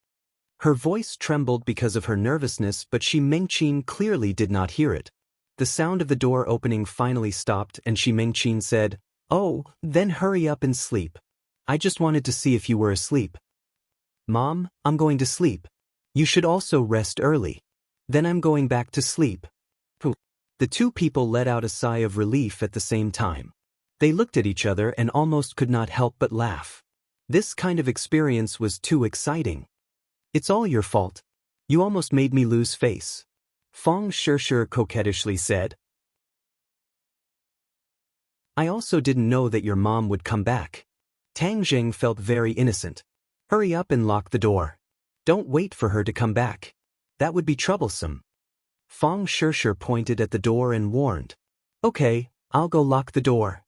Her voice trembled because of her nervousness, but Shi Mengqin clearly did not hear it. The sound of the door opening finally stopped and Shi Mengqin said, Oh, then hurry up and sleep. I just wanted to see if you were asleep. Mom, I'm going to sleep. You should also rest early. Then I'm going back to sleep. Pooh. The two people let out a sigh of relief at the same time. They looked at each other and almost could not help but laugh. This kind of experience was too exciting. It's all your fault. You almost made me lose face. Feng Shishir coquettishly said. I also didn't know that your mom would come back. Tang Jing felt very innocent. Hurry up and lock the door. Don't wait for her to come back. That would be troublesome. Feng Shishir pointed at the door and warned. Okay, I'll go lock the door.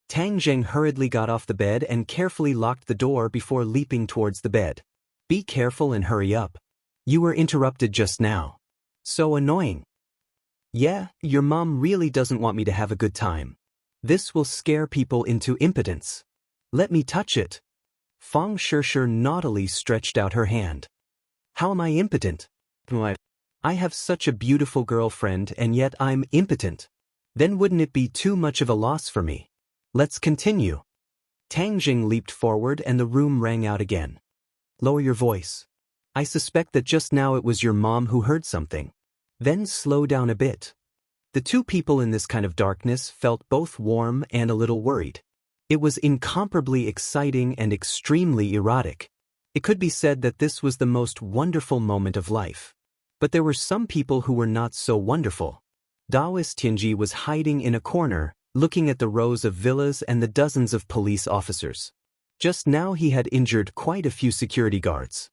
Tang Jing hurriedly got off the bed and carefully locked the door before leaping towards the bed. Be careful and hurry up. You were interrupted just now. So annoying. Yeah, your mom really doesn't want me to have a good time. This will scare people into impotence. Let me touch it. Feng Shishir naughtily stretched out her hand. How am I impotent? I have such a beautiful girlfriend and yet I'm impotent. Then wouldn't it be too much of a loss for me? Let's continue. Tang Jing leaped forward and the room rang out again. Lower your voice. I suspect that just now it was your mom who heard something. Then slow down a bit. The two people in this kind of darkness felt both warm and a little worried. It was incomparably exciting and extremely erotic. It could be said that this was the most wonderful moment of life. But there were some people who were not so wonderful. Daoist Tianji was hiding in a corner, looking at the rows of villas and the dozens of police officers. Just now he had injured quite a few security guards.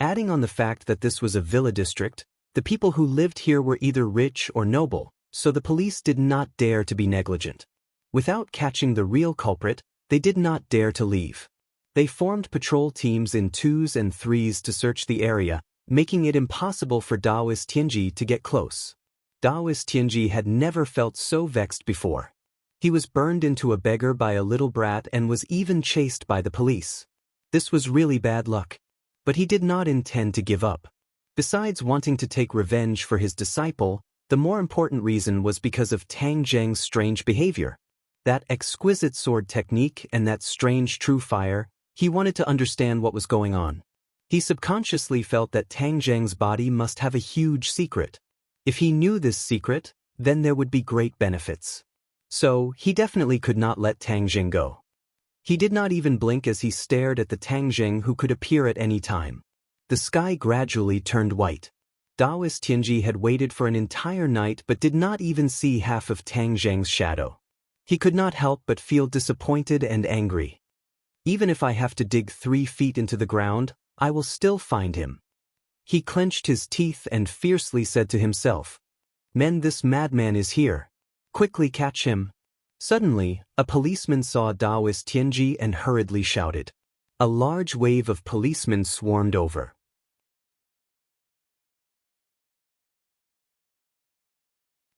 Adding on the fact that this was a villa district, the people who lived here were either rich or noble, so the police did not dare to be negligent. Without catching the real culprit, they did not dare to leave. They formed patrol teams in 2s and 3s to search the area, making it impossible for Daoist Tianji to get close. Daoist Tianji had never felt so vexed before. He was burned into a beggar by a little brat and was even chased by the police. This was really bad luck. But he did not intend to give up. Besides wanting to take revenge for his disciple, the more important reason was because of Tang Jing's strange behavior. That exquisite sword technique and that strange true fire, he wanted to understand what was going on. He subconsciously felt that Tang Jing's body must have a huge secret. If he knew this secret, then there would be great benefits. So, he definitely could not let Tang Jing go. He did not even blink as he stared at the Tang Jing who could appear at any time. The sky gradually turned white. Daoist Tianji had waited for an entire night but did not even see half of Tang Jing's shadow. He could not help but feel disappointed and angry. Even if I have to dig 3 feet into the ground, I will still find him. He clenched his teeth and fiercely said to himself, Men, this madman is here. Quickly catch him. Suddenly, a policeman saw Daoist Tianji and hurriedly shouted. A large wave of policemen swarmed over.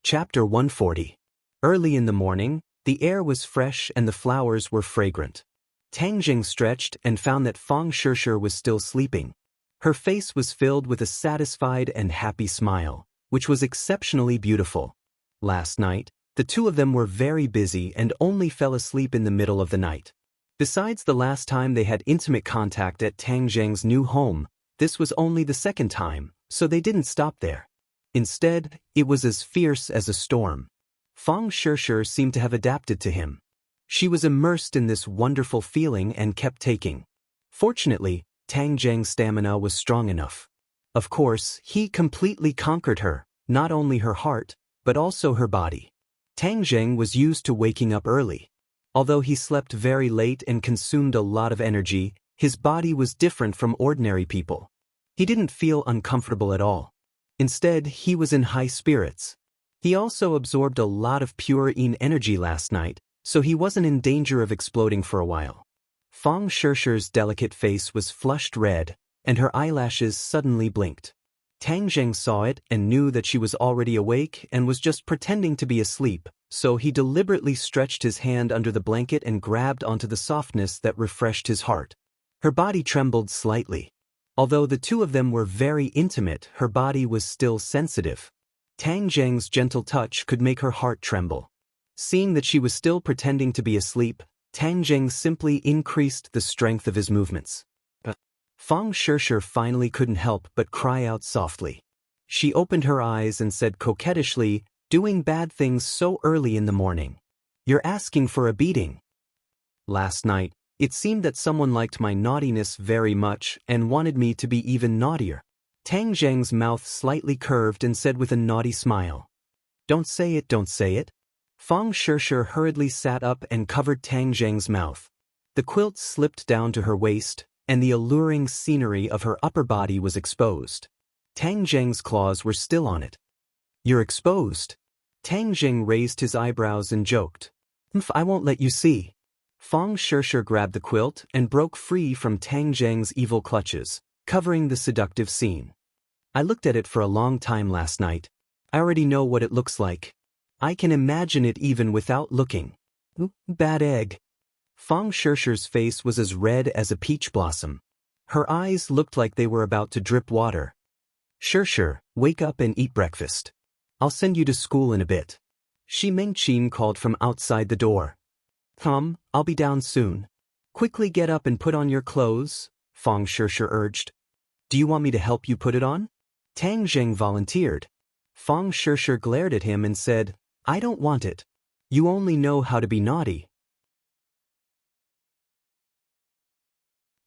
Chapter 140. Early in the morning, the air was fresh and the flowers were fragrant. Tang Jing stretched and found that Feng Shishir was still sleeping. Her face was filled with a satisfied and happy smile, which was exceptionally beautiful. Last night, the two of them were very busy and only fell asleep in the middle of the night. Besides the last time they had intimate contact at Tang Jing's new home, this was only the second time, so they didn't stop there. Instead, it was as fierce as a storm. Feng Shishir seemed to have adapted to him. She was immersed in this wonderful feeling and kept taking. Fortunately, Tang Jing's stamina was strong enough. Of course, he completely conquered her, not only her heart, but also her body. Tang Jing was used to waking up early. Although he slept very late and consumed a lot of energy, his body was different from ordinary people. He didn't feel uncomfortable at all. Instead, he was in high spirits. He also absorbed a lot of pure yin energy last night, so he wasn't in danger of exploding for a while. Feng Shishir's delicate face was flushed red, and her eyelashes suddenly blinked. Tang Jing saw it and knew that she was already awake and was just pretending to be asleep, so he deliberately stretched his hand under the blanket and grabbed onto the softness that refreshed his heart. Her body trembled slightly. Although the two of them were very intimate, her body was still sensitive. Tang Jing's gentle touch could make her heart tremble. Seeing that she was still pretending to be asleep, Tang Zheng simply increased the strength of his movements. Fang Shishir finally couldn't help but cry out softly. She opened her eyes and said coquettishly, "Doing bad things so early in the morning. You're asking for a beating." Last night, it seemed that someone liked my naughtiness very much and wanted me to be even naughtier. Tang Zheng's mouth slightly curved and said with a naughty smile. "Don't say it, don't say it." Fang Shishir hurriedly sat up and covered Tang Zheng's mouth. The quilt slipped down to her waist, and the alluring scenery of her upper body was exposed. Tang Zheng's claws were still on it. "You're exposed." Tang Zheng raised his eyebrows and joked. "I won't let you see." Fang Shishir grabbed the quilt and broke free from Tang Zheng's evil clutches, covering the seductive scene. "I looked at it for a long time last night. I already know what it looks like. I can imagine it even without looking." Bad egg. Fang Shishir's face was as red as a peach blossom. Her eyes looked like they were about to drip water. "Shishir, wake up and eat breakfast. I'll send you to school in a bit." Shi Mengqin called from outside the door. I'll be down soon." "Quickly get up and put on your clothes," Fang Shishir urged. "Do you want me to help you put it on?" Tang Zheng volunteered. Fang Shishir glared at him and said, "I don't want it. You only know how to be naughty.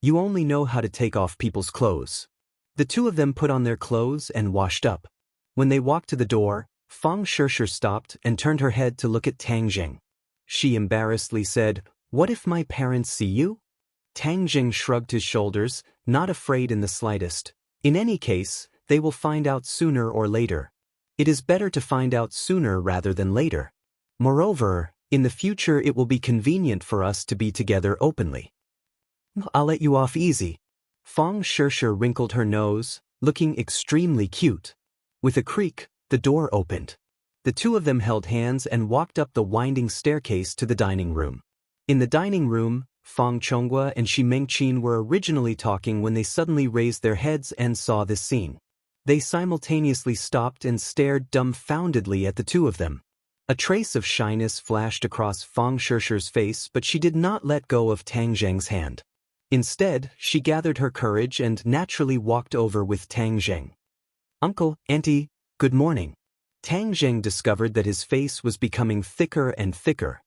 You only know how to take off people's clothes." The two of them put on their clothes and washed up. When they walked to the door, Fang Shishir stopped and turned her head to look at Tang Zheng. She embarrassedly said, "What if my parents see you?" Tang Zheng shrugged his shoulders, not afraid in the slightest. "In any case, they will find out sooner or later. It is better to find out sooner rather than later. Moreover, in the future it will be convenient for us to be together openly." "I'll let you off easy." Fang Shishir wrinkled her nose, looking extremely cute. With a creak, the door opened. The two of them held hands and walked up the winding staircase to the dining room. In the dining room, Fang Chonghua and Shi Mengqin were originally talking when they suddenly raised their heads and saw this scene. They simultaneously stopped and stared dumbfoundedly at the two of them. A trace of shyness flashed across Fang Shishir's face, but she did not let go of Tang Zheng's hand. Instead, she gathered her courage and naturally walked over with Tang Zheng. "Uncle, Auntie, good morning." Tang Zheng discovered that his face was becoming thicker and thicker.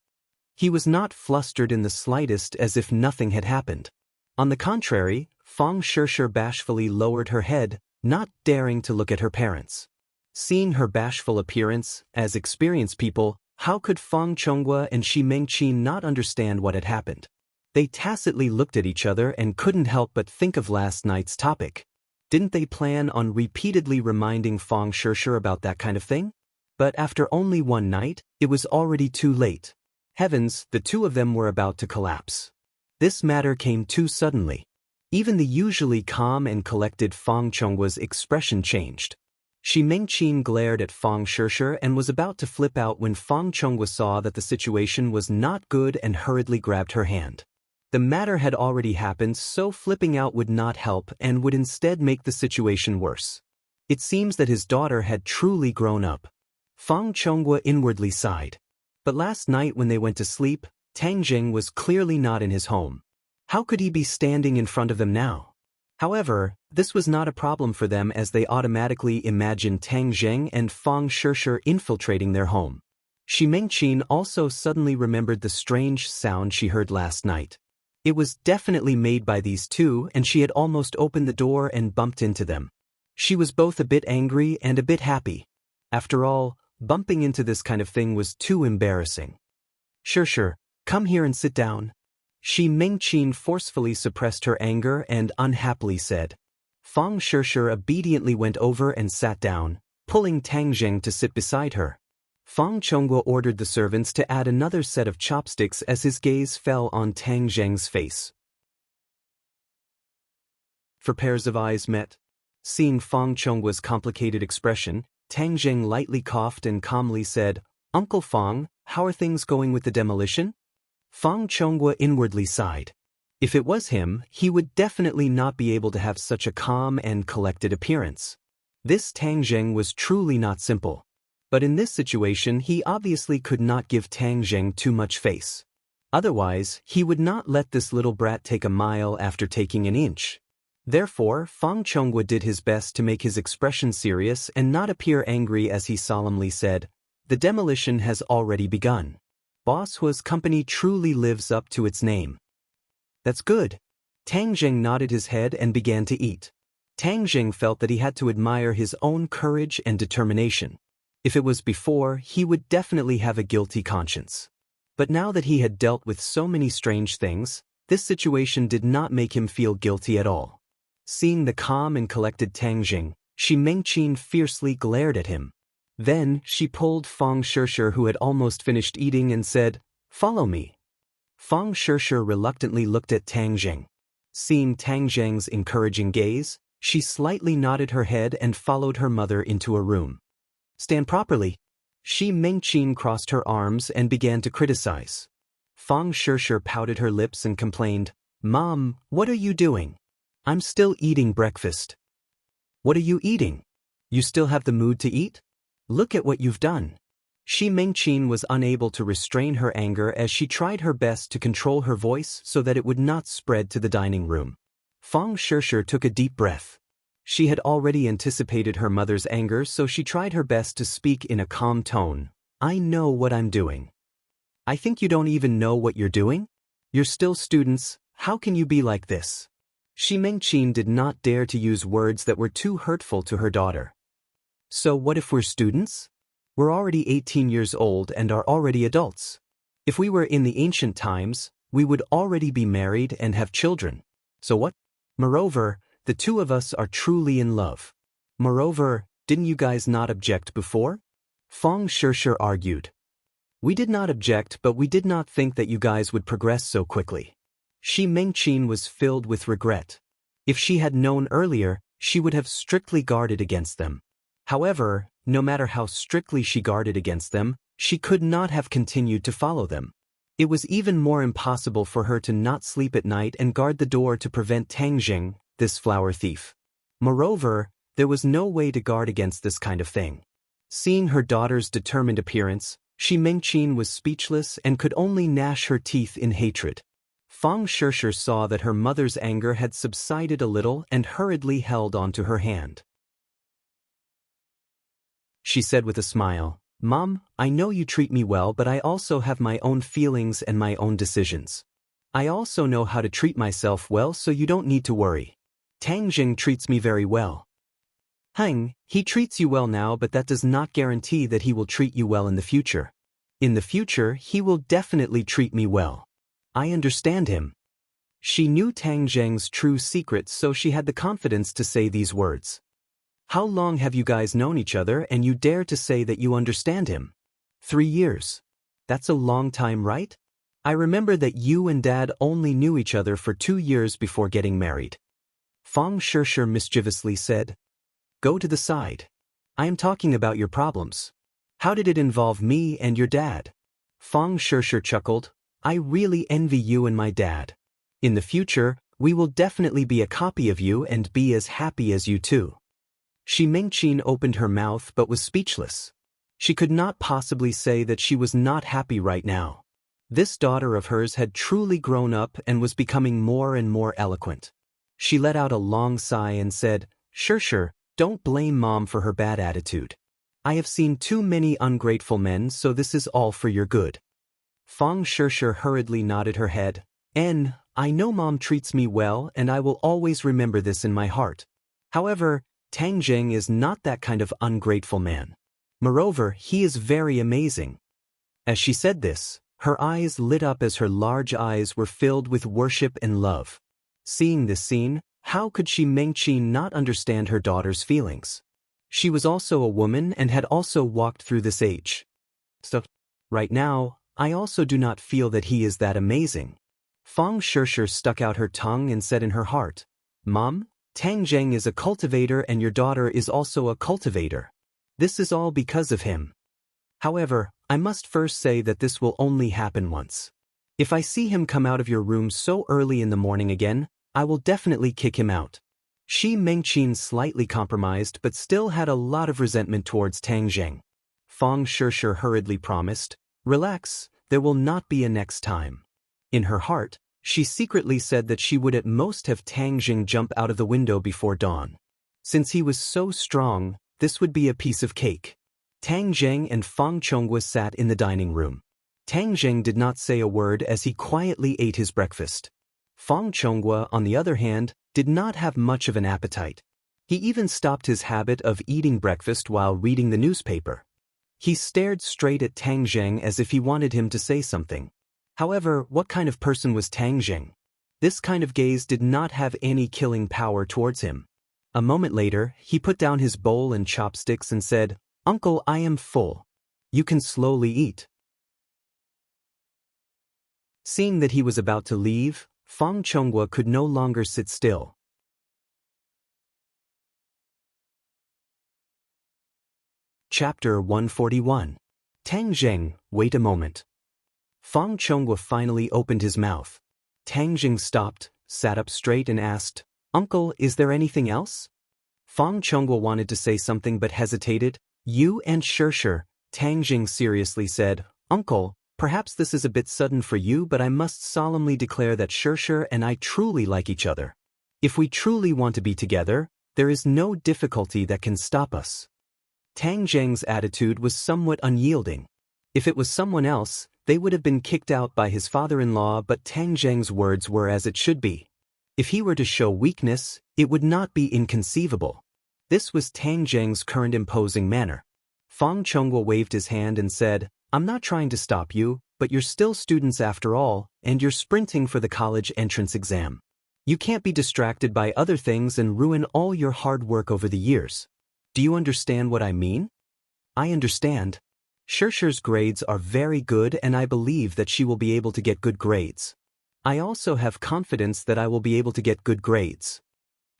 He was not flustered in the slightest, as if nothing had happened. On the contrary, Fang Shishir bashfully lowered her head, not daring to look at her parents. Seeing her bashful appearance, as experienced people, how could Fang Chonghua and Shi Mengqin not understand what had happened? They tacitly looked at each other and couldn't help but think of last night's topic. Didn't they plan on repeatedly reminding Fang Shishir about that kind of thing? But after only one night, it was already too late. Heavens, the two of them were about to collapse. This matter came too suddenly. Even the usually calm and collected Fang Chonghua's expression changed. Shi Mengqin glared at Fang Shishir and was about to flip out when Fang Chonghua saw that the situation was not good and hurriedly grabbed her hand. The matter had already happened, so flipping out would not help and would instead make the situation worse. It seems that his daughter had truly grown up. Fang Chonghua inwardly sighed. But last night when they went to sleep, Tang Zheng was clearly not in his home. How could he be standing in front of them now? However, this was not a problem for them, as they automatically imagined Tang Zheng and Fang Shishir infiltrating their home. Shi Mengqin also suddenly remembered the strange sound she heard last night. It was definitely made by these two, and she had almost opened the door and bumped into them. She was both a bit angry and a bit happy. After all, bumping into this kind of thing was too embarrassing. "Shishir, come here and sit down." Shi Mengqin forcefully suppressed her anger and unhappily said. Fang Shishir obediently went over and sat down, pulling Tang Zheng to sit beside her. Fang Chonghua ordered the servants to add another set of chopsticks as his gaze fell on Tang Zheng's face. For pairs of eyes met. Seeing Fang Chonghua's complicated expression, Tang Zheng lightly coughed and calmly said, "Uncle Fang, how are things going with the demolition?" Fang Chonghua inwardly sighed. If it was him, he would definitely not be able to have such a calm and collected appearance. This Tang Zheng was truly not simple. But in this situation he obviously could not give Tang Zheng too much face. Otherwise, he would not let this little brat take a mile after taking an inch. Therefore, Fang Chonghua did his best to make his expression serious and not appear angry as he solemnly said, "The demolition has already begun. Boss Hua's company truly lives up to its name." "That's good." Tang Zheng nodded his head and began to eat. Tang Zheng felt that he had to admire his own courage and determination. If it was before, he would definitely have a guilty conscience. But now that he had dealt with so many strange things, this situation did not make him feel guilty at all. Seeing the calm and collected Tang Zheng, Shi Mengqin fiercely glared at him. Then, she pulled Fang Shishir, who had almost finished eating, and said, "Follow me." Fang Shishir reluctantly looked at Tang Zheng. Seeing Tang Zheng's encouraging gaze, she slightly nodded her head and followed her mother into a room. "Stand properly." Shi Mengqin crossed her arms and began to criticize. Fang Shishir pouted her lips and complained, "Mom, what are you doing? I'm still eating breakfast." "What are you eating? You still have the mood to eat? Look at what you've done." Shi Mengqin was unable to restrain her anger as she tried her best to control her voice so that it would not spread to the dining room. Fang Shishir took a deep breath. She had already anticipated her mother's anger, so she tried her best to speak in a calm tone. "I know what I'm doing." "I think you don't even know what you're doing? You're still students, how can you be like this?" Shi Mengqin did not dare to use words that were too hurtful to her daughter. "So what if we're students? We're already 18 years old and are already adults. If we were in the ancient times, we would already be married and have children. So what? Moreover, the two of us are truly in love. Moreover, didn't you guys not object before?" Fang Shishir argued. "We did not object, but we did not think that you guys would progress so quickly." Shi Mengqin was filled with regret. If she had known earlier, she would have strictly guarded against them. However, no matter how strictly she guarded against them, she could not have continued to follow them. It was even more impossible for her to not sleep at night and guard the door to prevent Tang Zheng, this flower thief. Moreover, there was no way to guard against this kind of thing. Seeing her daughter's determined appearance, Shi Mengqin was speechless and could only gnash her teeth in hatred. Fang Shishir saw that her mother's anger had subsided a little and hurriedly held onto her hand. She said with a smile, "Mom, I know you treat me well, but I also have my own feelings and my own decisions. I also know how to treat myself well, so you don't need to worry. Tang Zheng treats me very well." He treats you well now, but that does not guarantee that he will treat you well in the future. In the future, he will definitely treat me well. I understand him." She knew Tang Zheng's true secret, so she had the confidence to say these words. "How long have you guys known each other and you dare to say that you understand him?" 3 years. That's a long time, right? I remember that you and Dad only knew each other for 2 years before getting married." Fang Shishir mischievously said. "Go to the side. I am talking about your problems. How did it involve me and your dad?" Fang Shishir chuckled. "I really envy you and my dad. In the future, we will definitely be a copy of you and be as happy as you too." Shi Mengqin opened her mouth but was speechless. She could not possibly say that she was not happy right now. This daughter of hers had truly grown up and was becoming more and more eloquent. She let out a long sigh and said, Shishir, don't blame Mom for her bad attitude. I have seen too many ungrateful men, so this is all for your good." Fang Shishir hurriedly nodded her head. I know Mom treats me well and I will always remember this in my heart. However, Tang Zheng is not that kind of ungrateful man. Moreover, he is very amazing." As she said this, her eyes lit up as her large eyes were filled with worship and love. Seeing this scene, how could Shi Mengqin not understand her daughter's feelings? She was also a woman and had also walked through this age. So, right now, I also do not feel that he is that amazing. Fang Shishir stuck out her tongue and said in her heart, Mom, Tang Zheng is a cultivator and your daughter is also a cultivator. This is all because of him. However, I must first say that this will only happen once. If I see him come out of your room so early in the morning again, I will definitely kick him out. Shi Mengqin slightly compromised but still had a lot of resentment towards Tang Zheng. Fang Shishir hurriedly promised, Relax, there will not be a next time. In her heart, she secretly said that she would at most have Tang Jing jump out of the window before dawn. Since he was so strong, this would be a piece of cake. Tang Jing and Fang Chonghua sat in the dining room. Tang Jing did not say a word as he quietly ate his breakfast. Fang Chonghua, on the other hand, did not have much of an appetite. He even stopped his habit of eating breakfast while reading the newspaper. He stared straight at Tang Jing as if he wanted him to say something. However, what kind of person was Tang Jing? This kind of gaze did not have any killing power towards him. A moment later, he put down his bowl and chopsticks and said, "Uncle, I am full. You can slowly eat." Seeing that he was about to leave, Fang Chonghua could no longer sit still. Chapter 141. Tang Jing, wait a moment. Fang Chonghua finally opened his mouth. Tang Jing stopped, sat up straight and asked, "Uncle, is there anything else?" Fang Chonghua wanted to say something but hesitated. "You and Shirshir," Tang Jing seriously said. "Uncle, perhaps this is a bit sudden for you, but I must solemnly declare that Shirshir and I truly like each other. If we truly want to be together, there is no difficulty that can stop us." Tang Jing's attitude was somewhat unyielding. If it was someone else, they would have been kicked out by his father-in-law, but Tang Jing's words were as it should be. If he were to show weakness, it would not be inconceivable. This was Tang Jing's current imposing manner. Fang Chonghua waved his hand and said, "I'm not trying to stop you, but you're still students after all, and you're sprinting for the college entrance exam. You can't be distracted by other things and ruin all your hard work over the years. Do you understand what I mean?" "I understand. Shirshir's grades are very good and I believe that she will be able to get good grades. I also have confidence that I will be able to get good grades."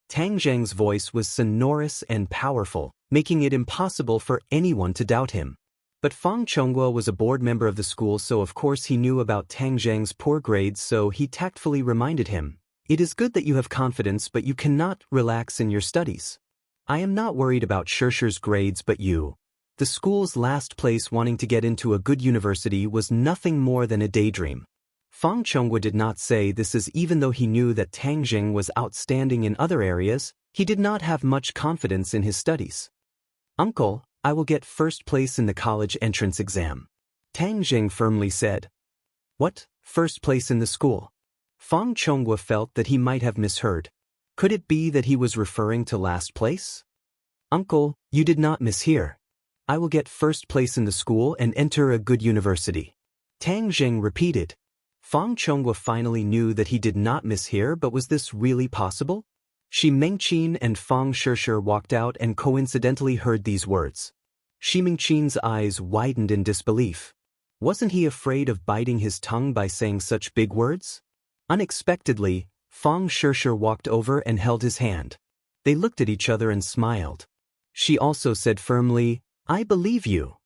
Tang Jing's voice was sonorous and powerful, making it impossible for anyone to doubt him. But Fang Chonghua was a board member of the school, so of course he knew about Tang Jing's poor grades, so he tactfully reminded him, "It is good that you have confidence, but you cannot relax in your studies. I am not worried about Shirshir's grades but you. The school's last place wanting to get into a good university was nothing more than a daydream." Fang Chonghua did not say this as even though he knew that Tang Jing was outstanding in other areas, he did not have much confidence in his studies. "Uncle, I will get first place in the college entrance exam," Tang Jing firmly said. "What, first place in the school?" Fang Chonghua felt that he might have misheard. Could it be that he was referring to last place? "Uncle, you did not mishear. I will get first place in the school and enter a good university," Tang Jing repeated. Fang Chonghua finally knew that he did not mishear, but was this really possible? Shi Mengqin and Fang Shirshir walked out and coincidentally heard these words. Shi Mengqin's eyes widened in disbelief. Wasn't he afraid of biting his tongue by saying such big words? Unexpectedly, Fang Shirshir walked over and held his hand. They looked at each other and smiled. She also said firmly, "I believe you."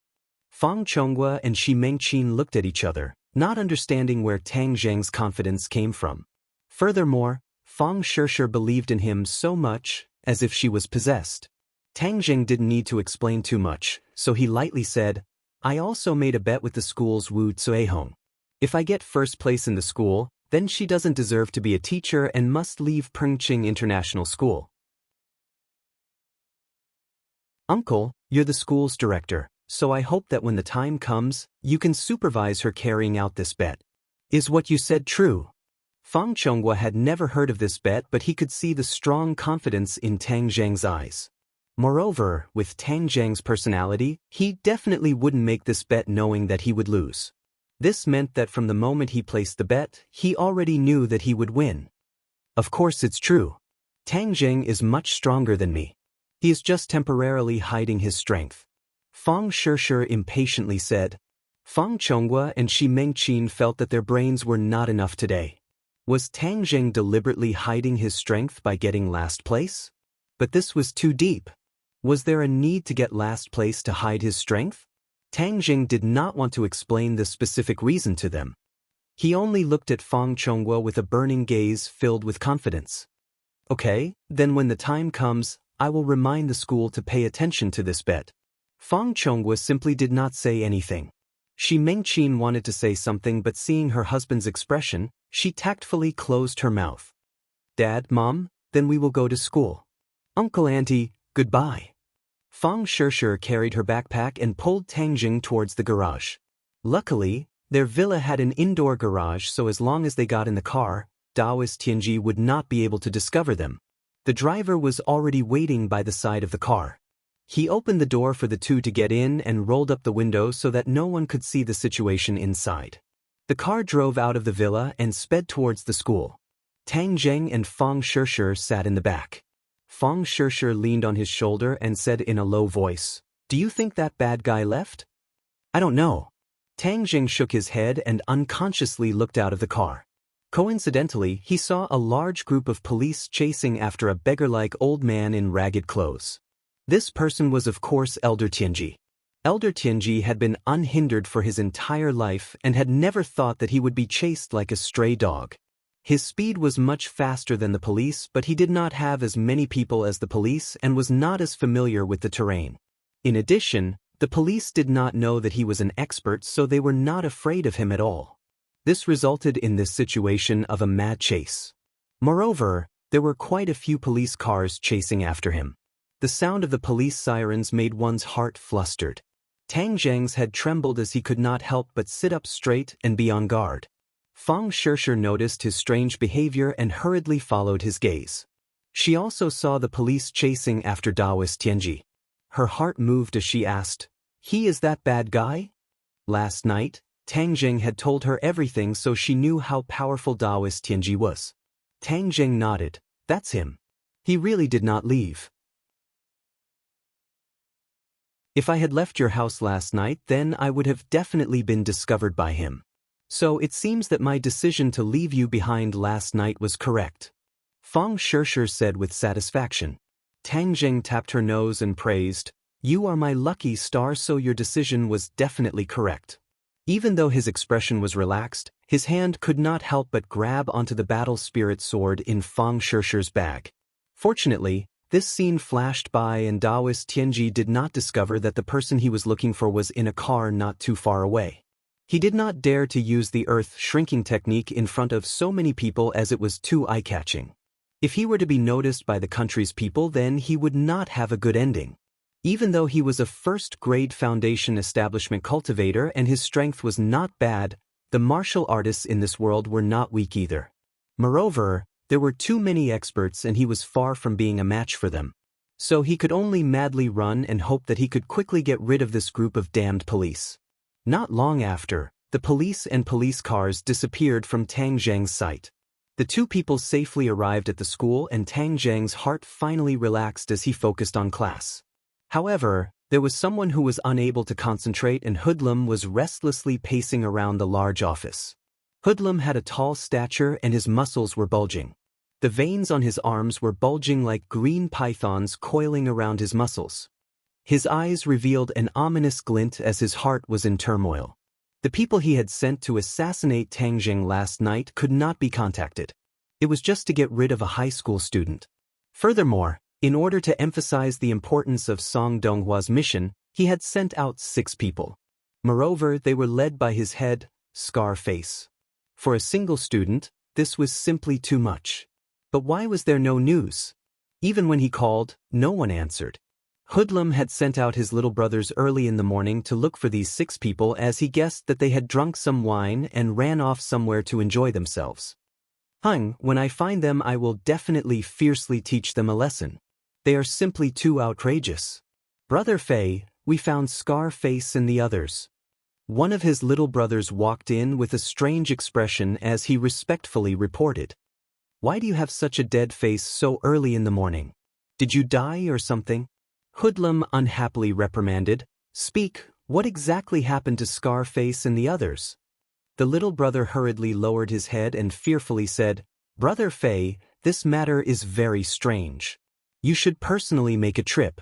Fang Chonghua and Shi Mengqin looked at each other, not understanding where Tang Jing's confidence came from. Furthermore, Fang Shirshir believed in him so much, as if she was possessed. Tang Jing didn't need to explain too much, so he lightly said, "I also made a bet with the school's Wu Cuehong. If I get first place in the school, then she doesn't deserve to be a teacher and must leave Pengqing International School." "Uncle, you're the school's director, so I hope that when the time comes, you can supervise her carrying out this bet. Is what you said true?" Fang Chonghua had never heard of this bet, but he could see the strong confidence in Tang Jing's eyes. Moreover, with Tang Jing's personality, he definitely wouldn't make this bet knowing that he would lose. This meant that from the moment he placed the bet, he already knew that he would win. "Of course it's true. Tang Jing is much stronger than me. He is just temporarily hiding his strength," Fang Shirshir impatiently said. Fang Chonghua and Shi Mengqin felt that their brains were not enough today. Was Tang Jing deliberately hiding his strength by getting last place? But this was too deep. Was there a need to get last place to hide his strength? Tang Jing did not want to explain the specific reason to them. He only looked at Fang Chonghua with a burning gaze filled with confidence. "Okay, then when the time comes, I will remind the school to pay attention to this bet." Fang Chonghua simply did not say anything. Shi Mengqin wanted to say something, but seeing her husband's expression, she tactfully closed her mouth. Dad, Mom, then we will go to school. Uncle, Auntie, goodbye. Fang Shishir carried her backpack and pulled Tang Jing towards the garage. Luckily, their villa had an indoor garage, so as long as they got in the car, Daoist Tianji would not be able to discover them. The driver was already waiting by the side of the car. He opened the door for the two to get in and rolled up the window so that no one could see the situation inside. The car drove out of the villa and sped towards the school. Tang Zheng and Fang Shishir sat in the back. Fang Shishir leaned on his shoulder and said in a low voice, "Do you think that bad guy left?" "I don't know." Tang Zheng shook his head and unconsciously looked out of the car. Coincidentally, he saw a large group of police chasing after a beggar-like old man in ragged clothes. This person was of course Elder Tianji. Elder Tianji had been unhindered for his entire life and had never thought that he would be chased like a stray dog. His speed was much faster than the police, but he did not have as many people as the police and was not as familiar with the terrain. In addition, the police did not know that he was an expert, so they were not afraid of him at all. This resulted in this situation of a mad chase. Moreover, there were quite a few police cars chasing after him. The sound of the police sirens made one's heart flustered. Tang Zheng's head trembled as he could not help but sit up straight and be on guard. Fang Shishir noticed his strange behavior and hurriedly followed his gaze. She also saw the police chasing after Daoist Tianji. Her heart moved as she asked, "He is that bad guy?" Last night, Tang Zheng had told her everything, so she knew how powerful Daoist Tianji was. Tang Zheng nodded. "That's him. He really did not leave. If I had left your house last night, then I would have definitely been discovered by him. So it seems that my decision to leave you behind last night was correct," Fang Shishir said with satisfaction. Tang Zheng tapped her nose and praised, "You are my lucky star, so your decision was definitely correct." Even though his expression was relaxed, his hand could not help but grab onto the battle spirit sword in Fang Shishir's bag. Fortunately, this scene flashed by and Daoist Tianji did not discover that the person he was looking for was in a car not too far away. He did not dare to use the earth shrinking technique in front of so many people as it was too eye-catching. If he were to be noticed by the country's people, then he would not have a good ending. Even though he was a first-grade foundation establishment cultivator and his strength was not bad, the martial artists in this world were not weak either. Moreover, there were too many experts and he was far from being a match for them. So he could only madly run and hope that he could quickly get rid of this group of damned police. Not long after, the police and police cars disappeared from Tang Zheng's sight. The two people safely arrived at the school and Tang Zheng's heart finally relaxed as he focused on class. However, there was someone who was unable to concentrate, and Hoodlum was restlessly pacing around the large office. Hoodlum had a tall stature and his muscles were bulging. The veins on his arms were bulging like green pythons coiling around his muscles. His eyes revealed an ominous glint as his heart was in turmoil. The people he had sent to assassinate Tang Zheng last night could not be contacted. It was just to get rid of a high school student. Furthermore, in order to emphasize the importance of Song Donghua's mission, he had sent out 6 people. Moreover, they were led by his head, Scarface. For a single student, this was simply too much. But why was there no news? Even when he called, no one answered. Hoodlum had sent out his little brothers early in the morning to look for these 6 people, as he guessed that they had drunk some wine and ran off somewhere to enjoy themselves. When I find them, I will definitely fiercely teach them a lesson. They are simply too outrageous. Brother Fei, we found Scarface and the others. One of his little brothers walked in with a strange expression as he respectfully reported. "Why do you have such a dead face so early in the morning? Did you die or something?" Hoodlum unhappily reprimanded, "Speak, what exactly happened to Scarface and the others?" The little brother hurriedly lowered his head and fearfully said, "Brother Fei, this matter is very strange. You should personally make a trip."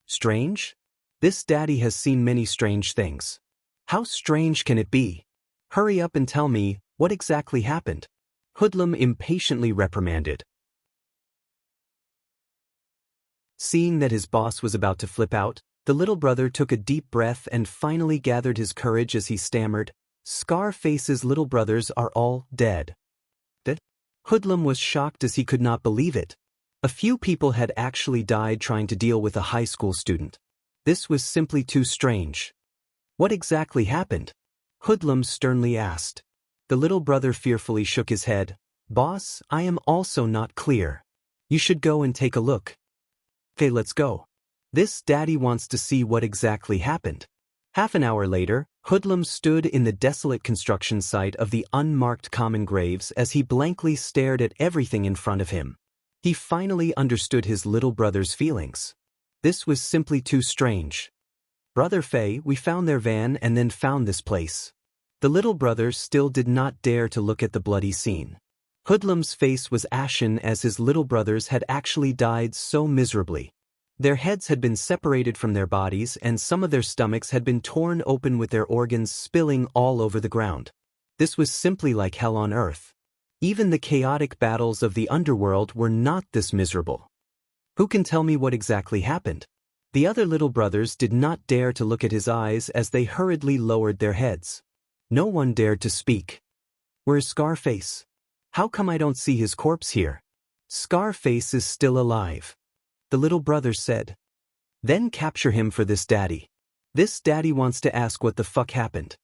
"Strange? This daddy has seen many strange things. How strange can it be? Hurry up and tell me, what exactly happened?" Hoodlum impatiently reprimanded. Seeing that his boss was about to flip out, The little brother took a deep breath and finally gathered his courage as he stammered, "Scarface's little brothers are all dead." Hoodlum was shocked as he could not believe it. A few people had actually died trying to deal with a high school student. This was simply too strange. What exactly happened? Hoodlum sternly asked. The little brother fearfully shook his head. "Boss, I am also not clear. You should go and take a look." "Okay, let's go. This daddy wants to see what exactly happened." Half an hour later, Hoodlum stood in the desolate construction site of the unmarked common graves as he blankly stared at everything in front of him. He finally understood his little brother's feelings. This was simply too strange. "Brother Fei, we found their van and then found this place." The little brother still did not dare to look at the bloody scene. Hoodlum's face was ashen as his little brothers had actually died so miserably. Their heads had been separated from their bodies and some of their stomachs had been torn open with their organs spilling all over the ground. This was simply like hell on earth. Even the chaotic battles of the underworld were not this miserable. "Who can tell me what exactly happened?" The other little brothers did not dare to look at his eyes as they hurriedly lowered their heads. No one dared to speak. "Where's Scarface? How come I don't see his corpse here?" "Scarface is still alive," the little brother said. "Then capture him for this daddy. This daddy wants to ask what the fuck happened."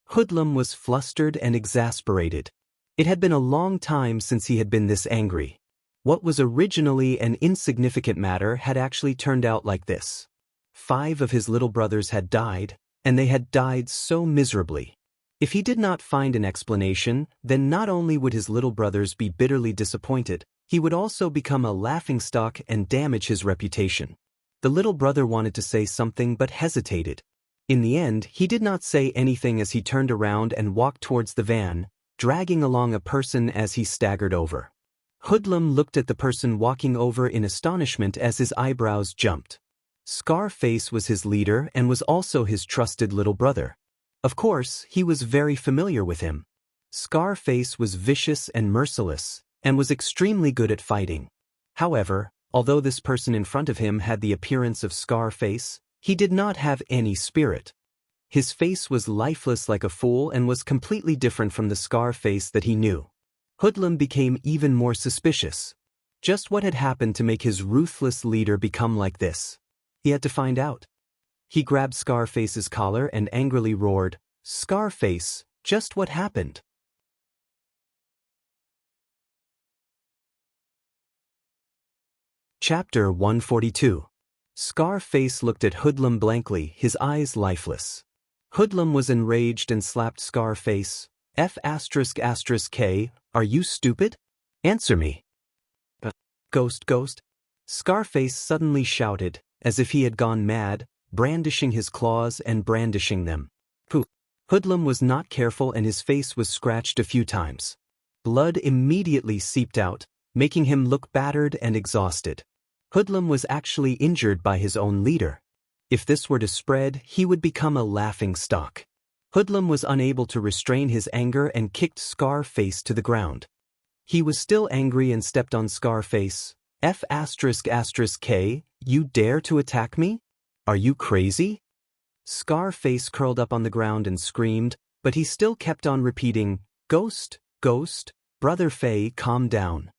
Hoodlum was flustered and exasperated. It had been a long time since he had been this angry. What was originally an insignificant matter had actually turned out like this. 5 of his little brothers had died, and they had died so miserably. If he did not find an explanation, then not only would his little brothers be bitterly disappointed, he would also become a laughingstock and damage his reputation. The little brother wanted to say something but hesitated. In the end, he did not say anything as he turned around and walked towards the van, dragging along a person as he staggered over. Hoodlum looked at the person walking over in astonishment as his eyebrows jumped. Scarface was his leader and was also his trusted little brother. Of course, he was very familiar with him. Scarface was vicious and merciless, and was extremely good at fighting. However, although this person in front of him had the appearance of Scarface, he did not have any spirit. His face was lifeless like a fool and was completely different from the Scarface that he knew. Hoodlum became even more suspicious. Just what had happened to make his ruthless leader become like this? He had to find out. He grabbed Scarface's collar and angrily roared, "Scarface, just what happened?" Chapter 142. Scarface looked at Hoodlum blankly, his eyes lifeless. Hoodlum was enraged and slapped Scarface. F***K, are you stupid? Answer me. Ghost. Scarface suddenly shouted, as if he had gone mad, brandishing his claws and brandishing them. Hoodlum was not careful and his face was scratched a few times. Blood immediately seeped out, making him look battered and exhausted. Hoodlum was actually injured by his own leader. If this were to spread, he would become a laughing stock. Hoodlum was unable to restrain his anger and kicked Scarface to the ground. He was still angry and stepped on Scarface. F***K, you dare to attack me? Are you crazy? Scarface curled up on the ground and screamed, but he still kept on repeating, Ghost, Brother Fei, calm down.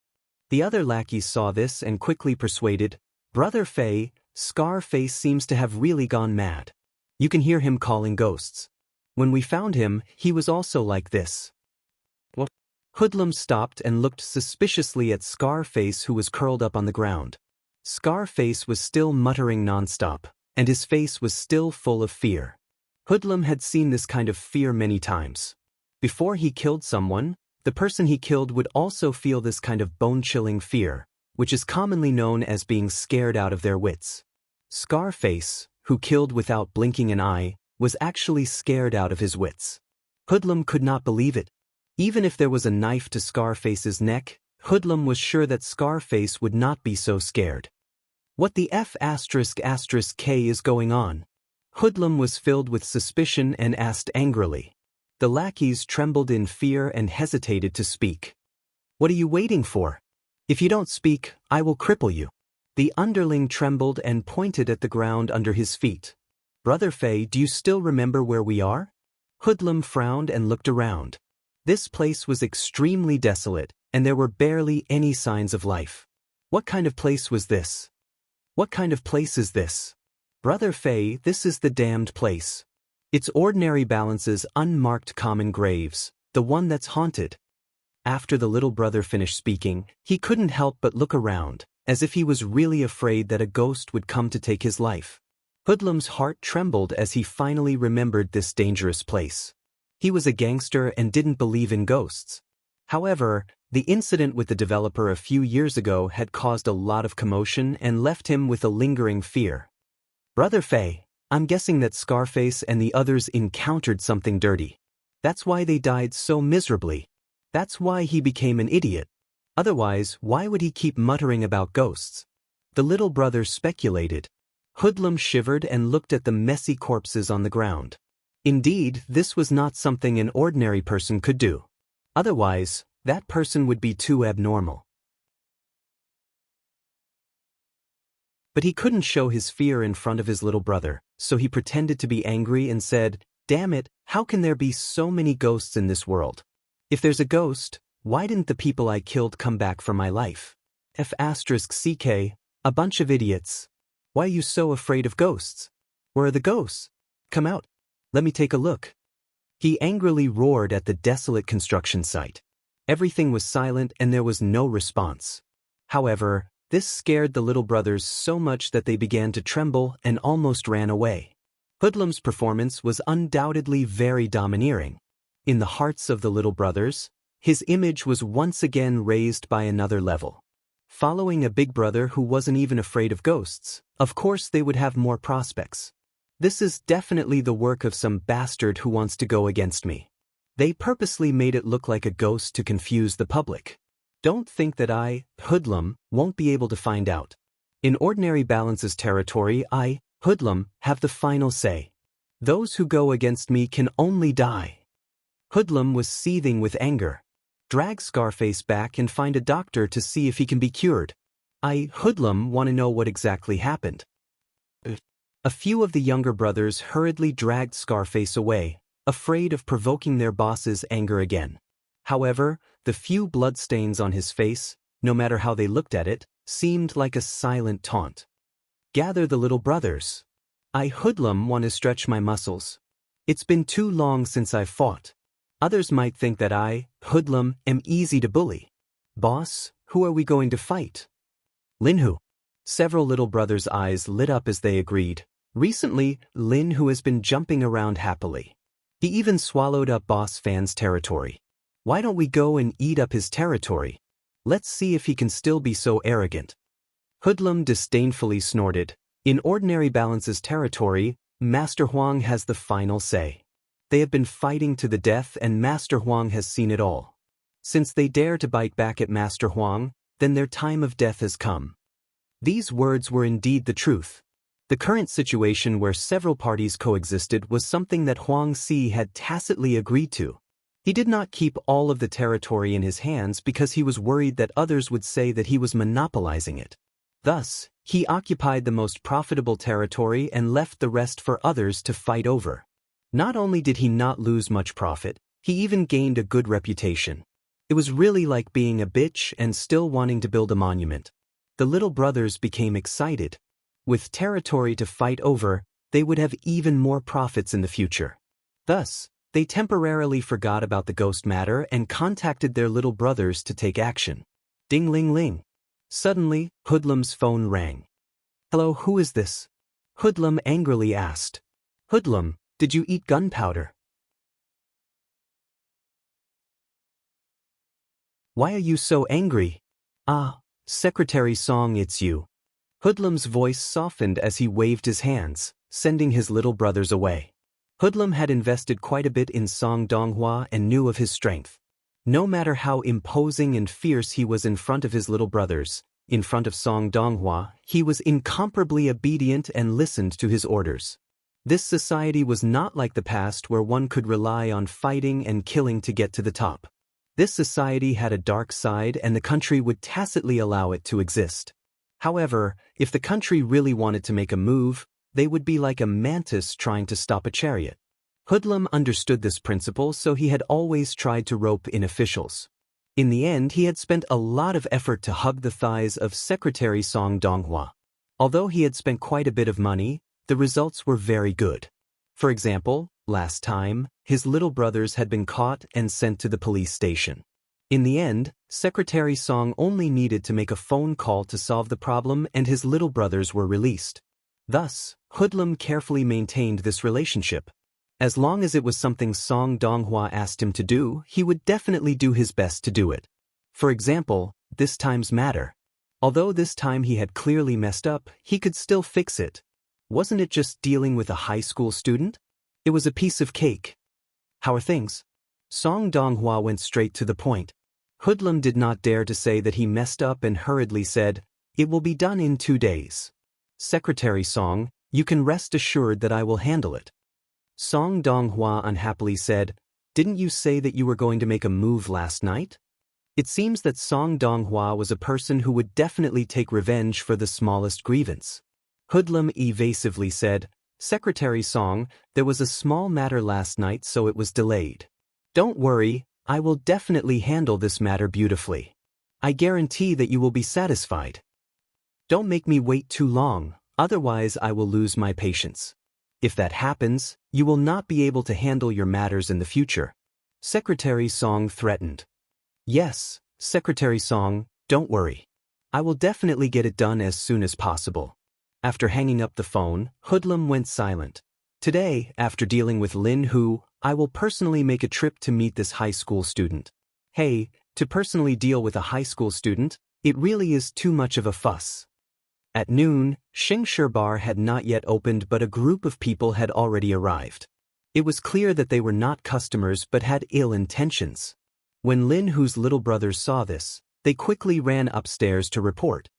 The other lackeys saw this and quickly persuaded, Brother Fei, Scarface seems to have really gone mad. You can hear him calling ghosts. When we found him, he was also like this. What? Hoodlum stopped and looked suspiciously at Scarface, who was curled up on the ground. Scarface was still muttering nonstop, and his face was still full of fear. Hoodlum had seen this kind of fear many times. Before he killed someone, the person he killed would also feel this kind of bone-chilling fear, which is commonly known as being scared out of their wits. Scarface, who killed without blinking an eye, was actually scared out of his wits. Hoodlum could not believe it. Even if there was a knife to Scarface's neck, Hoodlum was sure that Scarface would not be so scared. What the F***K is going on? Hoodlum was filled with suspicion and asked angrily. The lackeys trembled in fear and hesitated to speak. What are you waiting for? If you don't speak, I will cripple you. The underling trembled and pointed at the ground under his feet. Brother Fei, do you still remember where we are? Hoodlum frowned and looked around. This place was extremely desolate, and there were barely any signs of life. What kind of place was this? What kind of place is this? Brother Fei, this is the damned place. It's ordinary balances, unmarked common graves, the one that's haunted. After the little brother finished speaking, he couldn't help but look around, as if he was really afraid that a ghost would come to take his life. Hoodlum's heart trembled as he finally remembered this dangerous place. He was a gangster and didn't believe in ghosts. However, the incident with the developer a few years ago had caused a lot of commotion and left him with a lingering fear. Brother Fei, I'm guessing that Scarface and the others encountered something dirty. That's why they died so miserably. That's why he became an idiot. Otherwise, why would he keep muttering about ghosts? The little brother speculated. Hoodlum shivered and looked at the messy corpses on the ground. Indeed, this was not something an ordinary person could do. Otherwise, that person would be too abnormal. But he couldn't show his fear in front of his little brother, so he pretended to be angry and said, "Damn it, how can there be so many ghosts in this world? If there's a ghost, why didn't the people I killed come back for my life? F***ck, a bunch of idiots. Why are you so afraid of ghosts? Where are the ghosts? Come out. Let me take a look." He angrily roared at the desolate construction site. Everything was silent and there was no response. However, this scared the little brothers so much that they began to tremble and almost ran away. Hoodlum's performance was undoubtedly very domineering. In the hearts of the little brothers, his image was once again raised by another level. Following a big brother who wasn't even afraid of ghosts, of course they would have more prospects. This is definitely the work of some bastard who wants to go against me. They purposely made it look like a ghost to confuse the public. Don't think that I, Hoodlum, won't be able to find out. In ordinary balances territory, I, Hoodlum, have the final say. Those who go against me can only die. Hoodlum was seething with anger. Drag Scarface back and find a doctor to see if he can be cured. I, Hoodlum, want to know what exactly happened. A few of the younger brothers hurriedly dragged Scarface away, afraid of provoking their boss's anger again. However, the few bloodstains on his face, no matter how they looked at it, seemed like a silent taunt. Gather the little brothers. I, Hoodlum, want to stretch my muscles. It's been too long since I've fought. Others might think that I, Hoodlum, am easy to bully. Boss, who are we going to fight? Linhu. Several little brothers' eyes lit up as they agreed. Recently, Lin Hu has been jumping around happily. He even swallowed up Boss Fan's territory. Why don't we go and eat up his territory? Let's see if he can still be so arrogant. Hoodlum disdainfully snorted. In ordinary balances territory, Master Huang has the final say. They have been fighting to the death and Master Huang has seen it all. Since they dare to bite back at Master Huang, then their time of death has come. These words were indeed the truth. The current situation where several parties coexisted was something that Huang Si had tacitly agreed to. He did not keep all of the territory in his hands because he was worried that others would say that he was monopolizing it. Thus, he occupied the most profitable territory and left the rest for others to fight over. Not only did he not lose much profit, he even gained a good reputation. It was really like being a bitch and still wanting to build a monument. The little brothers became excited. With territory to fight over, they would have even more profits in the future. Thus, they temporarily forgot about the ghost matter and contacted their little brothers to take action. Ding-ling-ling. Suddenly, Hoodlum's phone rang. "Hello, who is this?" Hoodlum angrily asked. "Hoodlum, did you eat gunpowder? Why are you so angry?" "Ah, Secretary Song, it's you." Hoodlum's voice softened as he waved his hands, sending his little brothers away. Hoodlum had invested quite a bit in Song Donghua and knew of his strength. No matter how imposing and fierce he was in front of his little brothers, in front of Song Donghua, he was incomparably obedient and listened to his orders. This society was not like the past where one could rely on fighting and killing to get to the top. This society had a dark side and the country would tacitly allow it to exist. However, if the country really wanted to make a move, they would be like a mantis trying to stop a chariot. Hoodlum understood this principle, so he had always tried to rope in officials. In the end, he had spent a lot of effort to hug the thighs of Secretary Song Donghua. Although he had spent quite a bit of money, the results were very good. For example, last time, his little brothers had been caught and sent to the police station. In the end, Secretary Song only needed to make a phone call to solve the problem and his little brothers were released. Thus, Hoodlum carefully maintained this relationship. As long as it was something Song Donghua asked him to do, he would definitely do his best to do it. For example, this time's matter. Although this time he had clearly messed up, he could still fix it. Wasn't it just dealing with a high school student? It was a piece of cake. How are things? Song Donghua went straight to the point. Hoodlum did not dare to say that he messed up and hurriedly said, "It will be done in 2 days. Secretary Song, you can rest assured that I will handle it." Song Donghua unhappily said, "Didn't you say that you were going to make a move last night?" It seems that Song Donghua was a person who would definitely take revenge for the smallest grievance. Hoodlum evasively said, "Secretary Song, there was a small matter last night, so it was delayed. Don't worry, I will definitely handle this matter beautifully. I guarantee that you will be satisfied. Don't make me wait too long, otherwise I will lose my patience. If that happens, you will not be able to handle your matters in the future." Secretary Song threatened. "Yes, Secretary Song, don't worry. I will definitely get it done as soon as possible." After hanging up the phone, Hoodlum went silent. "Today, after dealing with Lin Hu, I will personally make a trip to meet this high school student." Hey, to personally deal with a high school student, it really is too much of a fuss. At noon, Xingshi Bar had not yet opened, but a group of people had already arrived. It was clear that they were not customers but had ill intentions. When Lin Hu's little brothers saw this, they quickly ran upstairs to report.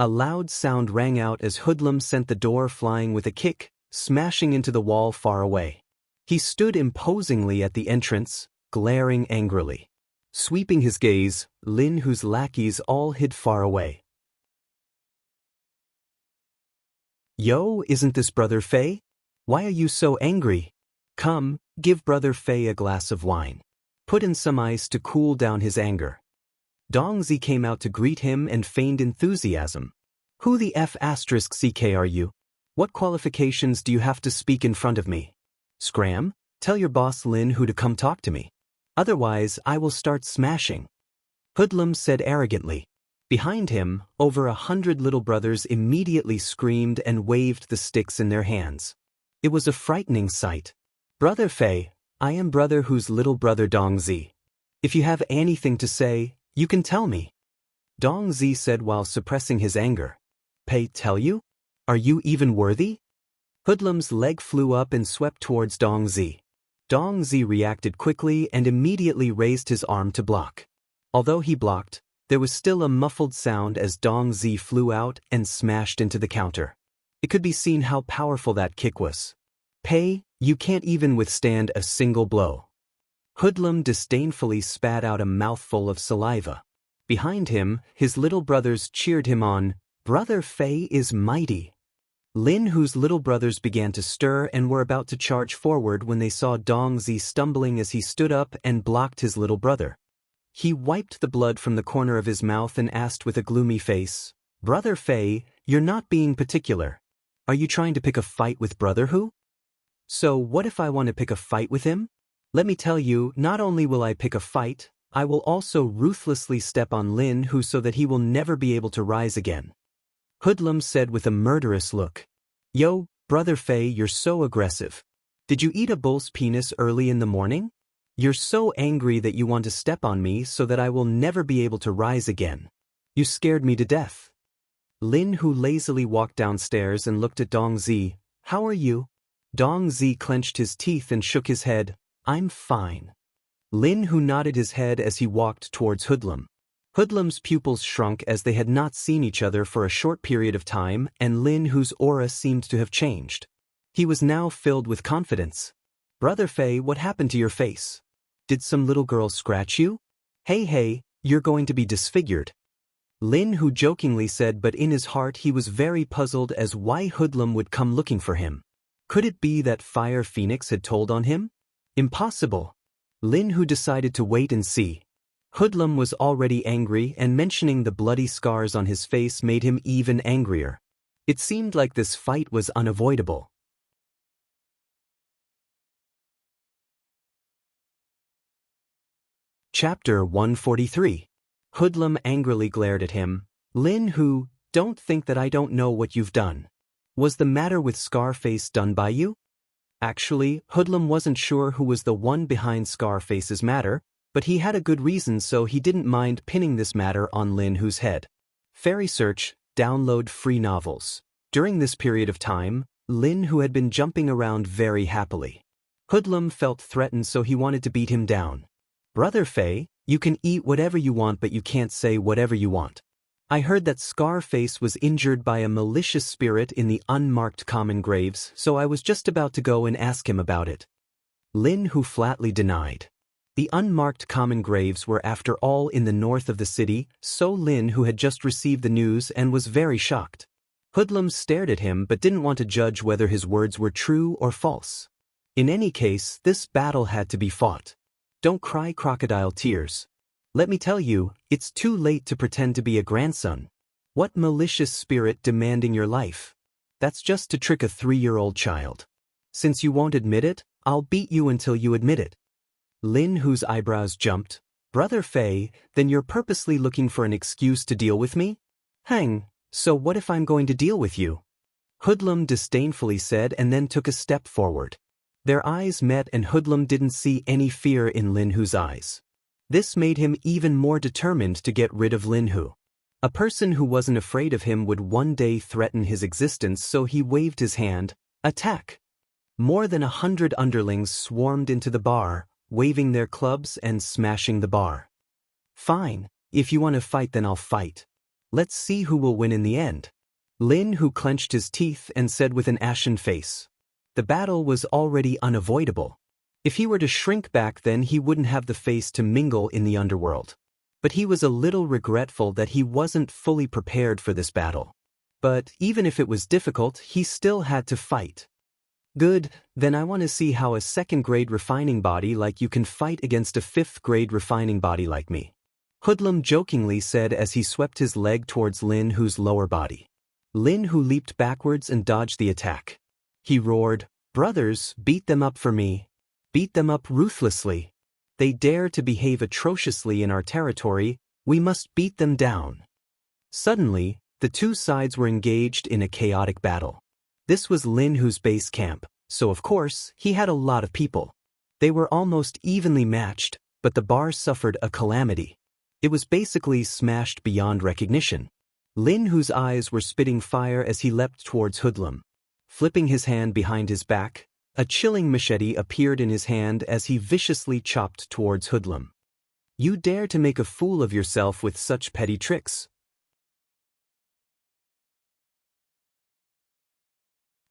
A loud sound rang out as Hoodlum sent the door flying with a kick, smashing into the wall far away. He stood imposingly at the entrance, glaring angrily. Sweeping his gaze, Lin Hu's lackeys all hid far away. "Yo, isn't this Brother Fei? Why are you so angry? Come, give Brother Fei a glass of wine. Put in some ice to cool down his anger." Dongzi came out to greet him and feigned enthusiasm. "Who the F***ck are you? What qualifications do you have to speak in front of me? Scram, tell your boss Lin Hu to come talk to me. Otherwise, I will start smashing." Hoodlum said arrogantly. Behind him, over 100 little brothers immediately screamed and waved the sticks in their hands. It was a frightening sight. "Brother Fei, I am Brother Hu's little brother Dongzi. If you have anything to say, you can tell me," Dongzi said while suppressing his anger. "Pei tell you? Are you even worthy?" Hoodlum's leg flew up and swept towards Dongzi. Dongzi reacted quickly and immediately raised his arm to block. Although he blocked, there was still a muffled sound as Dongzi flew out and smashed into the counter. It could be seen how powerful that kick was. "Pei, you can't even withstand a single blow." Hoodlum disdainfully spat out a mouthful of saliva. Behind him, his little brothers cheered him on. "Brother Fei is mighty." Lin Hu's little brothers began to stir and were about to charge forward when they saw Dongzi stumbling as he stood up and blocked his little brother. He wiped the blood from the corner of his mouth and asked with a gloomy face, "Brother Fei, you're not being particular. Are you trying to pick a fight with Brother Hu?" "So what if I want to pick a fight with him? Let me tell you, not only will I pick a fight, I will also ruthlessly step on Lin Hu so that he will never be able to rise again," Hoodlum said with a murderous look. "Yo, Brother Fei, you're so aggressive. Did you eat a bull's penis early in the morning? You're so angry that you want to step on me so that I will never be able to rise again. You scared me to death." Lin Hu lazily walked downstairs and looked at Dongzi. "How are you?" Dongzi clenched his teeth and shook his head. "I'm fine." Lin Hu nodded his head as he walked towards Hoodlum. Hoodlum's pupils shrunk as they had not seen each other for a short period of time, and Lin Hu's aura seemed to have changed. He was now filled with confidence. "Brother Fei, what happened to your face? Did some little girl scratch you? Hey, you're going to be disfigured." Lin Hu jokingly said, but in his heart he was very puzzled as why Hoodlum would come looking for him. Could it be that Fire Phoenix had told on him? Impossible. Lin Hu decided to wait and see. Hoodlum was already angry, and mentioning the bloody scars on his face made him even angrier. It seemed like this fight was unavoidable. Chapter 143. Hoodlum angrily glared at him. Lin Hu, don't think that I don't know what you've done. Was the matter with Scarface done by you? Actually, Hoodlum wasn't sure who was the one behind Scarface's matter, but he had a good reason, so he didn't mind pinning this matter on Lin Hu's head. Fairy Search, download free novels. During this period of time, Lin Hu had been jumping around very happily. Hoodlum felt threatened, so he wanted to beat him down. Brother Fei, you can eat whatever you want, but you can't say whatever you want. I heard that Scarface was injured by a malicious spirit in the unmarked common graves, so I was just about to go and ask him about it. Lin Hu flatly denied. The unmarked common graves were after all in the north of the city, so Lin Hu had just received the news and was very shocked. Hoodlum stared at him but didn't want to judge whether his words were true or false. In any case, this battle had to be fought. Don't cry crocodile tears. Let me tell you, it's too late to pretend to be a grandson. What malicious spirit demanding your life? That's just to trick a 3-year-old child. Since you won't admit it, I'll beat you until you admit it. Lin Hu's eyebrows jumped. Brother Fei, then you're purposely looking for an excuse to deal with me? Hang, so what if I'm going to deal with you? Hoodlum disdainfully said and then took a step forward. Their eyes met and Hoodlum didn't see any fear in Lin Hu's eyes. This made him even more determined to get rid of Lin Hu. A person who wasn't afraid of him would one day threaten his existence, so he waved his hand. Attack! More than 100 underlings swarmed into the bar, waving their clubs and smashing the bar. Fine, if you want to fight then I'll fight. Let's see who will win in the end. Lin Hu clenched his teeth and said with an ashen face. The battle was already unavoidable. If he were to shrink back, then he wouldn't have the face to mingle in the underworld. But he was a little regretful that he wasn't fully prepared for this battle. But even if it was difficult, he still had to fight. Good, then I want to see how a 2nd-grade refining body like you can fight against a 5th-grade refining body like me. Hoodlum jokingly said as he swept his leg towards Lin Hu's lower body. Lin Hu leaped backwards and dodged the attack. He roared, "Brothers, beat them up for me. Beat them up ruthlessly. They dare to behave atrociously in our territory, we must beat them down." Suddenly, the two sides were engaged in a chaotic battle. This was Lin Hu's base camp, so of course, he had a lot of people. They were almost evenly matched, but the bar suffered a calamity. It was basically smashed beyond recognition. Lin Hu's eyes were spitting fire as he leapt towards Hoodlum. Flipping his hand behind his back, a chilling machete appeared in his hand as he viciously chopped towards Hoodlum. You dare to make a fool of yourself with such petty tricks?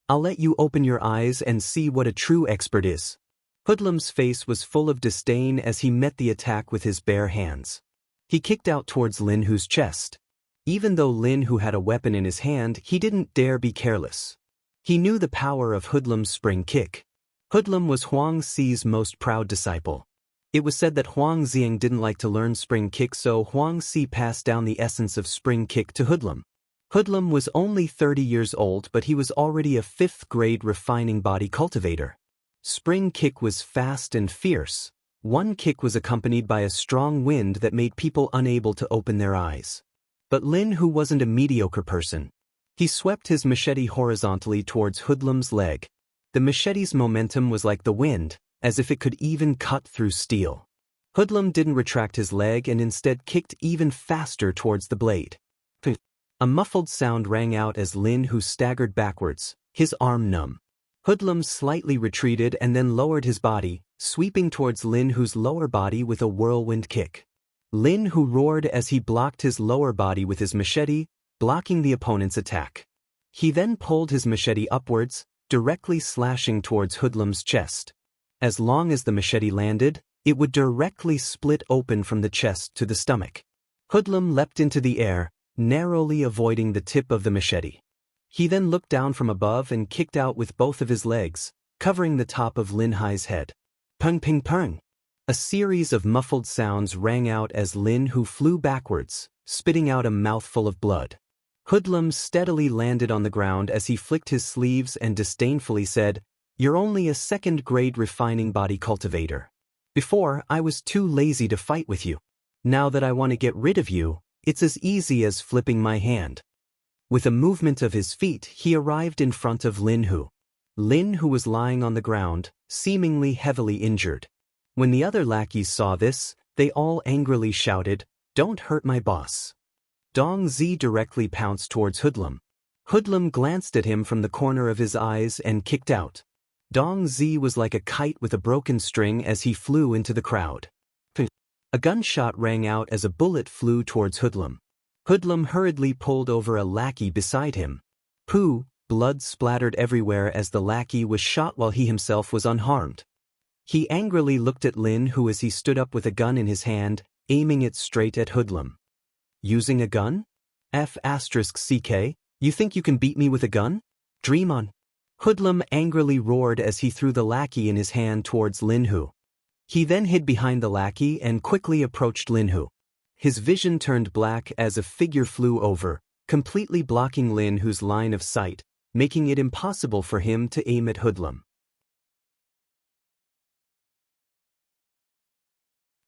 I'll let you open your eyes and see what a true expert is. Hoodlum's face was full of disdain as he met the attack with his bare hands. He kicked out towards Lin Hu's chest. Even though Lin Hu had a weapon in his hand, he didn't dare be careless. He knew the power of Hoodlum's spring kick. Hoodlum was Huang Xi's most proud disciple. It was said that Huang Xiang didn't like to learn spring kick, so Huang Xi passed down the essence of spring kick to Hoodlum. Hoodlum was only 30 years old, but he was already a 5th-grade refining body cultivator. Spring kick was fast and fierce. One kick was accompanied by a strong wind that made people unable to open their eyes. But Lin Hu wasn't a mediocre person. He swept his machete horizontally towards Hoodlum's leg. The machete's momentum was like the wind, as if it could even cut through steel. Hoodlum didn't retract his leg and instead kicked even faster towards the blade. A muffled sound rang out as Lin Hu staggered backwards, his arm numb. Hoodlum slightly retreated and then lowered his body, sweeping towards Lin Hu's lower body with a whirlwind kick. Lin Hu roared as he blocked his lower body with his machete, blocking the opponent's attack. He then pulled his machete upwards, directly slashing towards Hoodlum's chest. As long as the machete landed, it would directly split open from the chest to the stomach. Hoodlum leapt into the air, narrowly avoiding the tip of the machete. He then looked down from above and kicked out with both of his legs, covering the top of Lin Hai's head. Pung ping pung! A series of muffled sounds rang out as Lin Hu flew backwards, spitting out a mouthful of blood. Hoodlum steadily landed on the ground as he flicked his sleeves and disdainfully said, "You're only a second-grade refining body cultivator. Before, I was too lazy to fight with you. Now that I want to get rid of you, it's as easy as flipping my hand." With a movement of his feet, he arrived in front of Lin Hu. Lin Hu was lying on the ground, seemingly heavily injured. When the other lackeys saw this, they all angrily shouted, "Don't hurt my boss." Dong Zi directly pounced towards Hoodlum. Hoodlum glanced at him from the corner of his eyes and kicked out. Dong Zi was like a kite with a broken string as he flew into the crowd. A gunshot rang out as a bullet flew towards Hoodlum. Hoodlum hurriedly pulled over a lackey beside him. Pooh! Blood splattered everywhere as the lackey was shot while he himself was unharmed. He angrily looked at Lin Hu as he stood up with a gun in his hand, aiming it straight at Hoodlum. "Using a gun? F***ck, you think you can beat me with a gun? Dream on." Hoodlum angrily roared as he threw the lackey in his hand towards Lin Hu. He then hid behind the lackey and quickly approached Lin Hu. His vision turned black as a figure flew over, completely blocking Lin Hu's line of sight, making it impossible for him to aim at Hoodlum.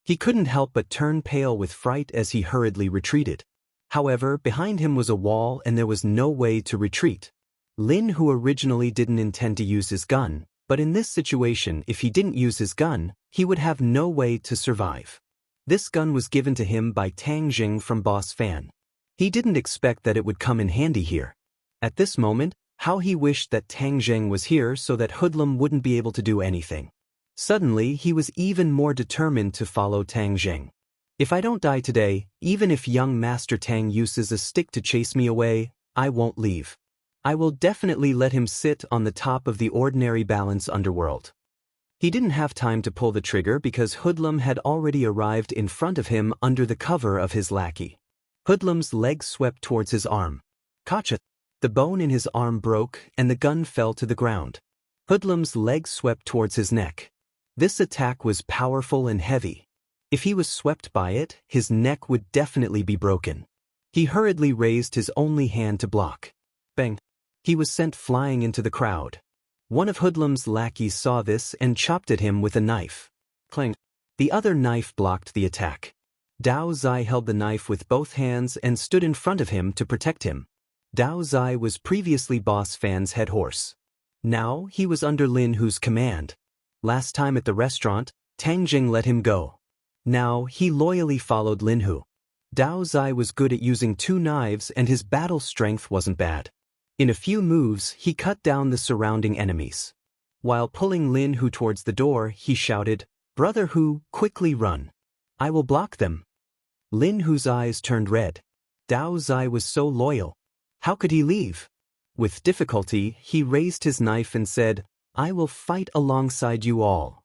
He couldn't help but turn pale with fright as he hurriedly retreated. However, behind him was a wall and there was no way to retreat. Lin Hu originally didn't intend to use his gun, but in this situation, if he didn't use his gun, he would have no way to survive. This gun was given to him by Tang Jing from Boss Fan. He didn't expect that it would come in handy here. At this moment, how he wished that Tang Jing was here so that Hoodlum wouldn't be able to do anything. Suddenly, he was even more determined to follow Tang Jing. "If I don't die today, even if young Master Tang uses a stick to chase me away, I won't leave. I will definitely let him sit on the top of the ordinary balance underworld." He didn't have time to pull the trigger because Hoodlum had already arrived in front of him under the cover of his lackey. Hoodlum's leg swept towards his arm. Gotcha! The bone in his arm broke and the gun fell to the ground. Hoodlum's leg swept towards his neck. This attack was powerful and heavy. If he was swept by it, his neck would definitely be broken. He hurriedly raised his only hand to block. Bang! He was sent flying into the crowd. One of Hoodlum's lackeys saw this and chopped at him with a knife. Clang! The other knife blocked the attack. Dao Zai held the knife with both hands and stood in front of him to protect him. Dao Zai was previously Boss Fan's head horse. Now he was under Lin Hu's command. Last time at the restaurant, Tang Jing let him go. Now he loyally followed Lin Hu. Dao Zai was good at using two knives and his battle strength wasn't bad. In a few moves, he cut down the surrounding enemies. While pulling Lin Hu towards the door, he shouted, "Brother Hu, quickly run. I will block them." Lin Hu's eyes turned red. Dao Zai was so loyal. How could he leave? With difficulty, he raised his knife and said, "I will fight alongside you all.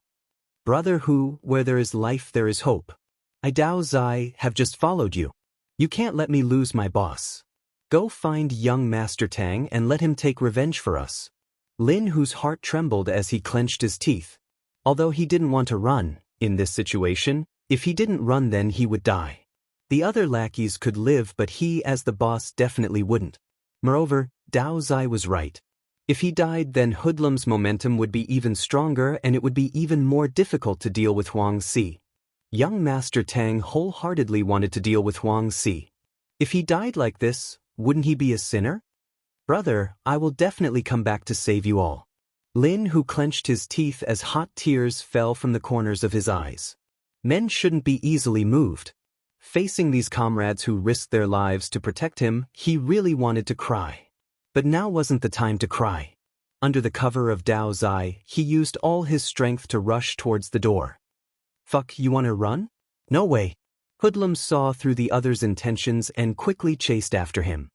Brother Hu, where there is life there is hope. I, Dao Zai, have just followed you. You can't let me lose my boss. Go find young Master Tang and let him take revenge for us." Lin Hu's heart trembled as he clenched his teeth. Although he didn't want to run, in this situation, if he didn't run then he would die. The other lackeys could live but he as the boss definitely wouldn't. Moreover, Dao Zai was right. If he died then Hoodlum's momentum would be even stronger and it would be even more difficult to deal with Huang Si. Young Master Tang wholeheartedly wanted to deal with Huang Si. If he died like this, wouldn't he be a sinner? "Brother, I will definitely come back to save you all." Lin Hu clenched his teeth as hot tears fell from the corners of his eyes. Men shouldn't be easily moved. Facing these comrades who risked their lives to protect him, he really wanted to cry. But now wasn't the time to cry. Under the cover of Dao Zai, he used all his strength to rush towards the door. "Fuck, you wanna run? No way." Hoodlum saw through the other's intentions and quickly chased after him.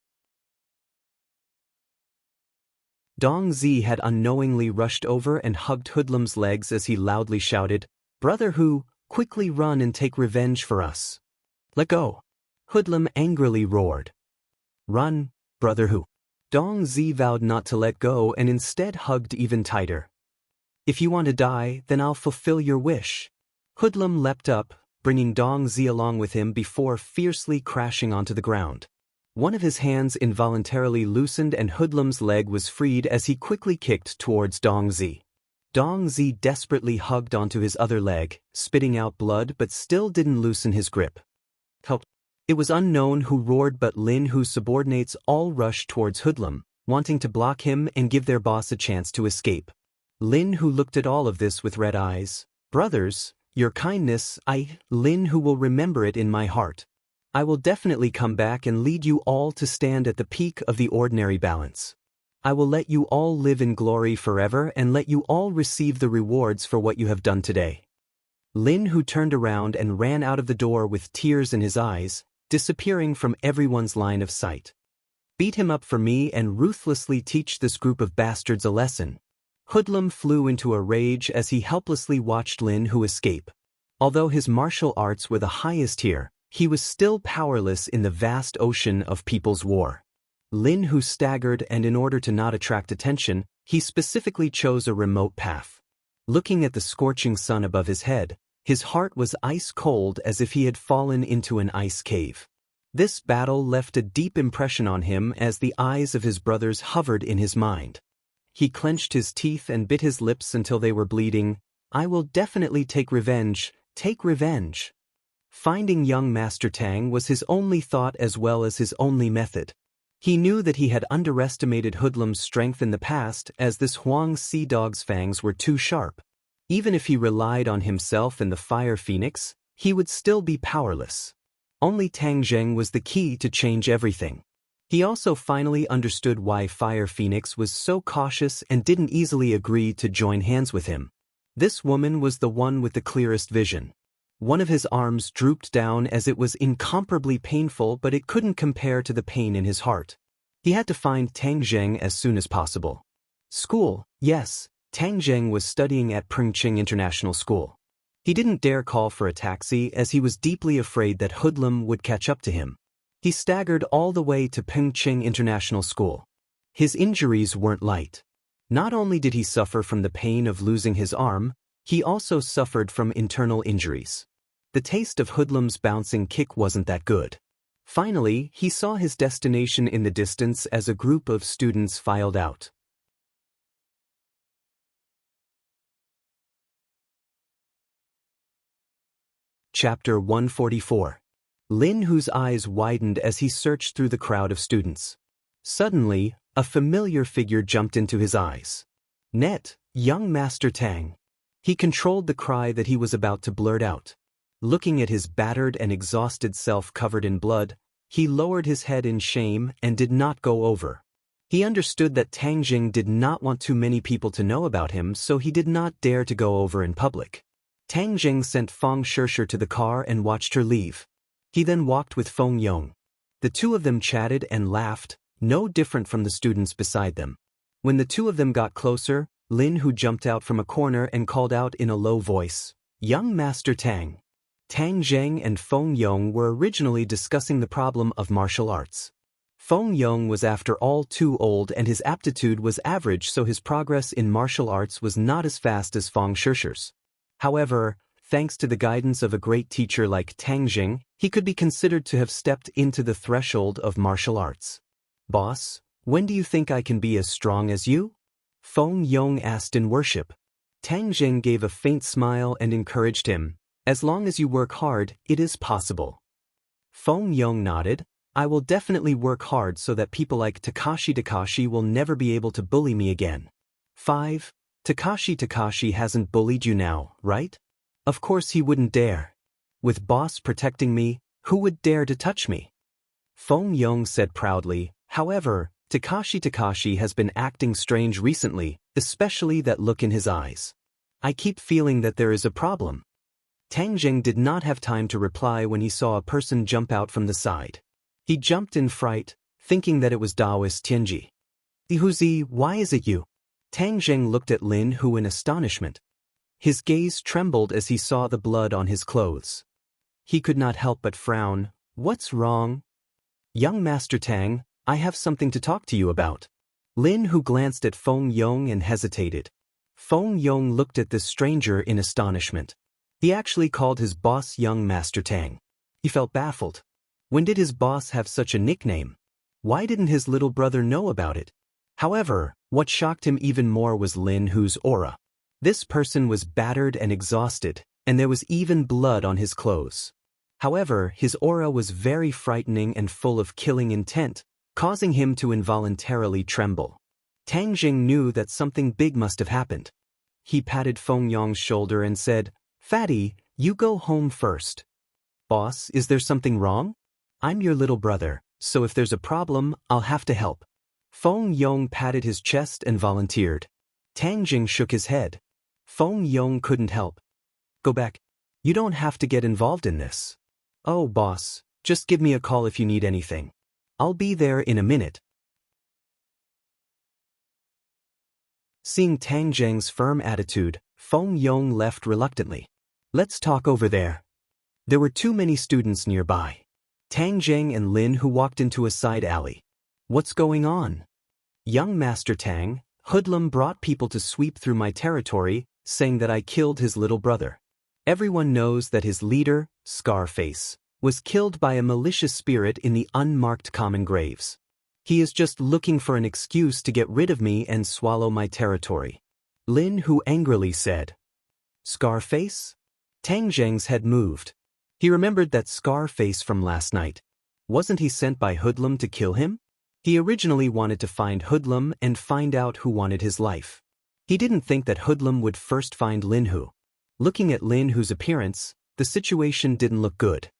Dong Zi had unknowingly rushed over and hugged Hoodlum's legs as he loudly shouted, "Brother Hu, quickly run and take revenge for us." "Let go." Hoodlum angrily roared. Run, brother Hu. Dong Zi vowed not to let go and instead hugged even tighter. If you want to die, then I'll fulfill your wish. Hoodlum leapt up, bringing Dong Zi along with him before fiercely crashing onto the ground. One of his hands involuntarily loosened and Hoodlum's leg was freed as he quickly kicked towards Dong Zi. Dong Zi desperately hugged onto his other leg, spitting out blood but still didn't loosen his grip. Help! It was unknown who roared, but Lin Hu's subordinates all rushed towards Hoodlum, wanting to block him and give their boss a chance to escape. Lin Hu looked at all of this with red eyes. Brothers, your kindness, Lin Hu will remember it in my heart. I will definitely come back and lead you all to stand at the peak of the ordinary balance. I will let you all live in glory forever and let you all receive the rewards for what you have done today. Lin Hu turned around and ran out of the door with tears in his eyes, disappearing from everyone's line of sight. Beat him up for me and ruthlessly teach this group of bastards a lesson. Hoodlum flew into a rage as he helplessly watched Lin Hu escape. Although his martial arts were the highest here, he was still powerless in the vast ocean of people's war. Lin Hu staggered, and in order to not attract attention, he specifically chose a remote path. Looking at the scorching sun above his head, his heart was ice cold as if he had fallen into an ice cave. This battle left a deep impression on him as the eyes of his brothers hovered in his mind. He clenched his teeth and bit his lips until they were bleeding. I will definitely take revenge, take revenge. Finding young Master Tang was his only thought as well as his only method. He knew that he had underestimated Hoodlum's strength in the past, as this Huang Sea Dog's fangs were too sharp. Even if he relied on himself and the Fire Phoenix, he would still be powerless. Only Tang Zheng was the key to change everything. He also finally understood why Fire Phoenix was so cautious and didn't easily agree to join hands with him. This woman was the one with the clearest vision. One of his arms drooped down as it was incomparably painful, but it couldn't compare to the pain in his heart. He had to find Tang Zheng as soon as possible. School, yes, Tang Zheng was studying at Pengqing International School. He didn't dare call for a taxi as he was deeply afraid that Hoodlum would catch up to him. He staggered all the way to Pengqing International School. His injuries weren't light. Not only did he suffer from the pain of losing his arm, he also suffered from internal injuries. The taste of Hoodlum's bouncing kick wasn't that good. Finally, he saw his destination in the distance as a group of students filed out. Chapter 144. Lin Hu's eyes widened as he searched through the crowd of students. Suddenly, a familiar figure jumped into his eyes. Net, young Master Tang. He controlled the cry that he was about to blurt out. Looking at his battered and exhausted self covered in blood, he lowered his head in shame and did not go over. He understood that Tang Jing did not want too many people to know about him, so he did not dare to go over in public. Tang Jing sent Feng Shishir to the car and watched her leave. He then walked with Feng Yong. The two of them chatted and laughed, no different from the students beside them. When the two of them got closer, Lin Hu jumped out from a corner and called out in a low voice, "Young Master Tang." Tang Zheng and Feng Yong were originally discussing the problem of martial arts. Feng Yong was after all too old and his aptitude was average, so his progress in martial arts was not as fast as Feng Shishir's. However, thanks to the guidance of a great teacher like Tang Jing, he could be considered to have stepped into the threshold of martial arts. "Boss, when do you think I can be as strong as you?" Feng Yong asked in worship. Tang Jing gave a faint smile and encouraged him. "As long as you work hard, it is possible." Feng Yong nodded. "I will definitely work hard so that people like Takashi will never be able to bully me again." 5. Takashi hasn't bullied you now, right? Of course he wouldn't dare. With boss protecting me, who would dare to touch me? Feng Yong said proudly. However, Takashi has been acting strange recently, especially that look in his eyes. I keep feeling that there is a problem. Tang Jing did not have time to reply when he saw a person jump out from the side. He jumped in fright, thinking that it was Daoist Tianji. "Huzi, why is it you?" Tang Jing looked at Lin Hu in astonishment. His gaze trembled as he saw the blood on his clothes. He could not help but frown. "What's wrong?" "Young Master Tang, I have something to talk to you about. Lin Hu glanced at Feng Yong and hesitated. Feng Yong looked at this stranger in astonishment. He actually called his boss young Master Tang. He felt baffled. When did his boss have such a nickname? Why didn't his little brother know about it? However, what shocked him even more was Lin Hu's aura. This person was battered and exhausted, and there was even blood on his clothes. However, his aura was very frightening and full of killing intent, causing him to involuntarily tremble. Tang Jing knew that something big must have happened. He patted Feng Yong's shoulder and said, "Fatty, you go home first." "Boss, is there something wrong? I'm your little brother, so if there's a problem, I'll have to help." Feng Yong patted his chest and volunteered. Tang Jing shook his head. Feng Yong couldn't help. "Go back. You don't have to get involved in this." "Oh, boss, just give me a call if you need anything. I'll be there in a minute." Seeing Tang Jing's firm attitude, Feng Yong left reluctantly. "Let's talk over there." There were too many students nearby. Tang Jing and Lin Hu walked into a side alley. "What's going on?" "Young Master Tang, Hoodlum brought people to sweep through my territory, saying that I killed his little brother. Everyone knows that his leader, Scarface, was killed by a malicious spirit in the unmarked common graves. He is just looking for an excuse to get rid of me and swallow my territory." Lin Hu angrily said. "Scarface?" Tang Jing's head moved. He remembered that Scarface from last night. Wasn't he sent by Hoodlum to kill him? He originally wanted to find Hoodlum and find out who wanted his life. He didn't think that Hoodlum would first find Lin Hu. Looking at Lin Hu's appearance, the situation didn't look good.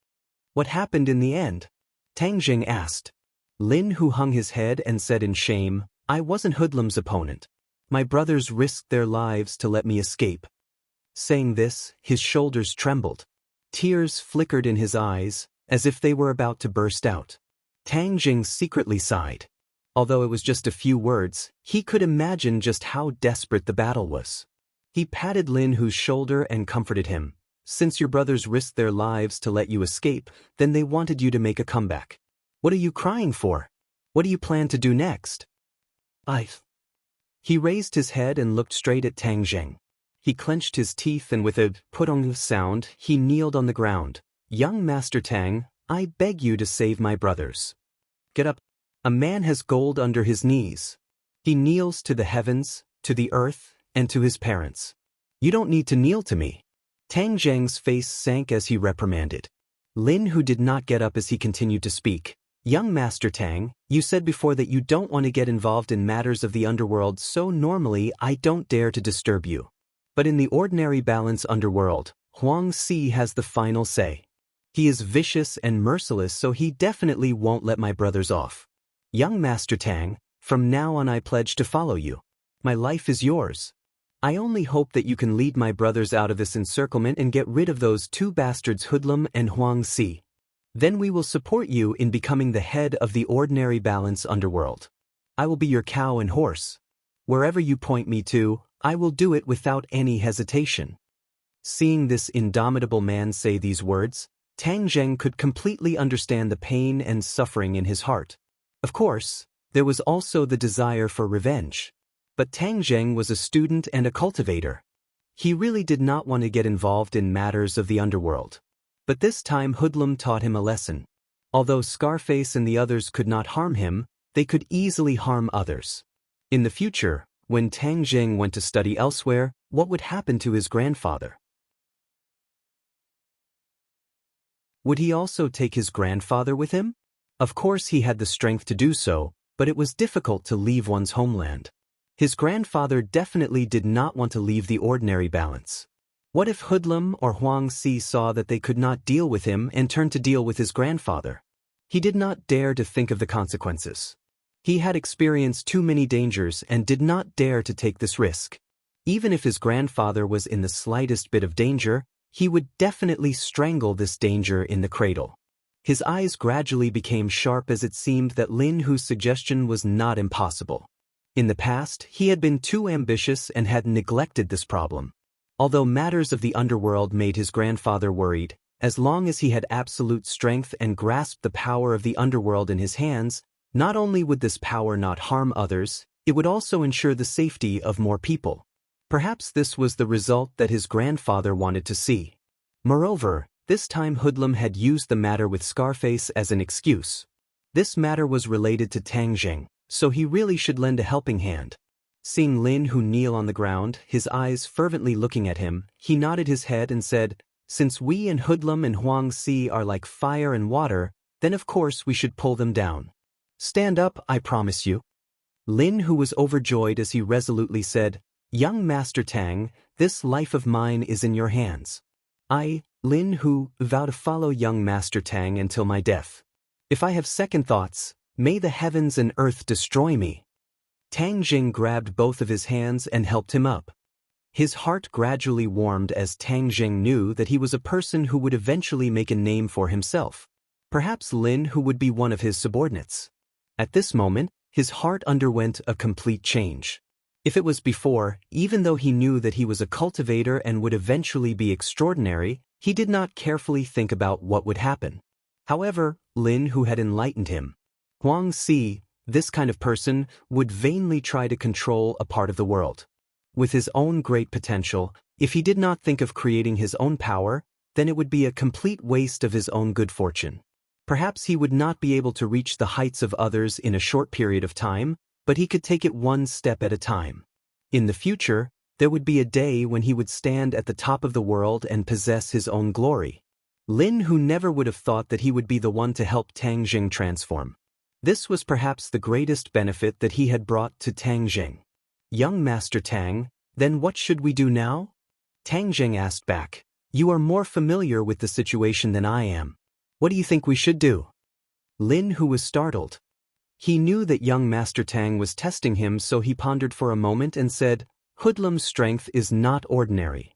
"What happened in the end?" Tang Jing asked. Lin Hu hung his head and said in shame, "I wasn't Hoodlum's opponent. My brothers risked their lives to let me escape." Saying this, his shoulders trembled. Tears flickered in his eyes, as if they were about to burst out. Tang Jing secretly sighed. Although it was just a few words, he could imagine just how desperate the battle was. He patted Lin Hu's shoulder and comforted him. "Since your brothers risked their lives to let you escape, then they wanted you to make a comeback. What are you crying for? What do you plan to do next?" He raised his head and looked straight at Tang Jing. He clenched his teeth and with a putong sound, he kneeled on the ground. "Young Master Tang, I beg you to save my brothers. Get up." A man has gold under his knees. He kneels to the heavens, to the earth, and to his parents. "You don't need to kneel to me." Tang Jing's face sank as he reprimanded. Lin Hu did not get up as he continued to speak. "Young Master Tang, you said before that you don't want to get involved in matters of the underworld, so normally I don't dare to disturb you. But in the ordinary balance underworld, Huang Si has the final say. He is vicious and merciless, so he definitely won't let my brothers off. Young Master Tang, from now on I pledge to follow you. My life is yours. I only hope that you can lead my brothers out of this encirclement and get rid of those two bastards Hoodlum and Huang Si. Then we will support you in becoming the head of the ordinary balance underworld. I will be your cow and horse. Wherever you point me to, I will do it without any hesitation." Seeing this indomitable man say these words, Tang Jing could completely understand the pain and suffering in his heart. Of course, there was also the desire for revenge. But Tang Jing was a student and a cultivator. He really did not want to get involved in matters of the underworld. But this time Hoodlum taught him a lesson. Although Scarface and the others could not harm him, they could easily harm others. In the future, when Tang Jing went to study elsewhere, what would happen to his grandfather? Would he also take his grandfather with him? Of course he had the strength to do so, but it was difficult to leave one's homeland. His grandfather definitely did not want to leave the ordinary balance. What if Hoodlum or Huang Si saw that they could not deal with him and turned to deal with his grandfather? He did not dare to think of the consequences. He had experienced too many dangers and did not dare to take this risk. Even if his grandfather was in the slightest bit of danger, he would definitely strangle this danger in the cradle. His eyes gradually became sharp as it seemed that Lin Hu's suggestion was not impossible. In the past, he had been too ambitious and had neglected this problem. Although matters of the underworld made his grandfather worried, as long as he had absolute strength and grasped the power of the underworld in his hands, Not only would this power not harm others, it would also ensure the safety of more people. Perhaps this was the result that his grandfather wanted to see. Moreover, this time Hoodlum had used the matter with Scarface as an excuse. This matter was related to Tang Jing, so he really should lend a helping hand. Seeing Lin Hu kneel on the ground, his eyes fervently looking at him, he nodded his head and said, "Since we and Hoodlum and Huang Si are like fire and water, then of course we should pull them down. Stand up, I promise you." Lin Hu was overjoyed as he resolutely said, "Young Master Tang, this life of mine is in your hands. I, Lin Hu, vow to follow young Master Tang until my death. If I have second thoughts, may the heavens and earth destroy me." Tang Jing grabbed both of his hands and helped him up. His heart gradually warmed as Tang Jing knew that he was a person who would eventually make a name for himself. Perhaps Lin Hu would be one of his subordinates. At this moment, his heart underwent a complete change. If it was before, even though he knew that he was a cultivator and would eventually be extraordinary, he did not carefully think about what would happen. However, Lin Hu had enlightened him. Huang Si, this kind of person, would vainly try to control a part of the world. With his own great potential, if he did not think of creating his own power, then it would be a complete waste of his own good fortune. Perhaps he would not be able to reach the heights of others in a short period of time, but he could take it one step at a time. In the future, there would be a day when he would stand at the top of the world and possess his own glory. Lin Hu never would have thought that he would be the one to help Tang Jing transform. This was perhaps the greatest benefit that he had brought to Tang Jing. "Young Master Tang, then what should we do now?" Tang Jing asked back. "You are more familiar with the situation than I am. What do you think we should do?" Lin Hu was startled. He knew that young Master Tang was testing him, so he pondered for a moment and said, "Hoodlum's strength is not ordinary.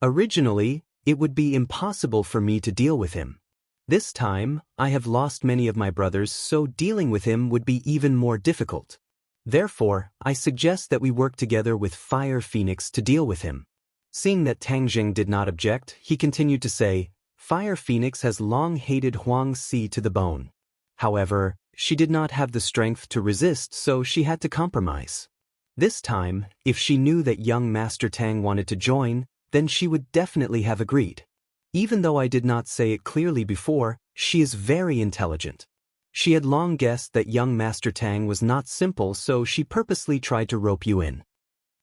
Originally, it would be impossible for me to deal with him. This time, I have lost many of my brothers, so dealing with him would be even more difficult. Therefore, I suggest that we work together with Fire Phoenix to deal with him." Seeing that Tang Jing did not object, he continued to say, "Fire Phoenix has long hated Huang Si to the bone. However, she did not have the strength to resist, so she had to compromise. This time, if she knew that young Master Tang wanted to join, then she would definitely have agreed. Even though I did not say it clearly before, she is very intelligent. She had long guessed that young Master Tang was not simple, so she purposely tried to rope you in."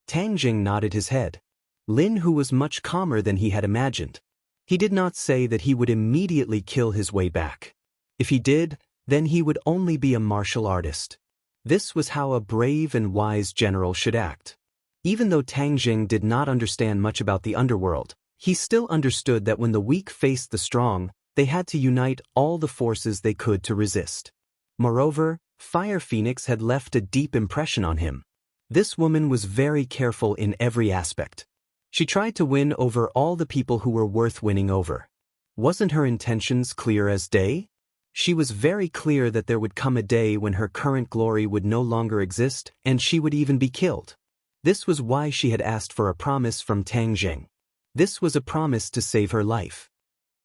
Tang Jing nodded his head. Lin Hu was much calmer than he had imagined. He did not say that he would immediately kill his way back. If he did, then he would only be a martial artist. This was how a brave and wise general should act. Even though Tang Jing did not understand much about the underworld, he still understood that when the weak faced the strong, they had to unite all the forces they could to resist. Moreover, Fire Phoenix had left a deep impression on him. This woman was very careful in every aspect. She tried to win over all the people who were worth winning over. Wasn't her intentions clear as day? She was very clear that there would come a day when her current glory would no longer exist, and she would even be killed. This was why she had asked for a promise from Tang Jing. This was a promise to save her life.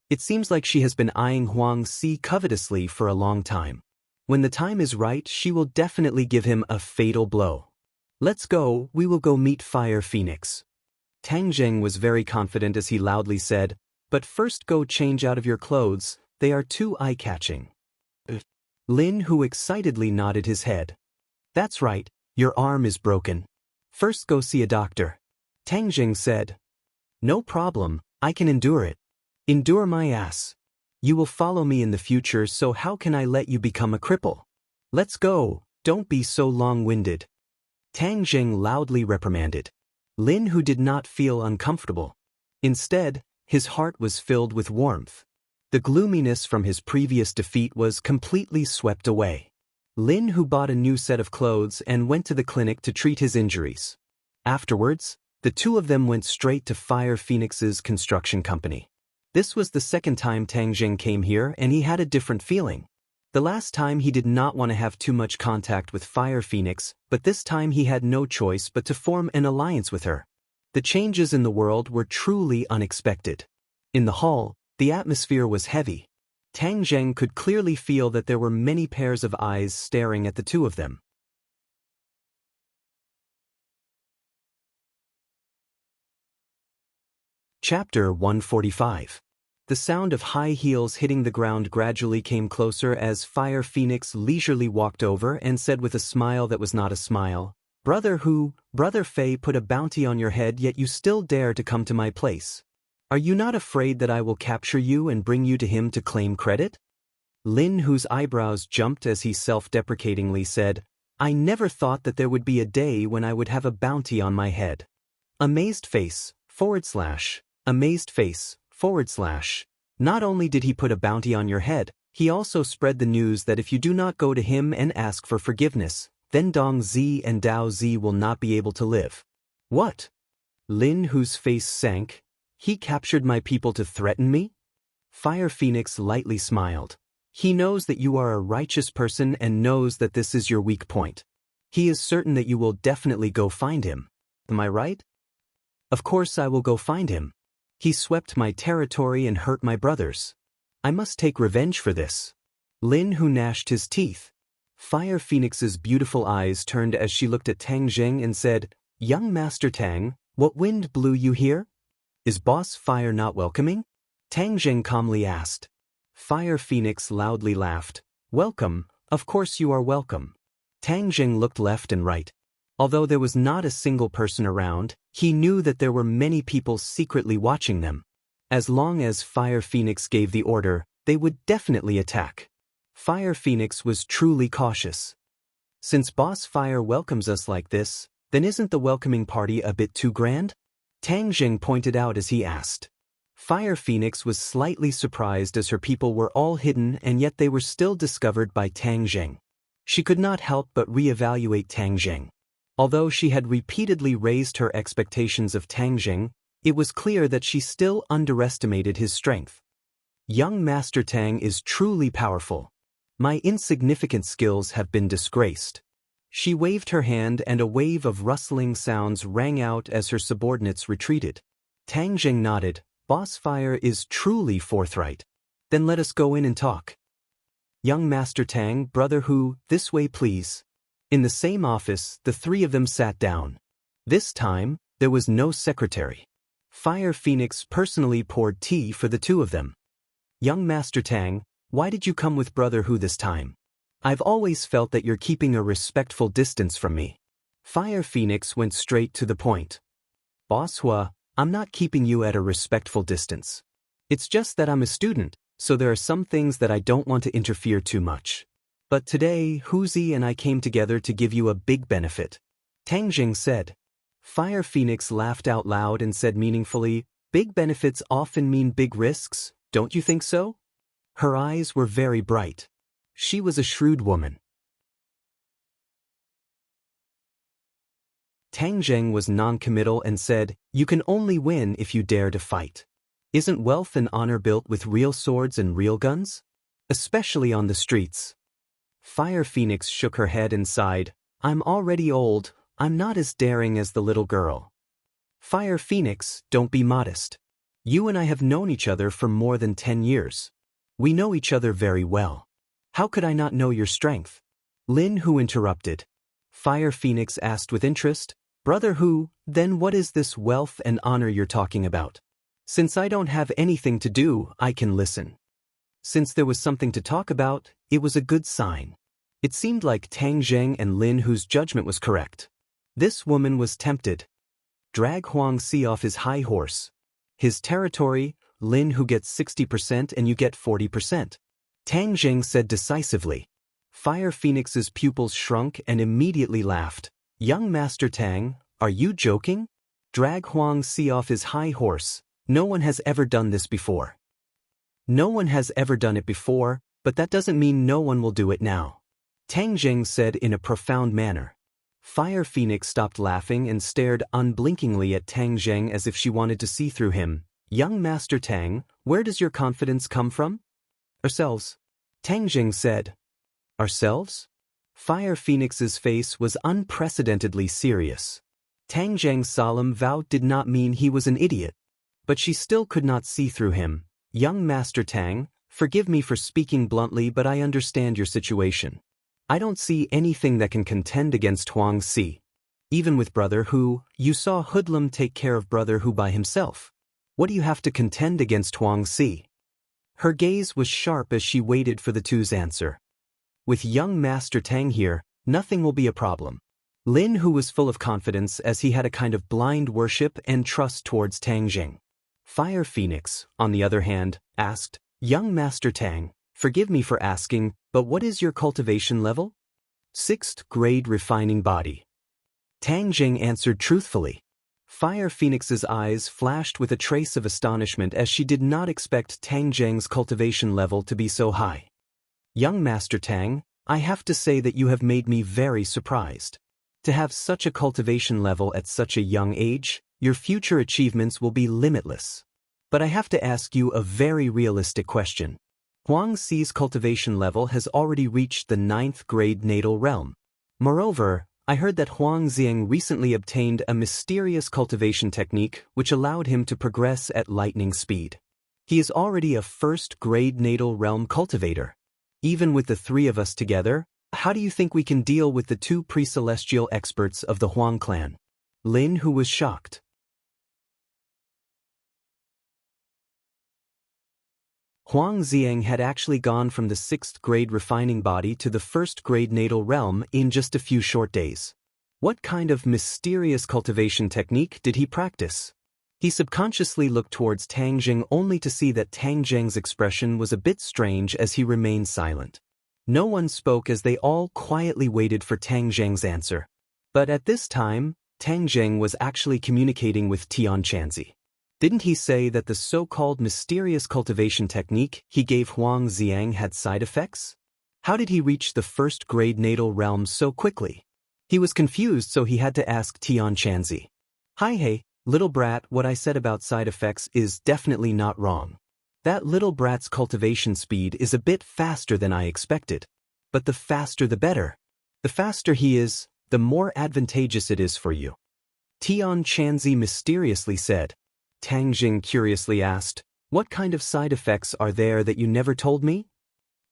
It seems like she has been eyeing Huang Si covetously for a long time. When the time is right, she will definitely give him a fatal blow. "Let's go, we will go meet Fire Phoenix." Tang Jing was very confident as he loudly said, "But first go change out of your clothes, they are too eye-catching." Lin Hu excitedly nodded his head. "That's right, your arm is broken. First go see a doctor." Tang Jing said, "No problem, I can endure it." "Endure my ass. You will follow me in the future, so how can I let you become a cripple? Let's go, don't be so long-winded." Tang Jing loudly reprimanded. Lin Hu did not feel uncomfortable. Instead, his heart was filled with warmth. The gloominess from his previous defeat was completely swept away. Lin Hu bought a new set of clothes and went to the clinic to treat his injuries. Afterwards, the two of them went straight to Fire Phoenix's construction company. This was the second time Tang Jing came here, and he had a different feeling. The last time he did not want to have too much contact with Fire Phoenix, but this time he had no choice but to form an alliance with her. The changes in the world were truly unexpected. In the hall, the atmosphere was heavy. Tang Zheng could clearly feel that there were many pairs of eyes staring at the two of them. Chapter 145. The sound of high heels hitting the ground gradually came closer as Fire Phoenix leisurely walked over and said with a smile that was not a smile, Brother Fei put a bounty on your head, yet you still dare to come to my place. Are you not afraid that I will capture you and bring you to him to claim credit? Lin, whose eyebrows jumped as he self-deprecatingly said, I never thought that there would be a day when I would have a bounty on my head. Amazed face, amazed face, Not only did he put a bounty on your head, he also spread the news that if you do not go to him and ask for forgiveness, then Dong Zi and Dao Zi will not be able to live. What? Lin, whose face sank, he captured my people to threaten me? Fire Phoenix lightly smiled. He knows that you are a righteous person and knows that this is your weak point. He is certain that you will definitely go find him. Am I right? Of course I will go find him. He swept my territory and hurt my brothers. I must take revenge for this. Lin, who gnashed his teeth. Fire Phoenix's beautiful eyes turned as she looked at Tang Zheng and said, Young Master Tang, what wind blew you here? Is Boss Fire not welcoming? Tang Zheng calmly asked. Fire Phoenix loudly laughed. Welcome, of course you are welcome. Tang Zheng looked left and right. Although there was not a single person around, he knew that there were many people secretly watching them. As long as Fire Phoenix gave the order, they would definitely attack. Fire Phoenix was truly cautious. Since Boss Fire welcomes us like this, then isn't the welcoming party a bit too grand? Tang Zheng pointed out as he asked. Fire Phoenix was slightly surprised as her people were all hidden and yet they were still discovered by Tang Zheng. She could not help but re-evaluate Tang Zheng. Although she had repeatedly raised her expectations of Tang Zheng, it was clear that she still underestimated his strength. Young Master Tang is truly powerful. My insignificant skills have been disgraced. She waved her hand and a wave of rustling sounds rang out as her subordinates retreated. Tang Zheng nodded. Boss Fire is truly forthright. Then let us go in and talk. Young Master Tang, Brother Hu, this way please. In the same office, the three of them sat down. This time, there was no secretary. Fire Phoenix personally poured tea for the two of them. Young Master Tang, why did you come with Brother Hu this time? I've always felt that you're keeping a respectful distance from me. Fire Phoenix went straight to the point. Boss Hua, I'm not keeping you at a respectful distance. It's just that I'm a student, so there are some things that I don't want to interfere too much. But today, Huzi and I came together to give you a big benefit. Tang Zheng said. Fire Phoenix laughed out loud and said meaningfully, big benefits often mean big risks, don't you think so? Her eyes were very bright. She was a shrewd woman. Tang Zheng was non-committal and said, you can only win if you dare to fight. Isn't wealth and honor built with real swords and real guns? Especially on the streets. Fire Phoenix shook her head and sighed, I'm already old, I'm not as daring as the little girl. Fire Phoenix, don't be modest. You and I have known each other for more than 10 years. We know each other very well. How could I not know your strength? Lin Hu interrupted. Fire Phoenix asked with interest, Brother Hu, then what is this wealth and honor you're talking about? Since I don't have anything to do, I can listen. Since there was something to talk about, it was a good sign. It seemed like Tang Zheng and Lin Hu's judgment was correct. This woman was tempted. Drag Huang Si off his high horse. His territory, Lin Hu gets 60% and you get 40%. Tang Zheng said decisively. Fire Phoenix's pupils shrunk and immediately laughed. Young Master Tang, are you joking? Drag Huang Si off his high horse. No one has ever done this before. No one has ever done it before, but that doesn't mean no one will do it now. Tang Zheng said in a profound manner. Fire Phoenix stopped laughing and stared unblinkingly at Tang Zheng as if she wanted to see through him. Young Master Tang, where does your confidence come from? Ourselves. Tang Zheng said. Ourselves? Fire Phoenix's face was unprecedentedly serious. Tang Zheng's solemn vow did not mean he was an idiot. But she still could not see through him. Young Master Tang, Forgive me for speaking bluntly, but I understand your situation. I don't see anything that can contend against Huang Si. Even with brother Hu, you saw hoodlum take care of brother Hu by himself. What do you have to contend against Huang Si? Her gaze was sharp as she waited for the two's answer. With young Master Tang here, nothing will be a problem. Lin Hu was full of confidence as he had a kind of blind worship and trust towards Tang Jing. Fire Phoenix, on the other hand, asked, Young Master Tang, forgive me for asking, but what is your cultivation level? 6th grade refining body. Tang Jing answered truthfully. Fire Phoenix's eyes flashed with a trace of astonishment as she did not expect Tang Jing's cultivation level to be so high. Young Master Tang, I have to say that you have made me very surprised. To have such a cultivation level at such a young age, your future achievements will be limitless. But I have to ask you a very realistic question. Huang Si's cultivation level has already reached the 9th grade natal realm. Moreover, I heard that Huang Xiang recently obtained a mysterious cultivation technique which allowed him to progress at lightning speed. He is already a 1st grade natal realm cultivator. Even with the three of us together, how do you think we can deal with the 2 pre-celestial experts of the Huang clan? Lin Hu was shocked. Huang Xiang had actually gone from the 6th grade refining body to the 1st grade natal realm in just a few short days. What kind of mysterious cultivation technique did he practice? He subconsciously looked towards Tang Jing only to see that Tang Jing's expression was a bit strange as he remained silent. No one spoke as they all quietly waited for Tang Jing's answer. But at this time, Tang Jing was actually communicating with Tian Chanzi. Didn't he say that the so-called mysterious cultivation technique he gave Huang Xiang had side effects? How did he reach the 1st grade natal realm so quickly? He was confused, so he had to ask Tian Chanzi. Hi hey, little brat, what I said about side effects is definitely not wrong. That little brat's cultivation speed is a bit faster than I expected. But the faster the better. The faster he is, the more advantageous it is for you. Tian Chanzi mysteriously said. Tang Jing curiously asked, what kind of side effects are there that you never told me?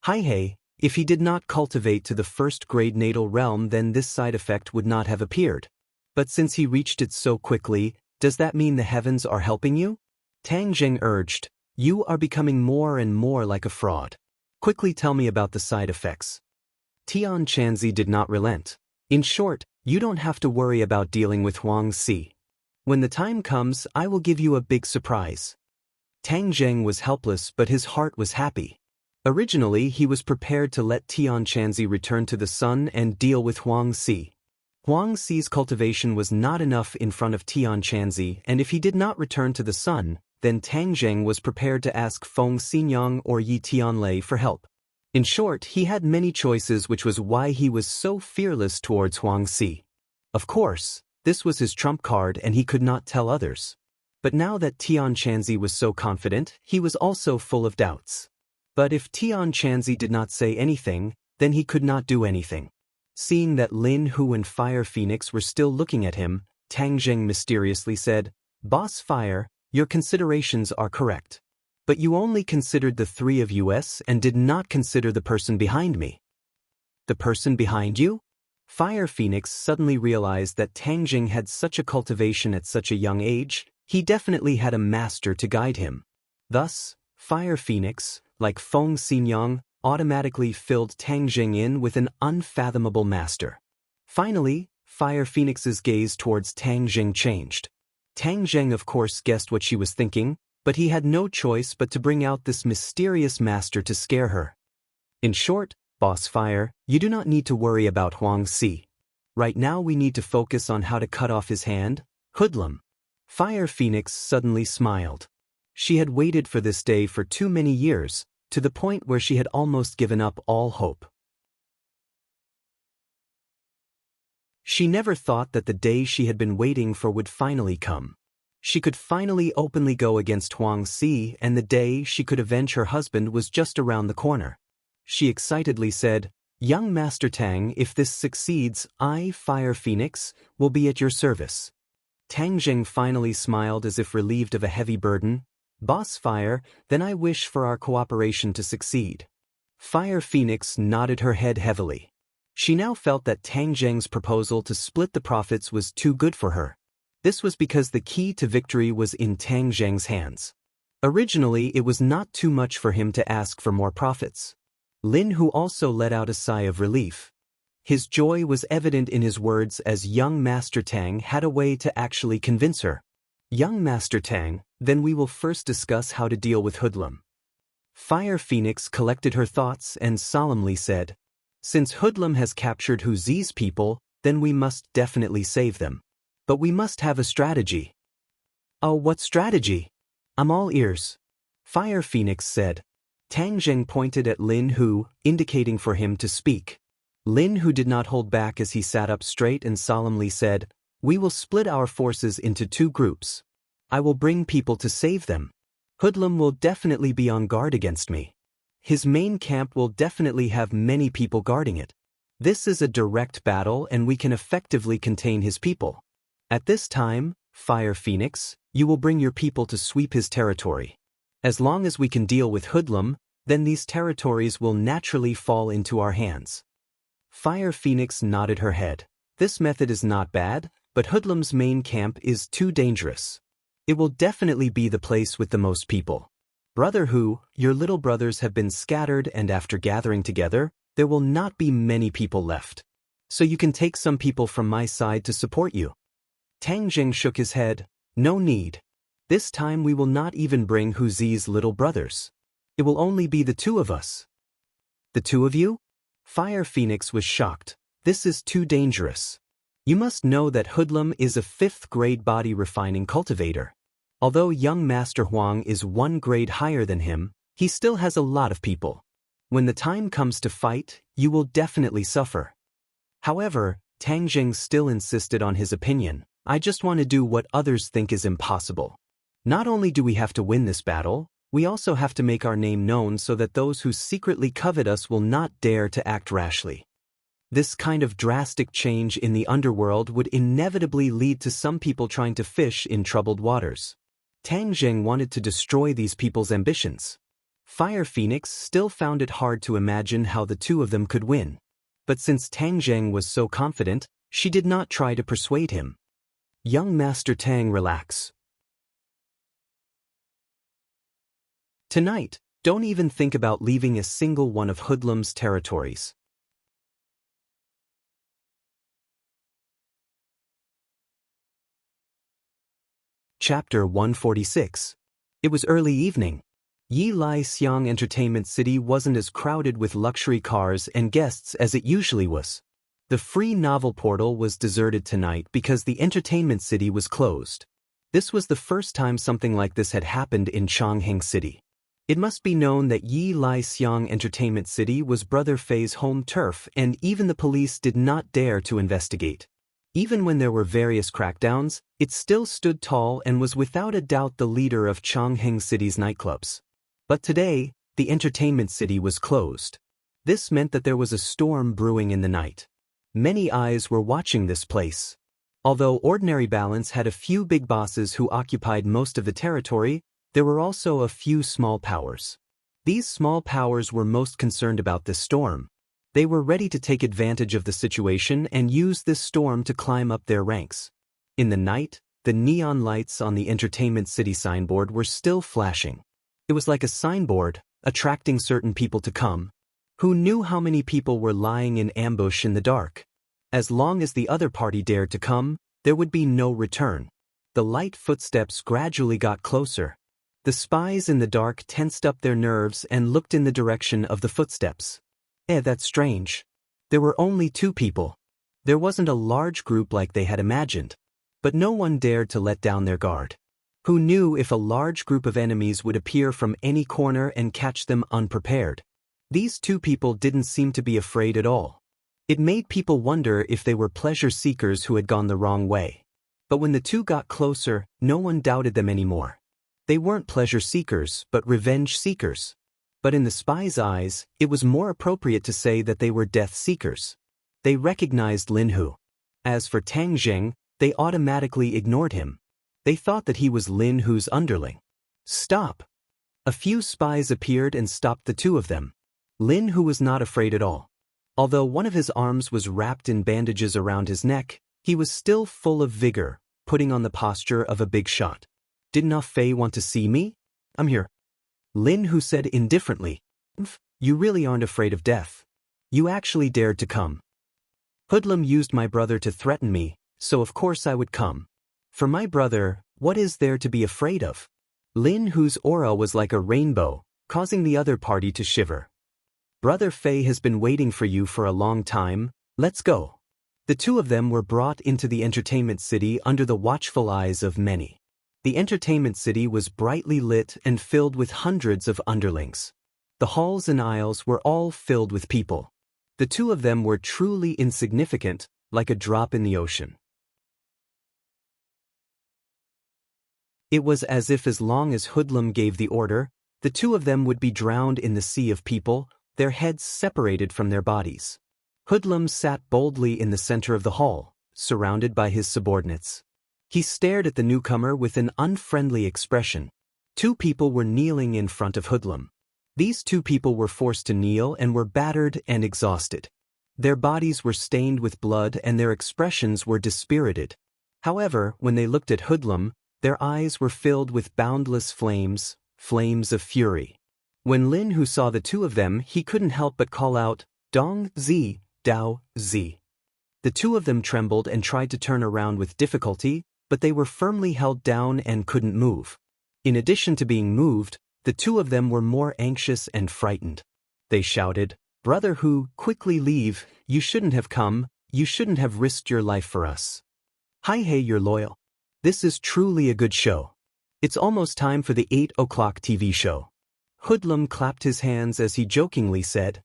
Hi hey, if he did not cultivate to the 1st grade natal realm, then this side effect would not have appeared. But since he reached it so quickly, does that mean the heavens are helping you? Tang Jing urged, you are becoming more and more like a fraud. Quickly tell me about the side effects. Tian Chanzi did not relent. In short, you don't have to worry about dealing with Huang Si. When the time comes, I will give you a big surprise. Tang Jing was helpless, but his heart was happy. Originally, he was prepared to let Tian Chanzi return to the sun and deal with Huang Si. Huang Si's cultivation was not enough in front of Tian Chanzi, and if he did not return to the sun, then Tang Jing was prepared to ask Feng Xinyang or Yi Tianlei for help. In short, he had many choices, which was why he was so fearless towards Huang Si. Of course, this was his trump card and he could not tell others. But now that Tian Chanzi was so confident, he was also full of doubts. But if Tian Chanzi did not say anything, then he could not do anything. Seeing that Lin Hu and Fire Phoenix were still looking at him, Tang Jing mysteriously said, Boss Fire, your considerations are correct. But you only considered the 3 of us and did not consider the person behind me. The person behind you? Fire Phoenix suddenly realized that Tang Jing had such a cultivation at such a young age, he definitely had a master to guide him. Thus, Fire Phoenix, like Feng Xinyang, automatically filled Tang Jing in with an unfathomable master. Finally, Fire Phoenix's gaze towards Tang Jing changed. Tang Jing of course guessed what she was thinking, but he had no choice but to bring out this mysterious master to scare her. In short, Boss Fire, you do not need to worry about Huang Si. Right now we need to focus on how to cut off his hand, hoodlum. Fire Phoenix suddenly smiled. She had waited for this day for too many years, to the point where she had almost given up all hope. She never thought that the day she had been waiting for would finally come. She could finally openly go against Huang Si, and the day she could avenge her husband was just around the corner. She excitedly said, Young Master Tang, if this succeeds, I, Fire Phoenix, will be at your service. Tang Jing finally smiled as if relieved of a heavy burden. Boss Fire, then I wish for our cooperation to succeed. Fire Phoenix nodded her head heavily. She now felt that Tang Zheng's proposal to split the profits was too good for her. This was because the key to victory was in Tang Zheng's hands. Originally, it was not too much for him to ask for more profits. Lin Hu also let out a sigh of relief. His joy was evident in his words as young Master Tang had a way to actually convince her. Young Master Tang, then we will first discuss how to deal with Hoodlum. Fire Phoenix collected her thoughts and solemnly said, since Hoodlum has captured Hu Zi's people, then we must definitely save them. But we must have a strategy. Oh, what strategy? I'm all ears. Fire Phoenix said. Tang Zheng pointed at Lin Hu, indicating for him to speak. Lin Hu did not hold back as he sat up straight and solemnly said, we will split our forces into 2 groups. I will bring people to save them. Hoodlum will definitely be on guard against me. His main camp will definitely have many people guarding it. This is a direct battle and we can effectively contain his people. At this time, Fire Phoenix, you will bring your people to sweep his territory. As long as we can deal with Hoodlum, then these territories will naturally fall into our hands. Fire Phoenix nodded her head. This method is not bad, but Hoodlum's main camp is too dangerous. It will definitely be the place with the most people. Brother Hu, your little brothers have been scattered and after gathering together, there will not be many people left. So you can take some people from my side to support you. Tang Zheng shook his head. No need. This time we will not even bring Hu Zi's little brothers. It will only be the 2 of us. The 2 of you? Fire Phoenix was shocked. This is too dangerous. You must know that Hoodlum is a 5th grade body refining cultivator. Although young Master Huang is 1 grade higher than him, he still has a lot of people. When the time comes to fight, you will definitely suffer. However, Tang Zheng still insisted on his opinion. I just want to do what others think is impossible. Not only do we have to win this battle, we also have to make our name known so that those who secretly covet us will not dare to act rashly. This kind of drastic change in the underworld would inevitably lead to some people trying to fish in troubled waters. Tang Zheng wanted to destroy these people's ambitions. Fire Phoenix still found it hard to imagine how the 2 of them could win. But since Tang Zheng was so confident, she did not try to persuade him. Young Master Tang, relax. Tonight, don't even think about leaving a single one of Hoodlum's territories. Chapter 146. It was early evening. Yi Lai Xiang Entertainment City wasn't as crowded with luxury cars and guests as it usually was. The free novel portal was deserted tonight because the entertainment city was closed. This was the first time something like this had happened in Chongheng City. It must be known that Yi Lai Xiang Entertainment City was Brother Fei's home turf and even the police did not dare to investigate. Even when there were various crackdowns, it still stood tall and was without a doubt the leader of Chongheng City's nightclubs. But today, the entertainment city was closed. This meant that there was a storm brewing in the night. Many eyes were watching this place. Although Ordinary Balance had a few big bosses who occupied most of the territory, there were also a few small powers. These small powers were most concerned about this storm. They were ready to take advantage of the situation and use this storm to climb up their ranks. In the night, the neon lights on the entertainment city signboard were still flashing. It was like a signboard, attracting certain people to come. Who knew how many people were lying in ambush in the dark? As long as the other party dared to come, there would be no return. The light footsteps gradually got closer. The spies in the dark tensed up their nerves and looked in the direction of the footsteps. That's strange. There were only 2 people. There wasn't a large group like they had imagined. But no one dared to let down their guard. Who knew if a large group of enemies would appear from any corner and catch them unprepared? These 2 people didn't seem to be afraid at all. It made people wonder if they were pleasure seekers who had gone the wrong way. But when the 2 got closer, no one doubted them anymore. They weren't pleasure seekers, but revenge seekers. But in the spies' eyes, it was more appropriate to say that they were death seekers. They recognized Lin Hu. As for Tang Zheng, they automatically ignored him. They thought that he was Lin Hu's underling. Stop! A few spies appeared and stopped the two of them. Lin, who was not afraid at all. Although one of his arms was wrapped in bandages around his neck, he was still full of vigor, putting on the posture of a big shot. Didn't Ah Fei want to see me? I'm here. Lin, who said indifferently, You really aren't afraid of death. You actually dared to come. Hoodlum used my brother to threaten me, so of course I would come. For my brother, what is there to be afraid of? Lin, whose aura was like a rainbow, causing the other party to shiver. Brother Fei has been waiting for you for a long time, let's go. The two of them were brought into the entertainment city under the watchful eyes of many. The entertainment city was brightly lit and filled with hundreds of underlings. The halls and aisles were all filled with people. The two of them were truly insignificant, like a drop in the ocean. It was as if as long as Hoodlum gave the order, the two of them would be drowned in the sea of people, their heads separated from their bodies. Hoodlum sat boldly in the center of the hall, surrounded by his subordinates. He stared at the newcomer with an unfriendly expression. Two people were kneeling in front of Hoodlum. These two people were forced to kneel and were battered and exhausted. Their bodies were stained with blood and their expressions were dispirited. However, when they looked at Hoodlum, their eyes were filled with boundless flames, flames of fury. When Lin, who saw the two of them, he couldn't help but call out, Dong Zi, Dao Zi. The two of them trembled and tried to turn around with difficulty, but they were firmly held down and couldn't move. In addition to being moved, the two of them were more anxious and frightened. They shouted, Brother Hu, quickly leave, you shouldn't have come, you shouldn't have risked your life for us. Hi hey, you're loyal. This is truly a good show. It's almost time for the 8 o'clock TV show. Hoodlum clapped his hands as he jokingly said,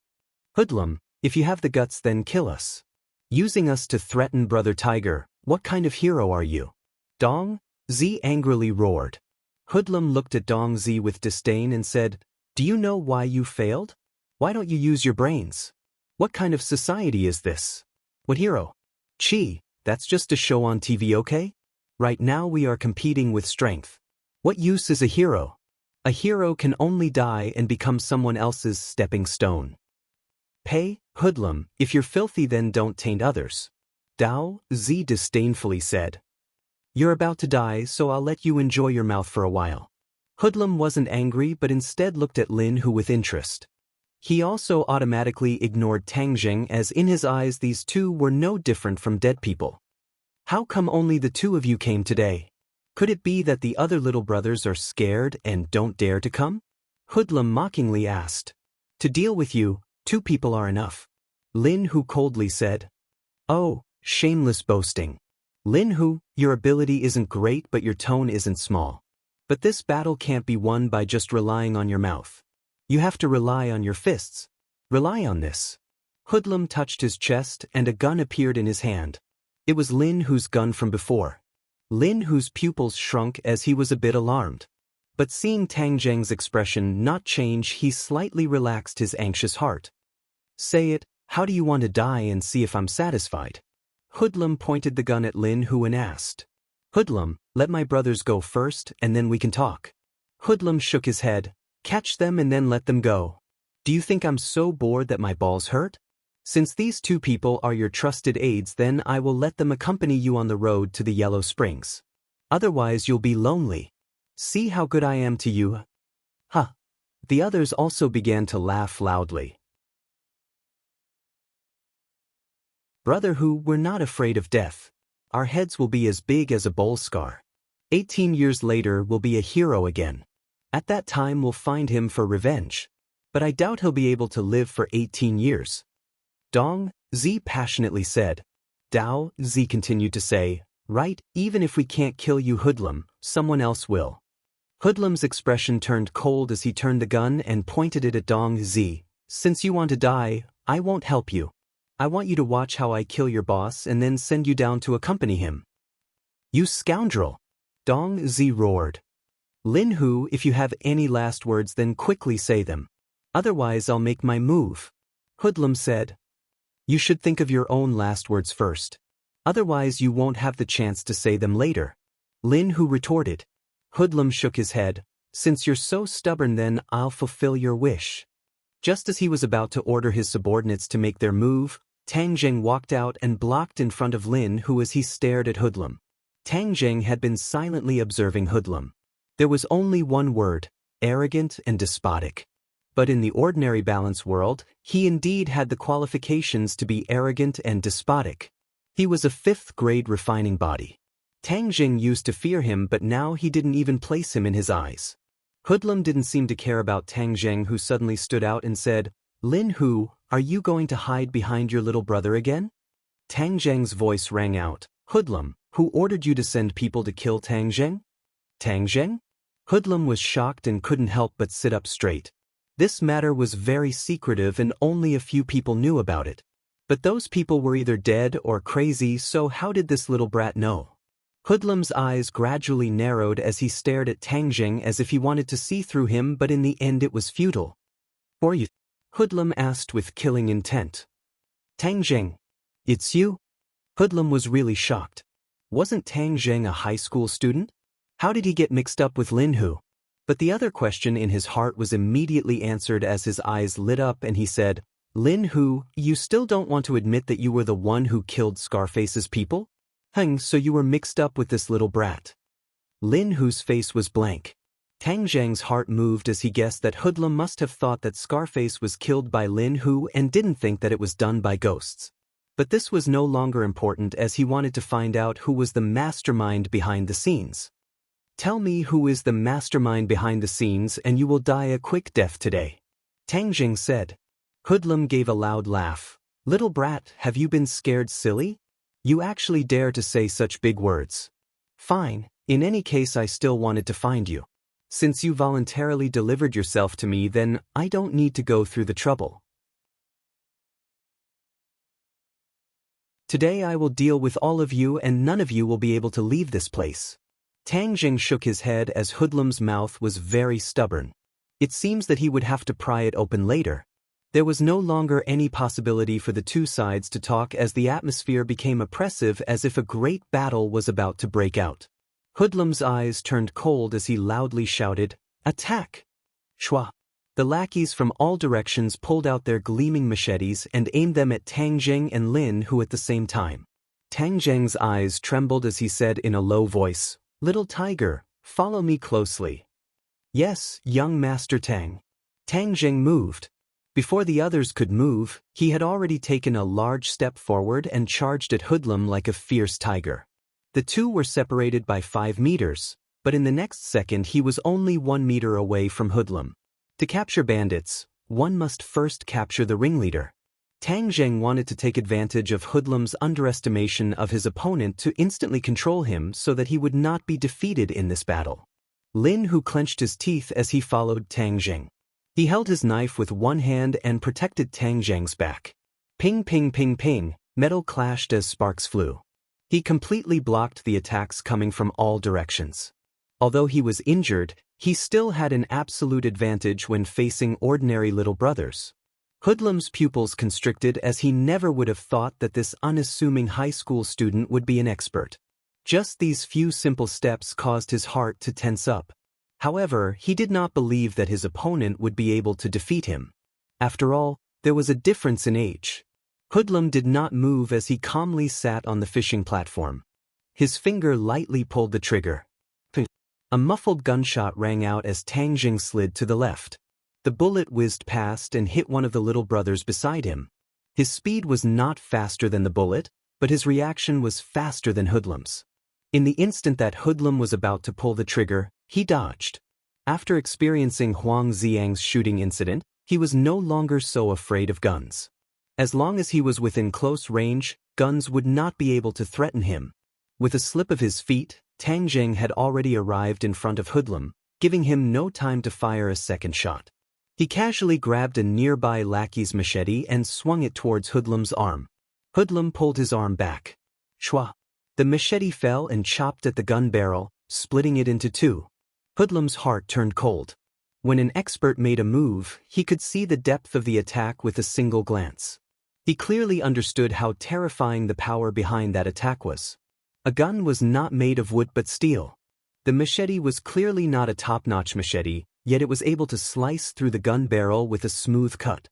Hoodlum, if you have the guts then kill us. Using us to threaten Brother Tiger, what kind of hero are you? Dong Zi angrily roared. Hoodlum looked at Dong Zi with disdain and said, Do you know why you failed? Why don't you use your brains? What kind of society is this? What hero? Chi, that's just a show on TV, okay? Right now we are competing with strength. What use is a hero? A hero can only die and become someone else's stepping stone. Pay, Hoodlum, if you're filthy then don't taint others. Dao Zi disdainfully said. You're about to die, so I'll let you enjoy your mouth for a while. Hoodlum wasn't angry but instead looked at Lin, who with interest. He also automatically ignored Tang Zheng, as in his eyes these two were no different from dead people. How come only the two of you came today? Could it be that the other little brothers are scared and don't dare to come? Hoodlum mockingly asked. To deal with you, two people are enough. Lin, who coldly said. Oh, shameless boasting. Lin, who, your ability isn't great but your tone isn't small. But this battle can't be won by just relying on your mouth. You have to rely on your fists. Rely on this. Hoodlum touched his chest and a gun appeared in his hand. It was Lin, whose gun from before. Lin, whose pupils shrunk as he was a bit alarmed. But seeing Tang Zheng's expression not change, he slightly relaxed his anxious heart. Say it, how do you want to die and see if I'm satisfied? Hoodlum pointed the gun at Lin, who and asked. Hoodlum, let my brothers go first and then we can talk. Hoodlum shook his head. Catch them and then let them go. Do you think I'm so bored that my balls hurt? Since these two people are your trusted aides, then I will let them accompany you on the road to the Yellow Springs. Otherwise you'll be lonely. See how good I am to you? Huh. The others also began to laugh loudly. Brother Hu, we're not afraid of death. Our heads will be as big as a bull scar. 18 years later we'll be a hero again. At that time we'll find him for revenge. But I doubt he'll be able to live for 18 years. Dong Zi passionately said. Dao Zi continued to say, Right, even if we can't kill you Hoodlum, someone else will. Hoodlum's expression turned cold as he turned the gun and pointed it at Dong Zi. Since you want to die, I won't help you. I want you to watch how I kill your boss and then send you down to accompany him. You scoundrel! Dong Zi roared. Lin Hu, if you have any last words then quickly say them. Otherwise I'll make my move. Hoodlum said. You should think of your own last words first. Otherwise you won't have the chance to say them later. Lin Hu retorted. Hoodlum shook his head. Since you're so stubborn, then I'll fulfill your wish. Just as he was about to order his subordinates to make their move, Tang Zheng walked out and blocked in front of Lin Hu as he stared at Hoodlum. Tang Zheng had been silently observing Hoodlum. There was only one word: arrogant and despotic. But in the ordinary balance world, he indeed had the qualifications to be arrogant and despotic. He was a fifth-grade refining body. Tang Zheng used to fear him, but now he didn't even place him in his eyes. Hoodlum didn't seem to care about Tang Zheng, who suddenly stood out and said, "Lin Hu, are you going to hide behind your little brother again?" Tang Zheng's voice rang out. "Hoodlum, who ordered you to send people to kill Tang Zheng?" "Tang Zheng?" Hoodlum was shocked and couldn't help but sit up straight. This matter was very secretive and only a few people knew about it. But those people were either dead or crazy, so how did this little brat know? Hoodlum's eyes gradually narrowed as he stared at Tang Zheng as if he wanted to see through him, but in the end it was futile. "Or you?" Hoodlum asked with killing intent. "Tang Zheng, it's you?" Hoodlum was really shocked. Wasn't Tang Zheng a high school student? How did he get mixed up with Lin Hu? But the other question in his heart was immediately answered as his eyes lit up and he said, "Lin Hu, you still don't want to admit that you were the one who killed Scarface's people? So you were mixed up with this little brat." Lin Hu's face was blank. Tang Zheng's heart moved as he guessed that Hoodlum must have thought that Scarface was killed by Lin Hu and didn't think that it was done by ghosts. But this was no longer important, as he wanted to find out who was the mastermind behind the scenes. "Tell me who is the mastermind behind the scenes and you will die a quick death today," Tang Zheng said. Hoodlum gave a loud laugh. "Little brat, have you been scared silly? You actually dare to say such big words. Fine, in any case I still wanted to find you. Since you voluntarily delivered yourself to me, then I don't need to go through the trouble. Today I will deal with all of you and none of you will be able to leave this place." Tang Zheng shook his head as Hoodlum's mouth was very stubborn. It seems that he would have to pry it open later. There was no longer any possibility for the two sides to talk as the atmosphere became oppressive, as if a great battle was about to break out. Hoodlum's eyes turned cold as he loudly shouted, "Attack!" Shwa! The lackeys from all directions pulled out their gleaming machetes and aimed them at Tang Zheng and Lin Hu at the same time. Tang Zheng's eyes trembled as he said in a low voice, "Little tiger, follow me closely." "Yes, young Master Tang." Tang Zheng moved. Before the others could move, he had already taken a large step forward and charged at Hoodlum like a fierce tiger. The two were separated by 5 meters, but in the next second he was only 1 meter away from Hoodlum. To capture bandits, one must first capture the ringleader. Tang Zheng wanted to take advantage of Hoodlum's underestimation of his opponent to instantly control him so that he would not be defeated in this battle. Lin Hu clenched his teeth as he followed Tang Zheng. He held his knife with one hand and protected Tang Zheng's back. Ping ping ping ping, metal clashed as sparks flew. He completely blocked the attacks coming from all directions. Although he was injured, he still had an absolute advantage when facing ordinary little brothers. Hoodlum's pupils constricted as he never would have thought that this unassuming high school student would be an expert. Just these few simple steps caused his heart to tense up. However, he did not believe that his opponent would be able to defeat him. After all, there was a difference in age. Hoodlum did not move as he calmly sat on the fishing platform. His finger lightly pulled the trigger. A muffled gunshot rang out as Tang Zheng slid to the left. The bullet whizzed past and hit one of the little brothers beside him. His speed was not faster than the bullet, but his reaction was faster than Hoodlum's. In the instant that Hoodlum was about to pull the trigger, he dodged. After experiencing Huang Xiang's shooting incident, he was no longer so afraid of guns. As long as he was within close range, guns would not be able to threaten him. With a slip of his feet, Tang Zheng had already arrived in front of Hoodlum, giving him no time to fire a second shot. He casually grabbed a nearby lackey's machete and swung it towards Hoodlum's arm. Hoodlum pulled his arm back. Shwa! The machete fell and chopped at the gun barrel, splitting it into two. Hoodlum's heart turned cold. When an expert made a move, he could see the depth of the attack with a single glance. He clearly understood how terrifying the power behind that attack was. A gun was not made of wood but steel. The machete was clearly not a top-notch machete, yet it was able to slice through the gun barrel with a smooth cut.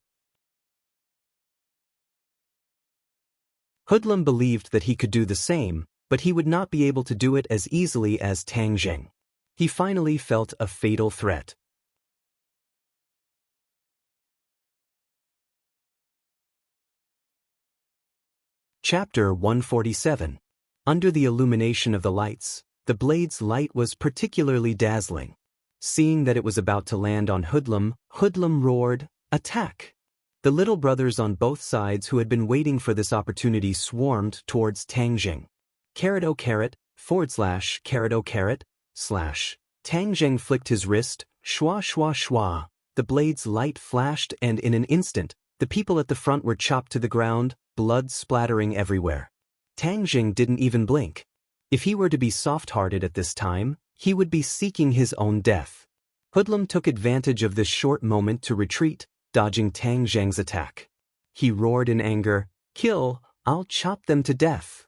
Hoodlum believed that he could do the same, but he would not be able to do it as easily as Tang Zheng. He finally felt a fatal threat. Chapter 147. Under the illumination of the lights, the blade's light was particularly dazzling. Seeing that it was about to land on Hoodlum, Hoodlum roared, "Attack!" The little brothers on both sides who had been waiting for this opportunity swarmed towards Tang Zheng. "O carrot, /o carrot, / Tang Zheng flicked his wrist, shwa shwa shwa. The blade's light flashed and in an instant, the people at the front were chopped to the ground, blood splattering everywhere. Tang Zheng didn't even blink. If he were to be soft-hearted at this time, he would be seeking his own death. Hoodlum took advantage of this short moment to retreat, dodging Tang Zheng's attack. He roared in anger, "Kill, I'll chop them to death."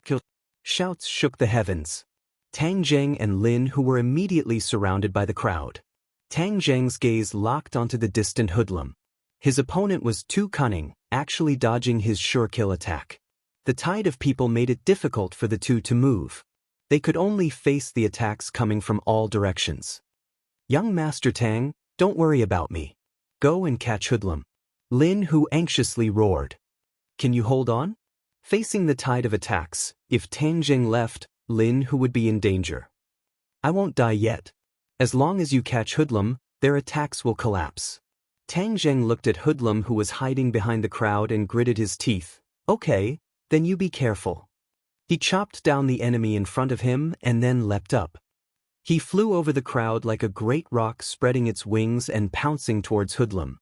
Kill. Shouts shook the heavens. Tang Zheng and Lin who were immediately surrounded by the crowd. Tang Zheng's gaze locked onto the distant Hoodlum. His opponent was too cunning, actually dodging his sure-kill attack. The tide of people made it difficult for the two to move. They could only face the attacks coming from all directions. "Young Master Tang, don't worry about me. Go and catch Hoodlum." Lin Hu anxiously roared. "Can you hold on?" Facing the tide of attacks, if Tang Zheng left, Lin Hu would be in danger. "I won't die yet. As long as you catch Hoodlum, their attacks will collapse." Tang Zheng looked at Hoodlum who was hiding behind the crowd and gritted his teeth. "Okay, then you be careful." He chopped down the enemy in front of him and then leapt up. He flew over the crowd like a great rock spreading its wings and pouncing towards Hoodlum.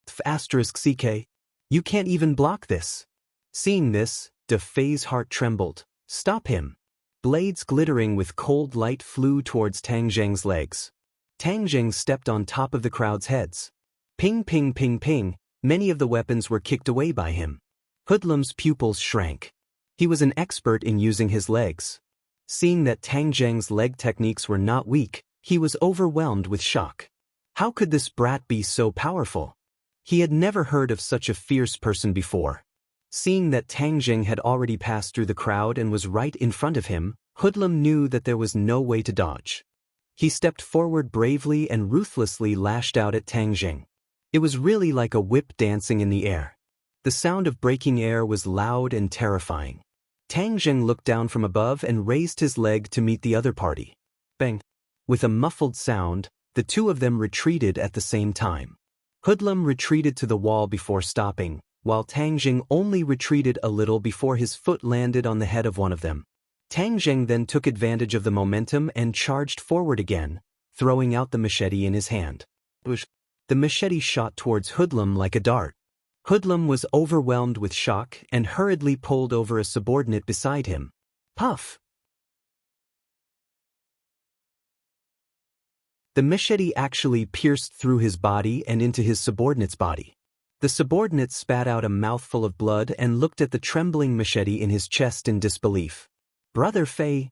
*CK. You can't even block this. Seeing this, De Fei's heart trembled. "Stop him." Blades glittering with cold light flew towards Tang Zheng's legs. Tang Zheng stepped on top of the crowd's heads. Ping ping ping ping, many of the weapons were kicked away by him. Hoodlum's pupils shrank. He was an expert in using his legs. Seeing that Tang Zheng's leg techniques were not weak, he was overwhelmed with shock. How could this brat be so powerful? He had never heard of such a fierce person before. Seeing that Tang Zheng had already passed through the crowd and was right in front of him, Hoodlum knew that there was no way to dodge. He stepped forward bravely and ruthlessly lashed out at Tang Zheng. It was really like a whip dancing in the air. The sound of breaking air was loud and terrifying. Tang Zheng looked down from above and raised his leg to meet the other party. Bang! With a muffled sound, the two of them retreated at the same time. Hoodlum retreated to the wall before stopping, while Tang Zheng only retreated a little before his foot landed on the head of one of them. Tang Zheng then took advantage of the momentum and charged forward again, throwing out the machete in his hand. The machete shot towards Hoodlum like a dart. Hoodlum was overwhelmed with shock and hurriedly pulled over a subordinate beside him. Puff! The machete actually pierced through his body and into his subordinate's body. The subordinate spat out a mouthful of blood and looked at the trembling machete in his chest in disbelief. "Brother Fei."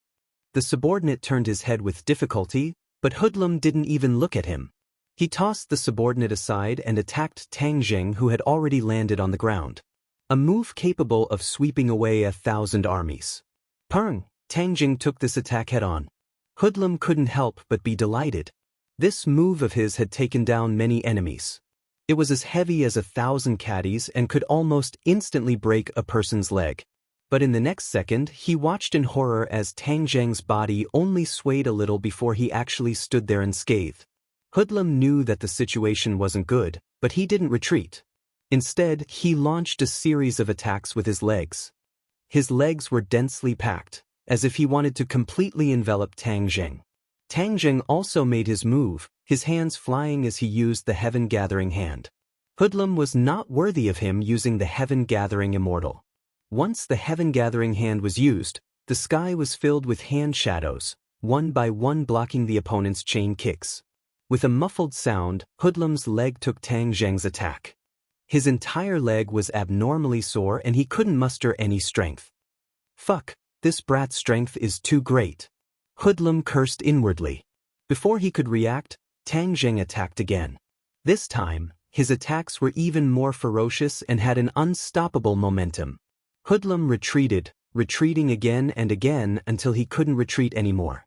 The subordinate turned his head with difficulty, but Hoodlum didn't even look at him. He tossed the subordinate aside and attacked Tang Zheng who had already landed on the ground. A move capable of sweeping away 1,000 armies. Purng! Tang Zheng took this attack head-on. Hoodlum couldn't help but be delighted. This move of his had taken down many enemies. It was as heavy as 1,000 caddies and could almost instantly break a person's leg. But in the next second, he watched in horror as Tang Zheng's body only swayed a little before he actually stood there unscathed. Hoodlum knew that the situation wasn't good, but he didn't retreat. Instead, he launched a series of attacks with his legs. His legs were densely packed, as if he wanted to completely envelop Tang Zheng. Tang Zheng also made his move, his hands flying as he used the Heaven Gathering Hand. Hoodlum was not worthy of him using the Heaven Gathering Immortal. Once the Heaven Gathering Hand was used, the sky was filled with hand shadows, one by one blocking the opponent's chain kicks. With a muffled sound, Hoodlum's leg took Tang Zheng's attack. His entire leg was abnormally sore and he couldn't muster any strength. Fuck, this brat's strength is too great. Hoodlum cursed inwardly. Before he could react, Tang Zheng attacked again. This time, his attacks were even more ferocious and had an unstoppable momentum. Hoodlum retreated, retreating again and again until he couldn't retreat anymore.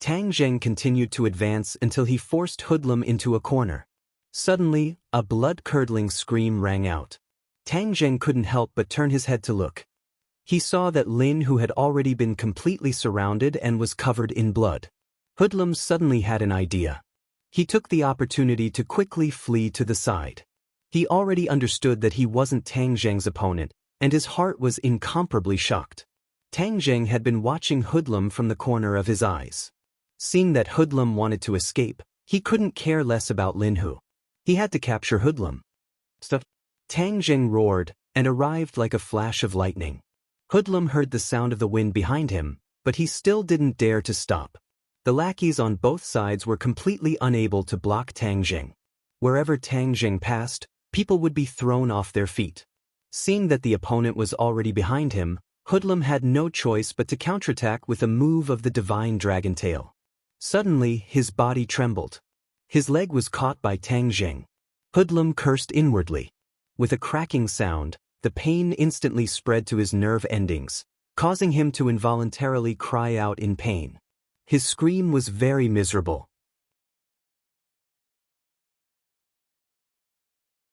Tang Zheng continued to advance until he forced Hoodlum into a corner. Suddenly, a blood-curdling scream rang out. Tang Zheng couldn't help but turn his head to look. He saw that Lin Hu had already been completely surrounded and was covered in blood. Hoodlum suddenly had an idea. He took the opportunity to quickly flee to the side. He already understood that he wasn't Tang Zheng's opponent, and his heart was incomparably shocked. Tang Zheng had been watching Hoodlum from the corner of his eyes. Seeing that Hoodlum wanted to escape, he couldn't care less about Lin Hu. He had to capture Hoodlum. Tang Zheng roared and arrived like a flash of lightning. Hoodlum heard the sound of the wind behind him, but he still didn't dare to stop. The lackeys on both sides were completely unable to block Tang Zheng. Wherever Tang Zheng passed, people would be thrown off their feet. Seeing that the opponent was already behind him, Hoodlum had no choice but to counterattack with a move of the divine dragon tail. Suddenly, his body trembled. His leg was caught by Tang Zheng. Hoodlum cursed inwardly. With a cracking sound, the pain instantly spread to his nerve endings, causing him to involuntarily cry out in pain. His scream was very miserable.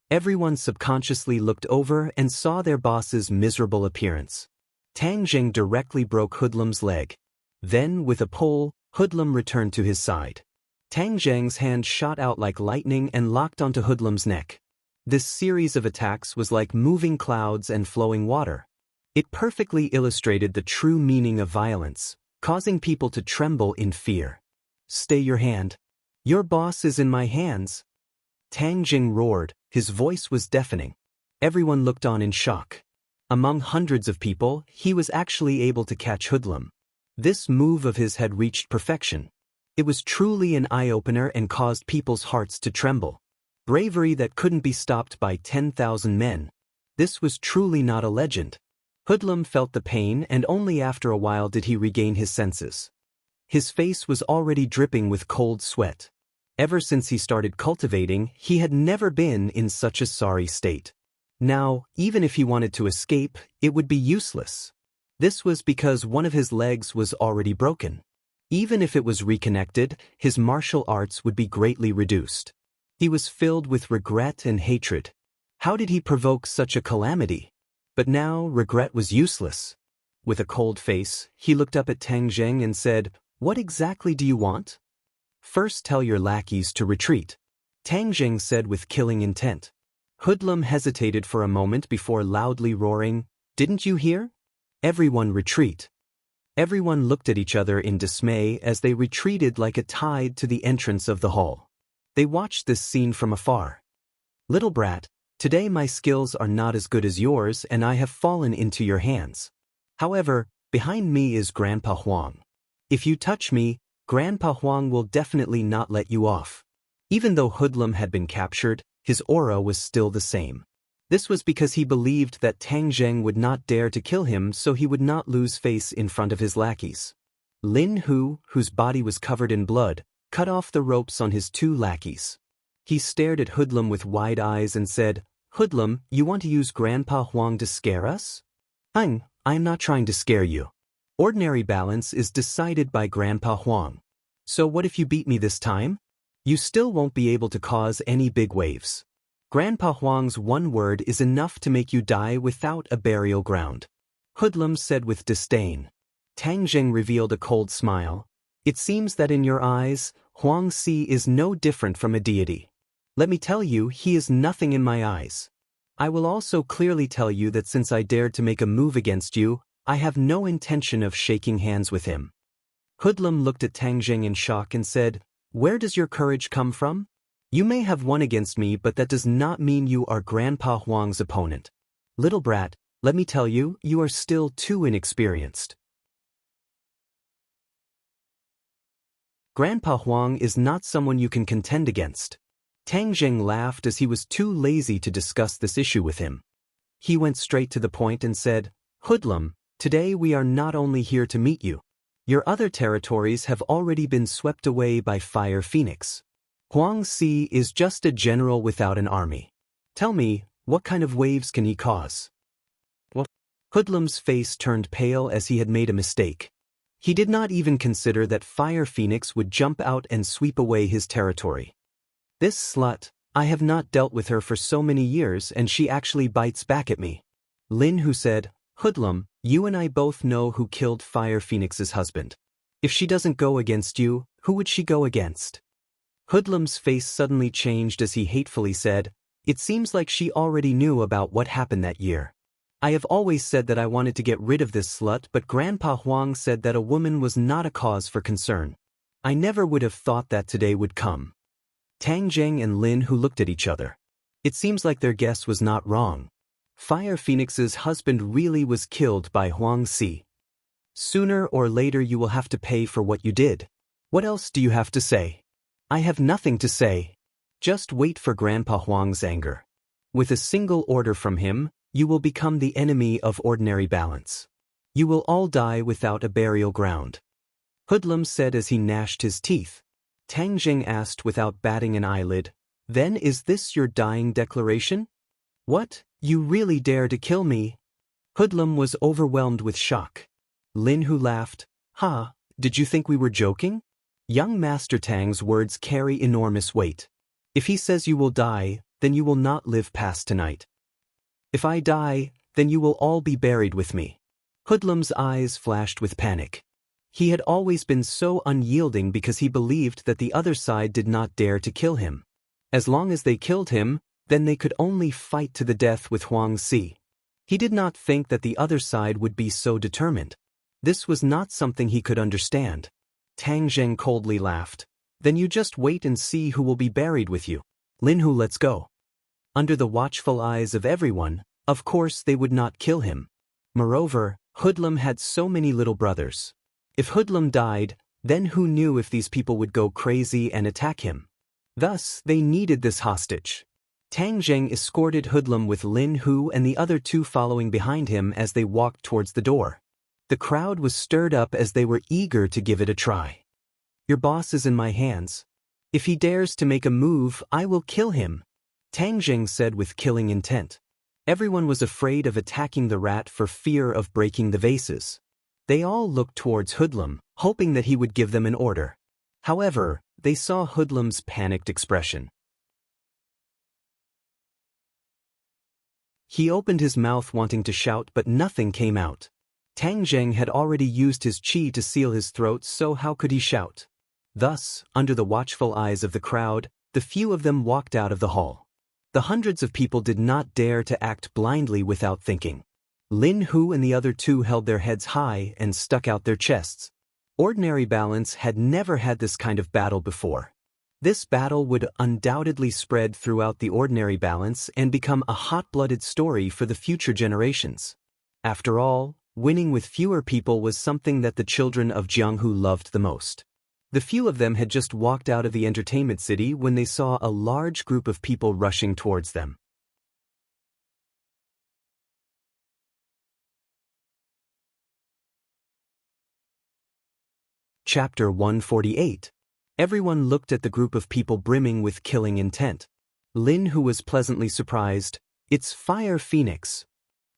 Everyone subconsciously looked over and saw their boss's miserable appearance. Tang Zheng directly broke Hoodlum's leg. Then, with a pull, Hoodlum returned to his side. Tang Zheng's hand shot out like lightning and locked onto Hoodlum's neck. This series of attacks was like moving clouds and flowing water. It perfectly illustrated the true meaning of violence, causing people to tremble in fear. "Stay your hand. Your boss is in my hands." Tang Zheng roared, his voice was deafening. Everyone looked on in shock. Among hundreds of people, he was actually able to catch Hoodlum. This move of his had reached perfection. It was truly an eye-opener and caused people's hearts to tremble. Bravery that couldn't be stopped by 10,000 men. This was truly not a legend. Hoodlum felt the pain, and only after a while did he regain his senses. His face was already dripping with cold sweat. Ever since he started cultivating, he had never been in such a sorry state. Now, even if he wanted to escape, it would be useless. This was because one of his legs was already broken. Even if it was reconnected, his martial arts would be greatly reduced. He was filled with regret and hatred. How did he provoke such a calamity? But now regret was useless. With a cold face, he looked up at Tang Zheng and said, "What exactly do you want?" "First tell your lackeys to retreat," Tang Zheng said with killing intent. Hoodlum hesitated for a moment before loudly roaring, "Didn't you hear? Everyone retreat." Everyone looked at each other in dismay as they retreated like a tide to the entrance of the hall. They watched this scene from afar. "Little brat, today my skills are not as good as yours and I have fallen into your hands. However, behind me is Grandpa Huang. If you touch me, Grandpa Huang will definitely not let you off." Even though Hoodlum had been captured, his aura was still the same. This was because he believed that Tang Zheng would not dare to kill him, so he would not lose face in front of his lackeys. Lin Hu, whose body was covered in blood, cut off the ropes on his two lackeys. He stared at Hoodlum with wide eyes and said, "Hoodlum, you want to use Grandpa Huang to scare us?" I'm not trying to scare you. Ordinary balance is decided by Grandpa Huang. So what if you beat me this time? You still won't be able to cause any big waves. Grandpa Huang's one word is enough to make you die without a burial ground," Hoodlum said with disdain. Tang Zheng revealed a cold smile. "It seems that in your eyes, Huang Si is no different from a deity. Let me tell you, he is nothing in my eyes. I will also clearly tell you that since I dared to make a move against you, I have no intention of shaking hands with him." Hoodlum looked at Tang Zheng in shock and said, "Where does your courage come from? You may have won against me, but that does not mean you are Grandpa Huang's opponent. Little brat, let me tell you, you are still too inexperienced. Grandpa Huang is not someone you can contend against." Tang Zheng laughed as he was too lazy to discuss this issue with him. He went straight to the point and said, "Hoodlum, today we are not only here to meet you. Your other territories have already been swept away by Fire Phoenix. Huang Si is just a general without an army. Tell me, what kind of waves can he cause? What? Hoodlum's face turned pale as he had made a mistake. He did not even consider that Fire Phoenix would jump out and sweep away his territory. This slut, I have not dealt with her for so many years and she actually bites back at me. Lin Hu said, Hoodlum, you and I both know who killed Fire Phoenix's husband. If she doesn't go against you, who would she go against? Hoodlum's face suddenly changed as he hatefully said, it seems like she already knew about what happened that year. I have always said that I wanted to get rid of this slut, but Grandpa Huang said that a woman was not a cause for concern. I never would have thought that today would come. Tang Zheng and Lin Hu looked at each other. It seems like their guess was not wrong. Fire Phoenix's husband really was killed by Huang Si. Sooner or later you will have to pay for what you did. What else do you have to say? I have nothing to say. Just wait for Grandpa Huang's anger. With a single order from him, you will become the enemy of ordinary balance. You will all die without a burial ground. Hoodlum said as he gnashed his teeth. Tang Jing asked without batting an eyelid, then is this your dying declaration? What, you really dare to kill me? Hoodlum was overwhelmed with shock. Lin Hu laughed, ha, did you think we were joking? Young Master Tang's words carry enormous weight. If he says you will die, then you will not live past tonight. If I die, then you will all be buried with me. Hoodlum's eyes flashed with panic. He had always been so unyielding because he believed that the other side did not dare to kill him. As long as they killed him, then they could only fight to the death with Huang Si. He did not think that the other side would be so determined. This was not something he could understand. Tang Zheng coldly laughed. Then you just wait and see who will be buried with you. Lin Hu, let's go. Under the watchful eyes of everyone, of course they would not kill him. Moreover, Hoodlum had so many little brothers. If Hoodlum died, then who knew if these people would go crazy and attack him? Thus, they needed this hostage. Tang Zheng escorted Hoodlum with Lin Hu and the other two following behind him as they walked towards the door. The crowd was stirred up as they were eager to give it a try. Your boss is in my hands. If he dares to make a move, I will kill him, Tang Zheng said with killing intent. Everyone was afraid of attacking the rat for fear of breaking the vases. They all looked towards Hoodlum, hoping that he would give them an order. However, they saw Hoodlum's panicked expression. He opened his mouth wanting to shout, but nothing came out. Tang Zheng had already used his qi to seal his throat, so how could he shout? Thus, under the watchful eyes of the crowd, the few of them walked out of the hall. The hundreds of people did not dare to act blindly without thinking. Lin Hu and the other two held their heads high and stuck out their chests. Ordinary Balance had never had this kind of battle before. This battle would undoubtedly spread throughout the Ordinary Balance and become a hot-blooded story for the future generations. After all, winning with fewer people was something that the children of Jianghu loved the most. The few of them had just walked out of the entertainment city when they saw a large group of people rushing towards them. Chapter 148. Everyone looked at the group of people brimming with killing intent. Lin Hu was pleasantly surprised. It's Fire Phoenix.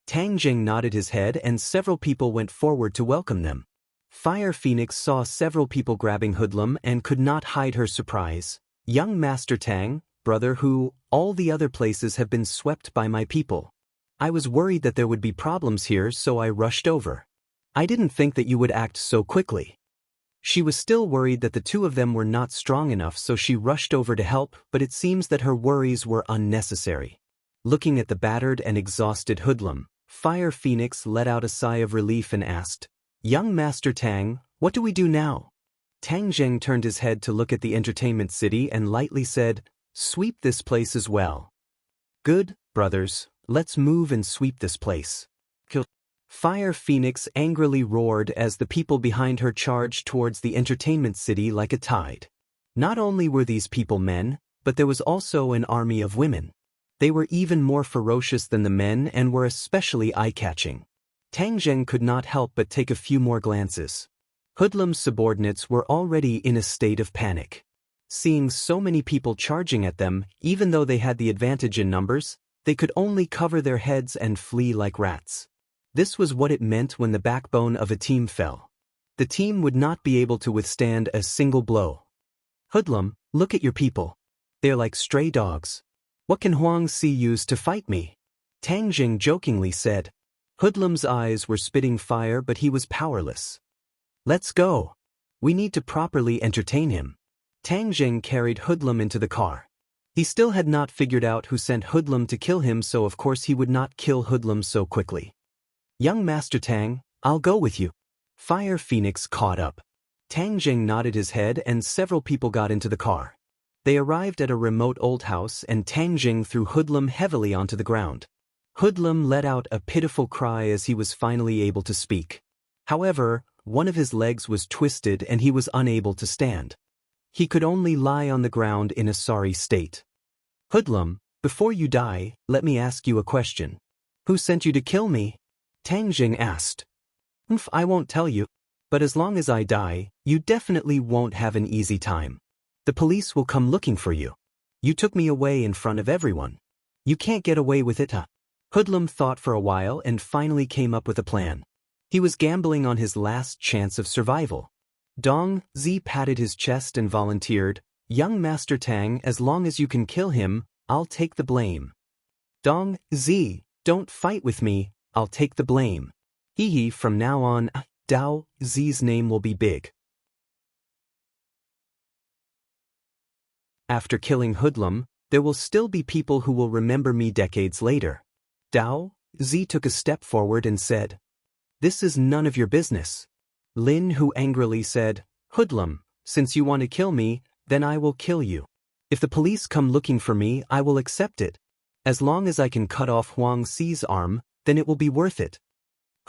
Tang Jing nodded his head and several people went forward to welcome them. Fire Phoenix saw several people grabbing Hoodlum and could not hide her surprise. Young Master Tang, brother Hu, all the other places have been swept by my people. I was worried that there would be problems here, so I rushed over. I didn't think that you would act so quickly. She was still worried that the two of them were not strong enough, so she rushed over to help, but it seems that her worries were unnecessary. Looking at the battered and exhausted Hoodlum, Fire Phoenix let out a sigh of relief and asked, Young Master Tang, what do we do now? Tang Zheng turned his head to look at the entertainment city and lightly said, Sweep this place as well. Good, brothers, let's move and sweep this place. Fire Phoenix angrily roared as the people behind her charged towards the entertainment city like a tide. Not only were these people men, but there was also an army of women. They were even more ferocious than the men and were especially eye-catching. Tang Zheng could not help but take a few more glances. Hoodlum's subordinates were already in a state of panic. Seeing so many people charging at them, even though they had the advantage in numbers, they could only cover their heads and flee like rats. This was what it meant when the backbone of a team fell. The team would not be able to withstand a single blow. Hoodlum, look at your people. They're like stray dogs. What can Huang Si use to fight me? Tang Jing jokingly said. Hoodlum's eyes were spitting fire, but he was powerless. Let's go. We need to properly entertain him. Tang Jing carried Hoodlum into the car. He still had not figured out who sent Hoodlum to kill him, so of course he would not kill Hoodlum so quickly. Young Master Tang, I'll go with you. Fire Phoenix caught up. Tang Jing nodded his head and several people got into the car. They arrived at a remote old house and Tang Jing threw Hoodlum heavily onto the ground. Hoodlum let out a pitiful cry as he was finally able to speak. However, one of his legs was twisted and he was unable to stand. He could only lie on the ground in a sorry state. Hoodlum, before you die, let me ask you a question. Who sent you to kill me? Tang Jing asked. I won't tell you, but as long as I die, you definitely won't have an easy time. The police will come looking for you. You took me away in front of everyone. You can't get away with it, huh? Hoodlum thought for a while and finally came up with a plan. He was gambling on his last chance of survival. Dong Zi patted his chest and volunteered, Young Master Tang, as long as you can kill him, I'll take the blame. Dong Zi, don't fight with me, I'll take the blame. Hee from now on, Dao Zi's name will be big. After killing Hoodlum, there will still be people who will remember me decades later. Dao Zi took a step forward and said, This is none of your business. Lin Hu angrily said, Hoodlum, since you want to kill me, then I will kill you. If the police come looking for me, I will accept it. As long as I can cut off Huang Si's arm, then it will be worth it.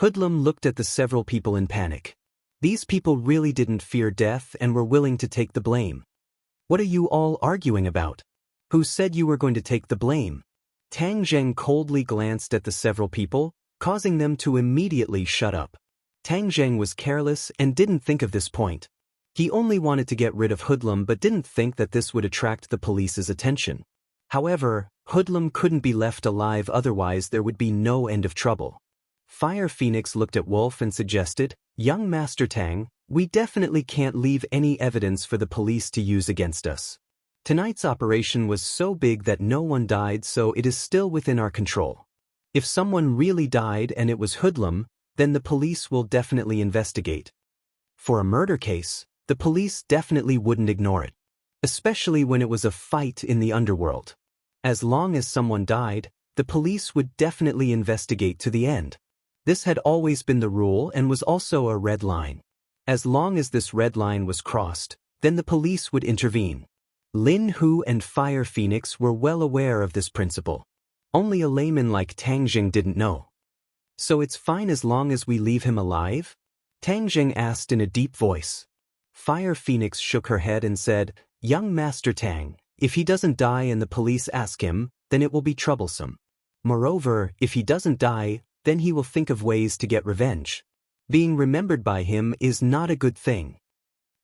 Hoodlum looked at the several people in panic. These people really didn't fear death and were willing to take the blame. What are you all arguing about? Who said you were going to take the blame? Tang Jing coldly glanced at the several people, causing them to immediately shut up. Tang Jing was careless and didn't think of this point. He only wanted to get rid of Hoodlum but didn't think that this would attract the police's attention. However, Hoodlum couldn't be left alive, otherwise there would be no end of trouble. Fire Phoenix looked at Wolf and suggested, Young Master Tang, we definitely can't leave any evidence for the police to use against us. Tonight's operation was so big that no one died, so it is still within our control. If someone really died and it was Hoodlum, then the police will definitely investigate. For a murder case, the police definitely wouldn't ignore it, especially when it was a fight in the underworld. As long as someone died, the police would definitely investigate to the end. This had always been the rule and was also a red line. As long as this red line was crossed, then the police would intervene. Lin Hu and Fire Phoenix were well aware of this principle. Only a layman like Tang Jing didn't know. So it's fine as long as we leave him alive? Tang Jing asked in a deep voice. Fire Phoenix shook her head and said, Young Master Tang, if he doesn't die and the police ask him, then it will be troublesome. Moreover, if he doesn't die, then he will think of ways to get revenge. Being remembered by him is not a good thing.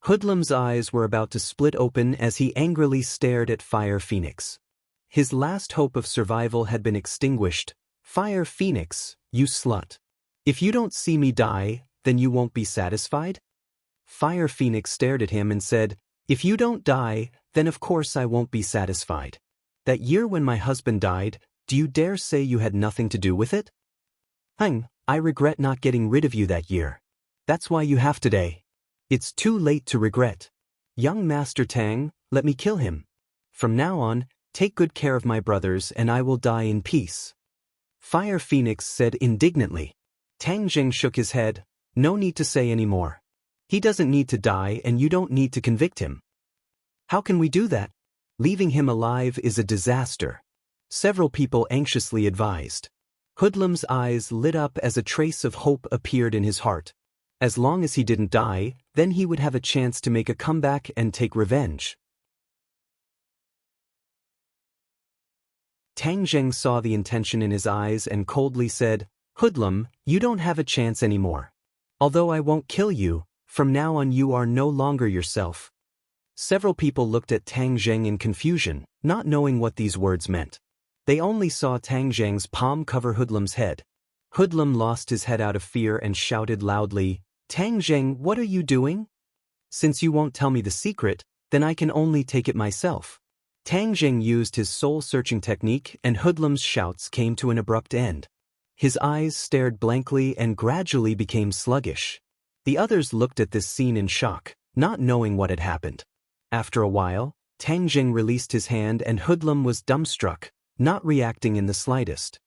Hoodlum's eyes were about to split open as he angrily stared at Fire Phoenix. His last hope of survival had been extinguished. Fire Phoenix, you slut. If you don't see me die, then you won't be satisfied? Fire Phoenix stared at him and said, If you don't die, then of course I won't be satisfied. That year when my husband died, do you dare say you had nothing to do with it? I regret not getting rid of you that year. That's why you have today. It's too late to regret. Young Master Tang, let me kill him. From now on, take good care of my brothers and I will die in peace. Fire Phoenix said indignantly. Tang Jing shook his head, no need to say any more. He doesn't need to die and you don't need to convict him. How can we do that? Leaving him alive is a disaster. Several people anxiously advised. Hoodlum's eyes lit up as a trace of hope appeared in his heart. As long as he didn't die, then he would have a chance to make a comeback and take revenge. Tang Jing saw the intention in his eyes and coldly said, Hoodlum, you don't have a chance anymore. Although I won't kill you, From now on you are no longer yourself." Several people looked at Tang Zheng in confusion, not knowing what these words meant. They only saw Tang Zheng's palm cover Hoodlum's head. Hoodlum lost his head out of fear and shouted loudly, "Tang Zheng, what are you doing? Since you won't tell me the secret, then I can only take it myself." Tang Zheng used his soul-searching technique and Hoodlum's shouts came to an abrupt end. His eyes stared blankly and gradually became sluggish. The others looked at this scene in shock, not knowing what had happened. After a while, Tang Zheng released his hand and Hoodlum was dumbstruck, not reacting in the slightest.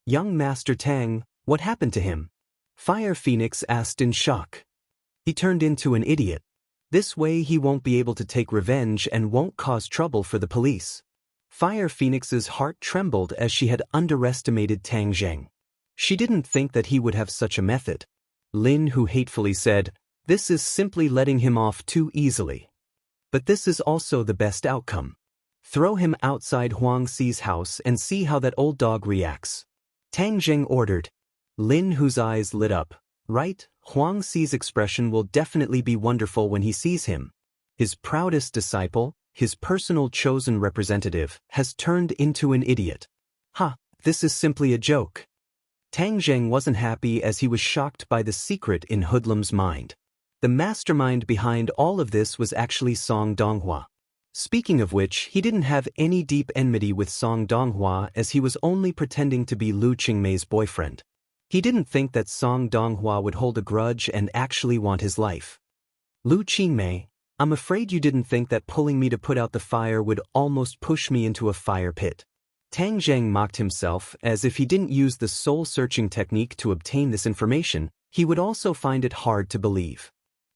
"Young Master Tang, what happened to him?" Fire Phoenix asked in shock. "He turned into an idiot. This way he won't be able to take revenge and won't cause trouble for the police." Fire Phoenix's heart trembled as she had underestimated Tang Zheng. She didn't think that he would have such a method. Lin Hu hatefully said, "This is simply letting him off too easily. But this is also the best outcome. Throw him outside Huang Xi's house and see how that old dog reacts." Tang Zheng ordered. Lin Hu's eyes lit up. "Right, Huang Xi's expression will definitely be wonderful when he sees him. His proudest disciple, his personal chosen representative, has turned into an idiot. Ha, this is simply a joke." Tang Zheng wasn't happy as he was shocked by the secret in Hoodlum's mind. The mastermind behind all of this was actually Song Donghua. Speaking of which, he didn't have any deep enmity with Song Donghua as he was only pretending to be Lu Qingmei's boyfriend. He didn't think that Song Donghua would hold a grudge and actually want his life. "Lu Qingmei, I'm afraid you didn't think that pulling me to put out the fire would almost push me into a fire pit." Tang Zheng mocked himself as if he didn't use the soul-searching technique to obtain this information, he would also find it hard to believe.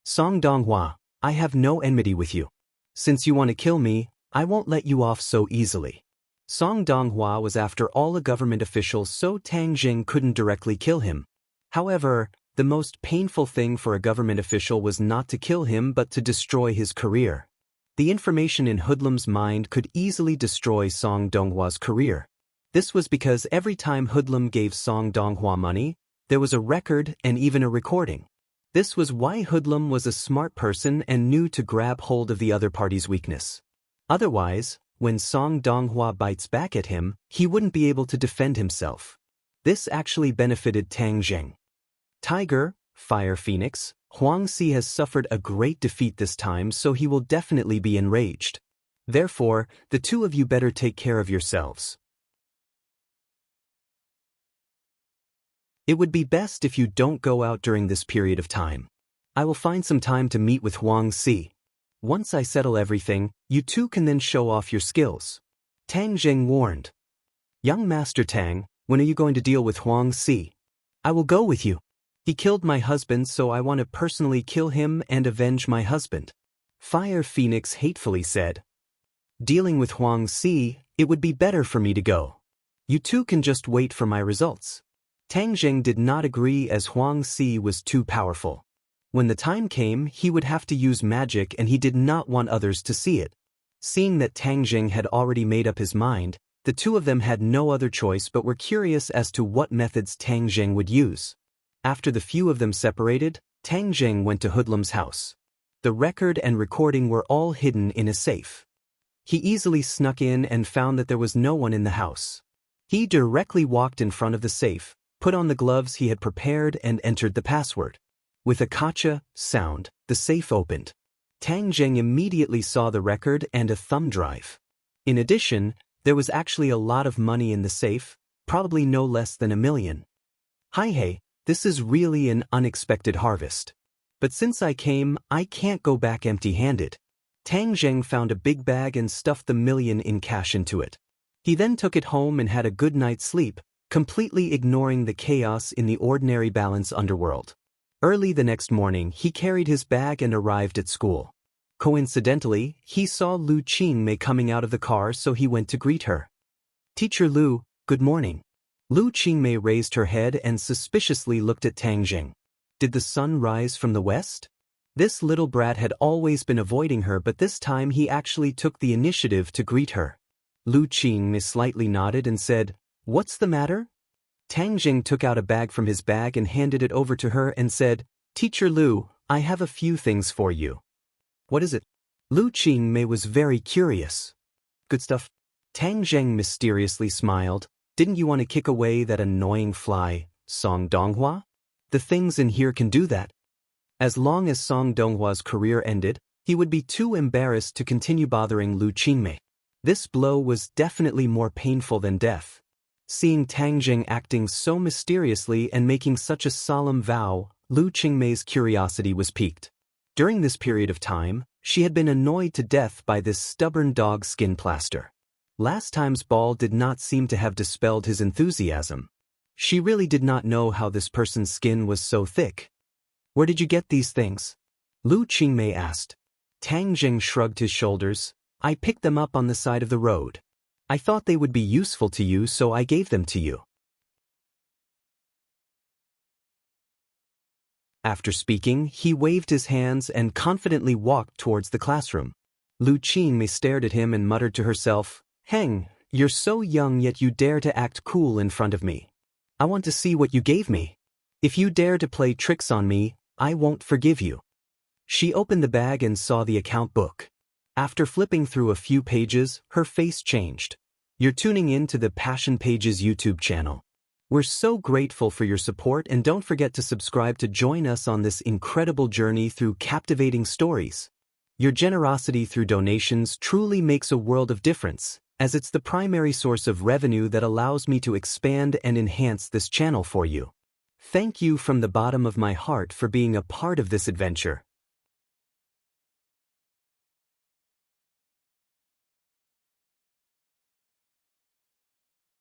"Song Donghua, I have no enmity with you. Since you want to kill me, I won't let you off so easily." Song Donghua was after all a government official, so Tang Zheng couldn't directly kill him. However, the most painful thing for a government official was not to kill him but to destroy his career. The information in Hoodlum's mind could easily destroy Song Donghua's career. This was because every time Hoodlum gave Song Donghua money, there was a record and even a recording. This was why Hoodlum was a smart person and knew to grab hold of the other party's weakness. Otherwise, when Song Donghua bites back at him, he wouldn't be able to defend himself. This actually benefited Tang Zheng. "Tiger, Fire Phoenix, Huang Xi has suffered a great defeat this time, so he will definitely be enraged. Therefore, the two of you better take care of yourselves. It would be best if you don't go out during this period of time. I will find some time to meet with Huang Xi. Once I settle everything, you two can then show off your skills." Tang Zheng warned. "Young Master Tang, when are you going to deal with Huang Xi?" "I will go with you. He killed my husband, so I want to personally kill him and avenge my husband." Fire Phoenix hatefully said. "Dealing with Huang Xi, it would be better for me to go. You two can just wait for my results." Tang Zheng did not agree as Huang Xi was too powerful. When the time came, he would have to use magic and he did not want others to see it. Seeing that Tang Zheng had already made up his mind, the two of them had no other choice but were curious as to what methods Tang Zheng would use. After the few of them separated, Tang Zheng went to Hoodlum's house. The record and recording were all hidden in a safe. He easily snuck in and found that there was no one in the house. He directly walked in front of the safe, put on the gloves he had prepared and entered the password. With a kacha sound, the safe opened. Tang Zheng immediately saw the record and a thumb drive. In addition, there was actually a lot of money in the safe, probably no less than 1 million. "Hi hey, this is really an unexpected harvest. But since I came, I can't go back empty-handed." Tang Zheng found a big bag and stuffed the 1 million in cash into it. He then took it home and had a good night's sleep, completely ignoring the chaos in the ordinary balance underworld. Early the next morning, he carried his bag and arrived at school. Coincidentally, he saw Lu Qingmei coming out of the car, so he went to greet her. "Teacher Lu, good morning." Lu Qingmei raised her head and suspiciously looked at Tang Zheng. Did the sun rise from the west? This little brat had always been avoiding her, but this time he actually took the initiative to greet her. Lu Qingmei slightly nodded and said, "What's the matter?" Tang Zheng took out a bag from his bag and handed it over to her and said, "Teacher Lu, I have a few things for you. What is it? Lu Qingmei was very curious. Good stuff. Tang Zheng mysteriously smiled. Didn't you want to kick away that annoying fly, Song Donghua? The things in here can do that. As long as Song Donghua's career ended, he would be too embarrassed to continue bothering Lu Qingmei. This blow was definitely more painful than death. Seeing Tang Zheng acting so mysteriously and making such a solemn vow, Lu Qingmei's curiosity was piqued. During this period of time, she had been annoyed to death by this stubborn dog skin plaster. Last time's ball did not seem to have dispelled his enthusiasm. She really did not know how this person's skin was so thick. Where did you get these things? Lu Qingmei asked. Tang Zheng shrugged his shoulders. I picked them up on the side of the road. I thought they would be useful to you, so I gave them to you. After speaking, he waved his hands and confidently walked towards the classroom. Lu Qingmei stared at him and muttered to herself, Heng, you're so young yet you dare to act cool in front of me. I want to see what you gave me. If you dare to play tricks on me, I won't forgive you. She opened the bag and saw the account book. After flipping through a few pages, her face changed. You're tuning in to the Passion Pages YouTube channel. We're so grateful for your support, and don't forget to subscribe to join us on this incredible journey through captivating stories. Your generosity through donations truly makes a world of difference, as it's the primary source of revenue that allows me to expand and enhance this channel for you. Thank you from the bottom of my heart for being a part of this adventure.